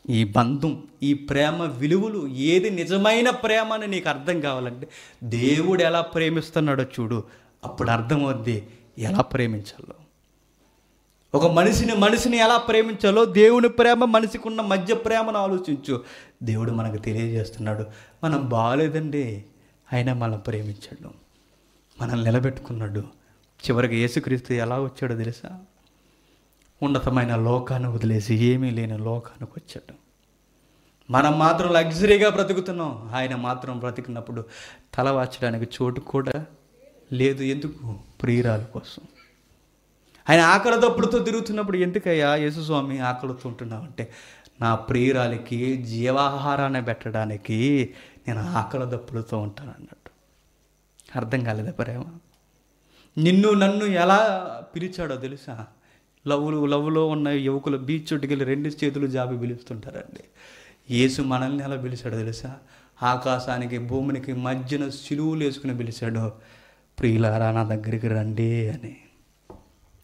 ఈ బంధం, ఈ ప్రేమ విలువలు, ఏది నిజమైన ప్రేమ అని నీకు అర్థం కావాలంటే దేవుడు ఎలా ప్రేమిస్తున్నాడో చూడు, అప్పుడు అర్థమవుద్ది ఎలా ప్రేమించాలో. ఒక మనిషిని ఎలా ప్రేమించాలో, దేవుని ప్రేమ మనిషికి ఉన్న మధ్య ప్రేమను ఆలోచించు. దేవుడు మనకు తెలియజేస్తున్నాడు, మనం బాగాలేదండి అయినా మనం ప్రేమించాడు, మనల్ని నిలబెట్టుకున్నాడు. చివరికి యేసుక్రీస్తు ఎలా వచ్చాడో తెలుసా? ఉన్నతమైన లోకాన్ని వదిలేసి ఏమీ లేని లోకానికి వచ్చాడు. మనం మాత్రం లగ్జరీగా బ్రతుకుతున్నాం, ఆయన మాత్రం బ్రతికినప్పుడు తల వాచడానికి చోటు కూడా లేదు. ఎందుకు? ప్రియురాలు కోసం. ఆయన ఆకలి దప్పుడుతో తిరుగుతున్నప్పుడు ఎందుకయ్యా యేసుస్వామి ఆకలితో ఉంటున్నావు అంటే, నా ప్రియురాలికి జీవాహారాన్ని పెట్టడానికి నేను ఆకలి దప్పుడుతో ఉంటాను అన్నట్టు. అర్థం కాలేదా ప్రేమ? నిన్ను నన్ను ఎలా పిలిచాడో తెలుసా? లవ్లో ఉన్న యువకులు బీచ్ చుట్టుకెళ్ళి 2 చేతులు జాబి పిలుస్తుంటారండి. యేసు మనల్ని ఎలా పిలిచాడో తెలుసా? ఆకాశానికి భూమికి మధ్యన సిలువులు వేసుకుని పిలిచాడు, ప్రియులారా నా దగ్గరికి రండి అని.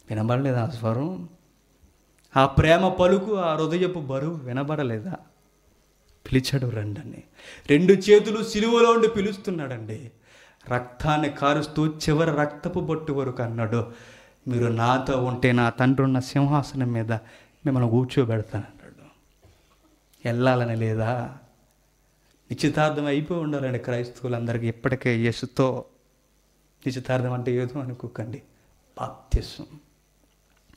వినబడలేదా ఆ స్వరం? ఆ ప్రేమ పలుకు, ఆ హృదయపు బరువు వినబడలేదా? పిలిచాడు రండి అని. 2 చేతులు సిలువలో ఉండి పిలుస్తున్నాడండి. రక్తాన్ని కారుస్తూ చివరి రక్తపు బొట్టు వరకు అన్నాడు, మీరు నాతో ఉంటే నా తండ్రి ఉన్న సింహాసనం మీద మిమ్మల్ని కూర్చోబెడతానన్నాడు. వెళ్ళాలని లేదా? నిశ్చితార్థం అయిపోయి ఉండాలండి క్రైస్తవులందరికీ. ఇప్పటికే యేసుతో నిశ్చితార్థం అంటే ఏదో అనుకోకండి, బాప్తిసం.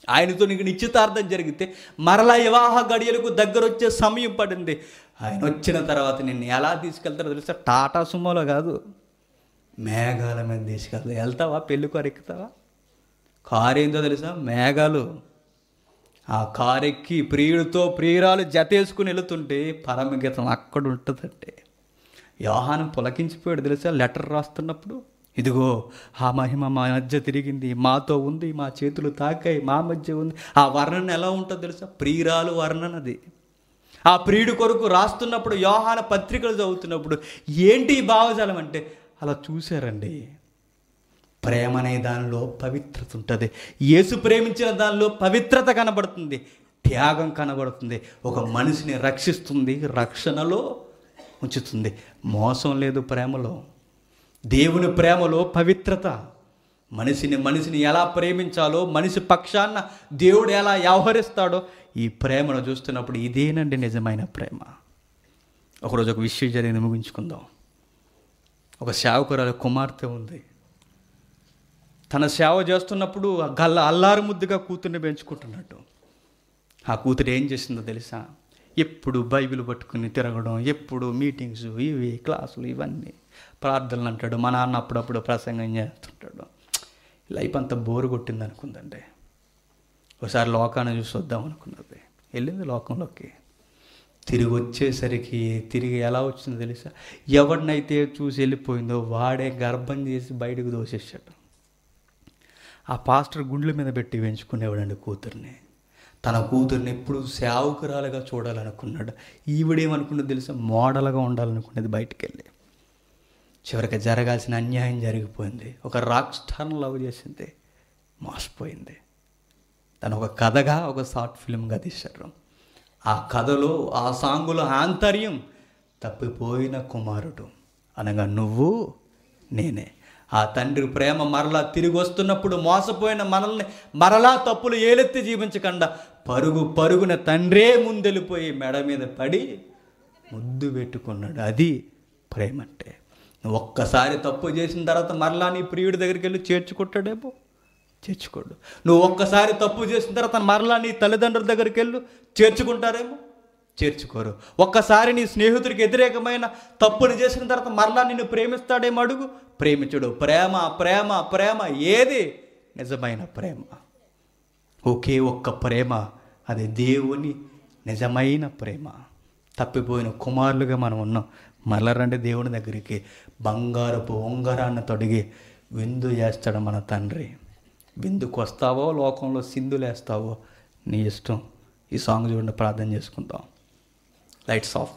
ఆయనతో నీకు నిశ్చితార్థం జరిగితే మరలా వివాహ గడియలకు దగ్గర వచ్చే సమయం పడింది. ఆయన వచ్చిన తర్వాత నిన్ను ఎలా తీసుకెళ్తారో తెలుసా? టాటా సుమోలో కాదు, మేఘాల మీద తీసుకెళ్తా. వెళ్తావా? పెళ్ళి కారు ఎక్కుతావా? కారు ఏందో తెలుసా? మేఘాలు. ఆ కారు ఎక్కి ప్రియుడితో ప్రియురాలు జతేసుకుని వెళుతుంటే పరమగీతం అక్కడ ఉంటుందంటే. యోహాను పులకించిపోయాడు తెలుసా లెటర్ రాస్తున్నప్పుడు. ఇదిగో ఆ మహిమ మా మధ్య తిరిగింది, మాతో ఉంది, మా చేతులు తాకాయి, మా మధ్య ఉంది. ఆ వర్ణన ఎలా ఉంటుందో తెలుసా? ప్రియురాలు వర్ణనది. ఆ ప్రియుడి కొరకు రాస్తున్నప్పుడు, యోహాను పత్రికలు చదువుతున్నప్పుడు ఏంటి ఈ భావజాలం అంటే అలా చూశారండి. ప్రేమ అనే దానిలో పవిత్రత ఉంటుంది. యేసు ప్రేమించిన దానిలో పవిత్రత కనబడుతుంది, త్యాగం కనబడుతుంది. ఒక మనిషిని రక్షిస్తుంది, రక్షణలో ఉంచుతుంది. మోసం లేదు ప్రేమలో. దేవుని ప్రేమలో పవిత్రత. మనిషిని ఎలా ప్రేమించాలో, మనిషి పక్షాన దేవుడు ఎలా వ్యవహరిస్తాడో ఈ ప్రేమను చూస్తున్నప్పుడు ఇదేనండి నిజమైన ప్రేమ. ఒకరోజు ఒక విషయం జరిగింది, ముగించుకుందాం. ఒక సేవకురాలు కుమార్తె ఉంది. తన సేవ చేస్తున్నప్పుడు అల్లారు ముద్దుగా కూతుర్ని పెంచుకుంటున్నట్టు. ఆ కూతురు ఏం చేసిందో తెలుసా? ఎప్పుడు బైబిల్ పట్టుకుని తిరగడం, ఎప్పుడు మీటింగ్స్, ఇవి క్లాసులు, ఇవన్నీ ప్రార్థనలు అంటాడు. మా నాన్న అప్పుడప్పుడు ప్రసంగం చేస్తుంటాడు. లైఫ్ అంతా బోరు కొట్టింది అనుకుందండి. ఒకసారి లోకాన్ని చూసి వద్దాం అనుకున్నది. వెళ్ళింది లోకంలోకి. తిరిగి వచ్చేసరికి తిరిగి ఎలా వచ్చిందో తెలుసా? ఎవరినైతే చూసి వెళ్ళిపోయిందో వాడే గర్భం చేసి బయటకు దోసేసాడు. ఆ పాస్టర్ గుండెల మీద పెట్టి పెంచుకునేవాడండి కూతుర్ని. తన కూతుర్ని ఎప్పుడు సేవకురాలుగా చూడాలనుకున్నాడు. ఈవిడేమనుకున్నది తెలుసా? మోడల్గా ఉండాలనుకునేది. బయటికి వెళ్ళి చివరికి జరగాల్సిన అన్యాయం జరిగిపోయింది. ఒక రాక్ స్టార్ని లవ్ చేసింది, మోసపోయింది. తను ఒక కథగా, ఒక షార్ట్ ఫిల్మ్గా తీశారు. ఆ కథలో, ఆ సాంగులో ఆంతర్యం తప్పిపోయిన కుమారుడు అనగా నువ్వు నేనే. ఆ తండ్రి ప్రేమ మరలా తిరిగి వస్తున్నప్పుడు మోసపోయిన మనల్ని మరలా తప్పులు ఏలెత్తి జీవించకుండా పరుగున తండ్రే ముందెళ్ళిపోయి మెడ మీద పడి ముద్దు పెట్టుకున్నాడు. అది ప్రేమ అంటే. నువ్వు ఒక్కసారి తప్పు చేసిన తర్వాత మరలా నీ ప్రియుడి దగ్గరికి వెళ్ళి చేర్చుకుంటాడేమో, చేర్చుకోడు. నువ్వు ఒక్కసారి తప్పు చేసిన తర్వాత మరలా నీ తల్లిదండ్రుల దగ్గరికి వెళ్ళు, చేర్చుకుంటారేమో, చేర్చుకోరు. ఒక్కసారి నీ స్నేహితుడికి వ్యతిరేకమైన తప్పుని చేసిన తర్వాత మరలా నిన్ను ప్రేమిస్తాడేమో అడుగు, ప్రేమించడు. ప్రేమ ప్రేమ ప్రేమ ఏది నిజమైన ప్రేమ? ఒకే ఒక్క ప్రేమ, అది దేవుని నిజమైన ప్రేమ. తప్పిపోయిన కుమారులుగా మనం ఉన్నాం. మళ్ళా రండి దేవుని దగ్గరికి. బంగారపు ఉంగరాన్ని తొడిగి విందు చేస్తాడు మన తండ్రి. విందుకు వస్తావో లోకంలో సింధులేస్తావో నీ ఇష్టం. ఈ సాంగ్ చూడండి, ప్రార్థన చేసుకుందాం. Lights off.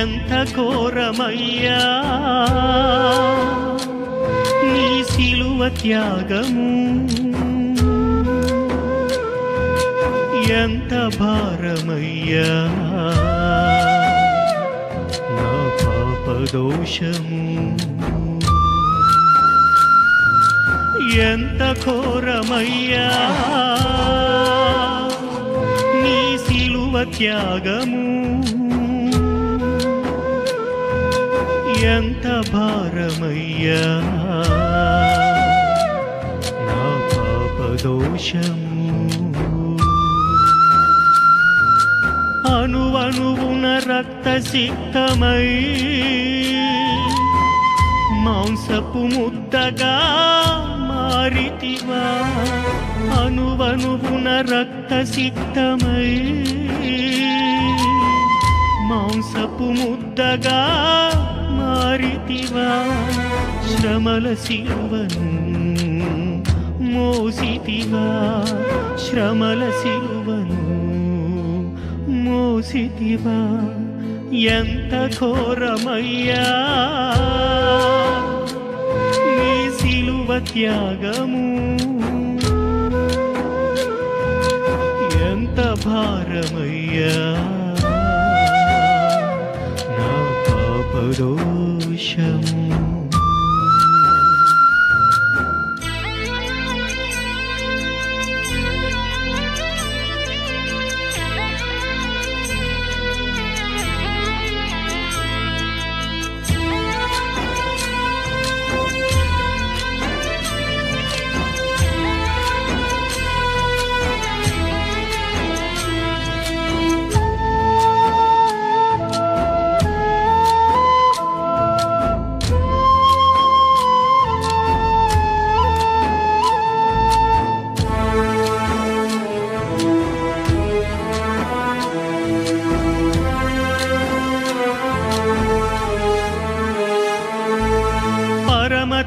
ఎంత ఘోరమయ్యా నీ సిలువ త్యాగము, ఎంత భారమయ్యా పాపదోషము ఎంత ఘోరమయ్యా నీ సిలువ త్యాగము ఎంత భారమయ్యా నా పాపదోషము అణువణువున రక్తసిక్తమై మాంసపు ముద్దగా మారితివా అణువణువున రక్తసిక్తమై మాంసపు ముద్దగా మారితివా శ్రమల సిలువను మోసితివా శ్రమల సిలువను మోసితివా ఎంత ఘోరమయ్యా నీ సిలువ త్యాగము ఎంత భారమయ్యా నా పాపదోషము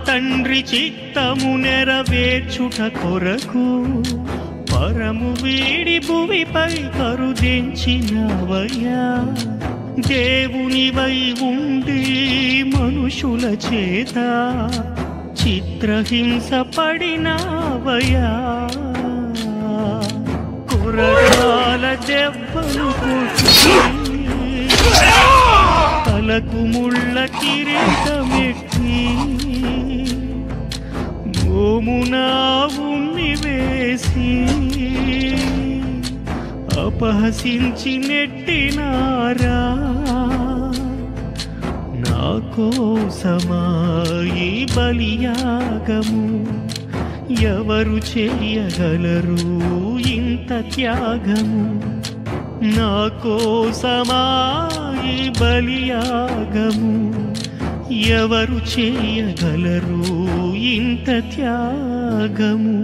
తండ్రి చిత్తము నెరవేర్చుట కొరకు పరము వీడి భువిపై కరుదించినవయ్యా దేవునివై ఉండి మనుషుల చేత చిత్రహింస పడినవయ్యా కురగాల దెబ్బలు కొట్టి తలకు ముళ్ళ కిరీటమెట్టి మోమునా ఉమ్మి వేసి అపహసించి నెట్టినారా నా కోసమా ఈ బలియాగము ఎవరు చేయగలరు ఇంత త్యాగము నా కోసమా ఈ బలియాగము ఎవరు చేయగలరు ఇంత త్యాగము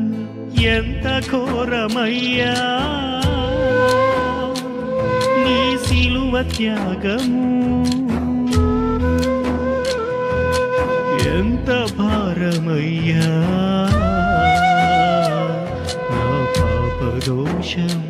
ఎంత ఘోరమయ్యా నీ సిలువ త్యాగము ఎంత భారమయ్యా నా పాపదోషము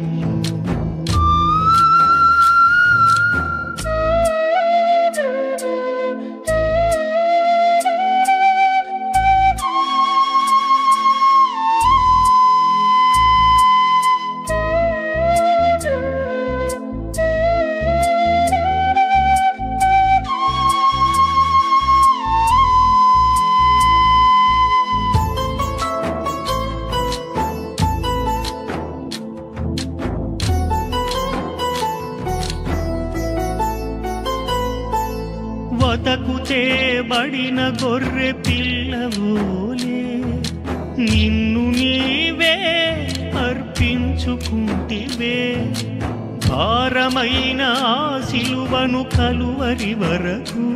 వతకు తేబడిన గొర్రె పిల్లవోలే నిన్ను నీవే అర్పించుకుంటివే భారమైన ఆ సిలువను కలువరి వరకు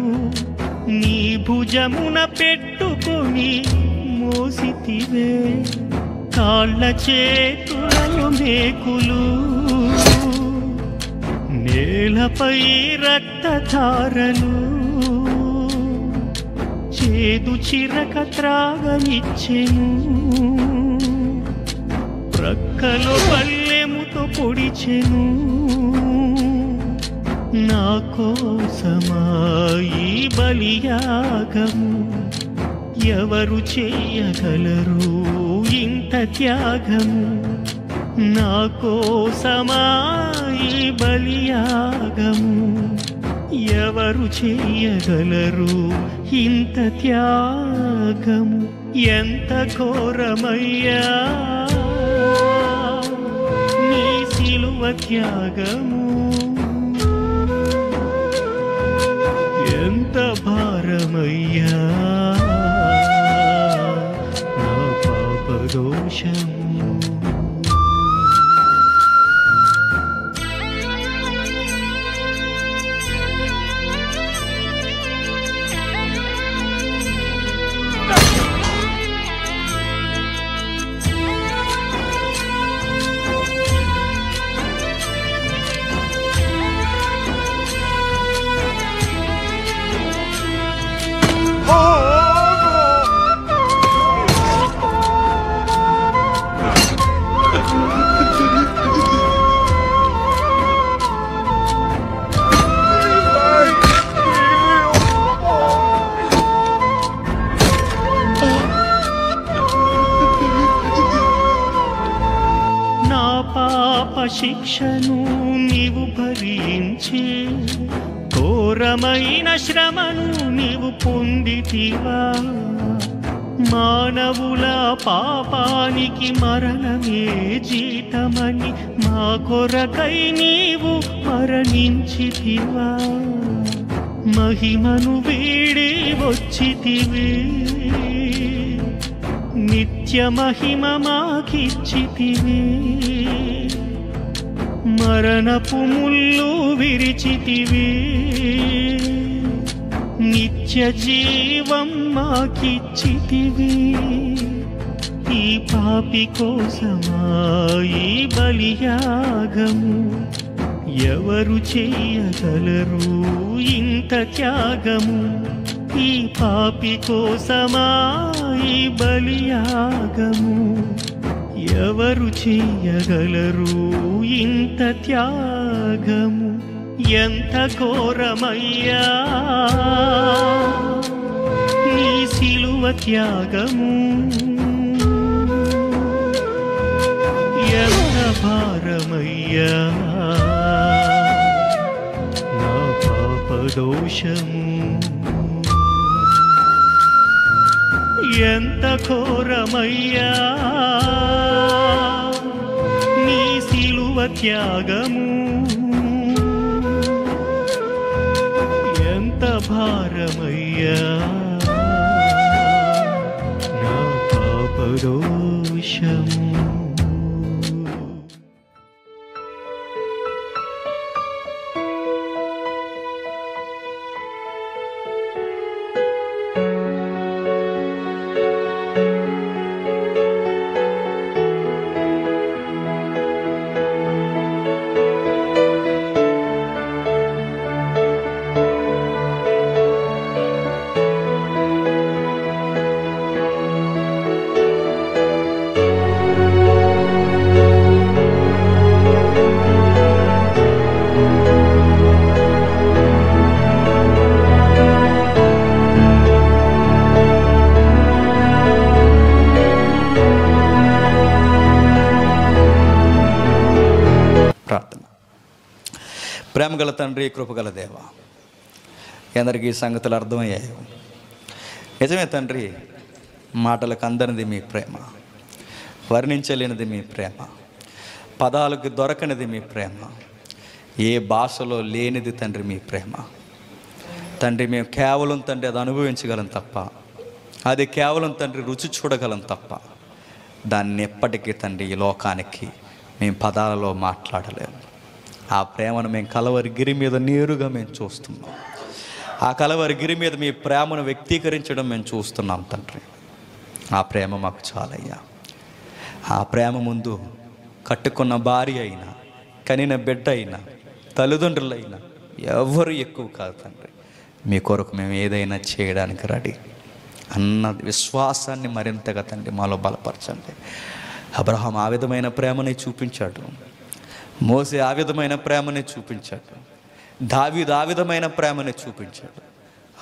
నీ భుజమున పెట్టుకొని మోసితివే కాళ్ళ చేతులలో మేకులు నేలపై రక్తధారలు చేదు చిరక త్రాగనిచ్చెను ప్రక్కలో పల్లెముతో పొడిచెను నా కోసమా ఈ బలియాగము ఎవరు చేయగలరు ఇంత త్యాగము నా కోసమా ఈ బలియాగము ఎవరు చేయగలరు ఇంత త్యాగము? ఎంత ఘోరమయ్యా నీ సిలువ త్యాగము, ఎంత భారమయ్యా నా పాపదోషము. శిక్షను నీవు భరించి ఘోరమైన శ్రమను నీవు పొందితివా. మానవుల పాపానికి మరణమే జీతమని మా కొరకై నీవు మరణించితివా. మహిమను వీడి వచ్చితివి, నిత్య మహిమ మాకిచ్చితివి. మరణపు ముళ్ళు విరిచితివి, నిత్య జీవం మాకిచ్చితివి. ఈ పాపి కోసమా ఈ బలియాగము? ఎవరు చేయగలరు ఇంత త్యాగము? ఈ పాపి కోసమా ఈ బలియాగము? ఎవరు చేయగలరు ఇంత త్యాగము? ఎంత ఘోరమయ్యా నీ సిలువ త్యాగము, ఎంత భారమయ్యా నా పాపదోషము. ఎంత ఘోరమయ్యా నీ సిలువ త్యాగము, ఎంత భారమయ్యా నా పాపదోషము. ప్రార్థన. ప్రేమగల తండ్రి, కృపగల దేవ, అందరికీ ఈ సంగతులు అర్థమయ్యాయి. నిజమే తండ్రి, మాటలకు అందనిది మీ ప్రేమ, వర్ణించలేనిది మీ ప్రేమ, పదాలకు దొరకనిది మీ ప్రేమ, ఏ భాషలో లేనిది తండ్రి మీ ప్రేమ. తండ్రి మేము కేవలం తండ్రి అది అనుభవించగలం తప్ప, అది కేవలం తండ్రి రుచి చూడగలం తప్ప, దాన్ని ఎప్పటికీ తండ్రి ఈ లోకానికి మేము పదాలలో మాట్లాడలేము. ఆ ప్రేమను మేము కలవరి గిరి మీద నేరుగా మేము చూస్తున్నాం. ఆ కలవరి గిరి మీద మీ ప్రేమను వ్యక్తీకరించడం మేము చూస్తున్నాం తండ్రి. ఆ ప్రేమ మాకు చాలయ్యా. ఆ ప్రేమ ముందు కట్టుకున్న భార్య అయినా, కనిన బిడ్డ అయినా, తల్లిదండ్రులైనా ఎవరు ఎక్కువ కాదు తండ్రి. మీ కొరకు మేము ఏదైనా చేయడానికి రెడీ అన్న విశ్వాసాన్ని మరింతగా తండ్రి మాలో బలపరచండి. అబ్రహాం ఆ విధమైన ప్రేమని చూపించాడు, మోసే ఆ విధమైన ప్రేమని చూపించాడు, దావీదు ఆ విధమైన ప్రేమని చూపించాడు,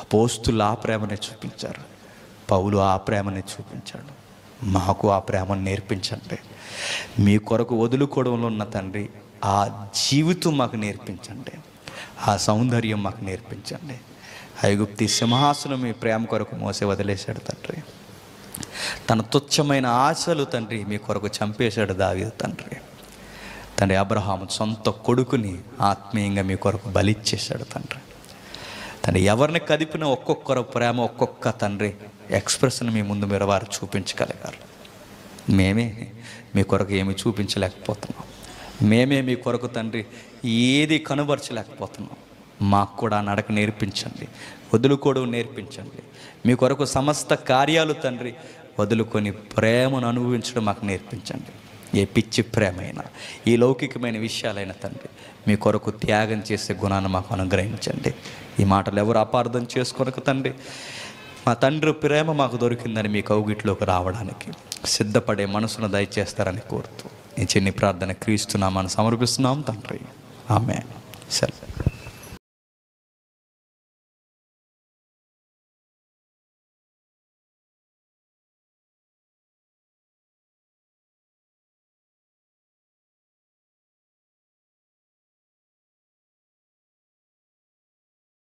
అపోస్తులు ఆ ప్రేమని చూపించారు, పౌలు ఆ ప్రేమని చూపించాడు. మాకు ఆ ప్రేమను నేర్పించండి. మీ కొరకు వదులుకోవడంలో ఉన్న తండ్రి ఆ జీవితం మాకు నేర్పించండి. ఆ సౌందర్యం మాకు నేర్పించండి. ఐగుప్తి సింహాసనం మీ ప్రేమ కొరకు మోసే వదిలేశాడు తండ్రి. తన తుచ్చమైన ఆశలు తండ్రి మీ కొరకు చంపేశాడు దావీదు తండ్రి. తండ్రి అబ్రహాము సొంత కొడుకుని ఆత్మీయంగా మీ కొరకు బలిచ్చేశాడు తండ్రి. తండ్రి ఎవరిని కదిపిన ఒక్కొక్కరు ప్రేమ ఒక్కొక్క తండ్రి ఎక్స్ప్రెషన్ మీ ముందు మీరు వారు చూపించగలిగారు. మేమే మీ కొరకు ఏమి చూపించలేకపోతున్నాం. మేమే మీ కొరకు తండ్రి ఏది కనుబరచలేకపోతున్నాం. మాకు కూడా నడక నేర్పించండి, వదులుకోవడం నేర్పించండి. మీ కొరకు సమస్త కార్యాలు తండ్రి వదులుకొని ప్రేమను అనుభవించడం మాకు నేర్పించండి. ఏ పిచ్చి ప్రేమైనా, ఈ లౌకికమైన విషయాలైనా తండ్రి మీ కొరకు త్యాగం చేసే గుణాన్ని మాకు అనుగ్రహించండి. ఈ మాటలు ఎవరు అపార్థం చేసుకోనక తండ్రి, మా తండ్రి ప్రేమ మాకు దొరికిందని మీ కౌగిట్లోకి రావడానికి సిద్ధపడే మనసును దయచేస్తారని కోరుతూ ఈ చిన్ని ప్రార్థన క్రీస్తు నామమున సమర్పిస్తున్నాం తండ్రి. ఆమేన్. సరే.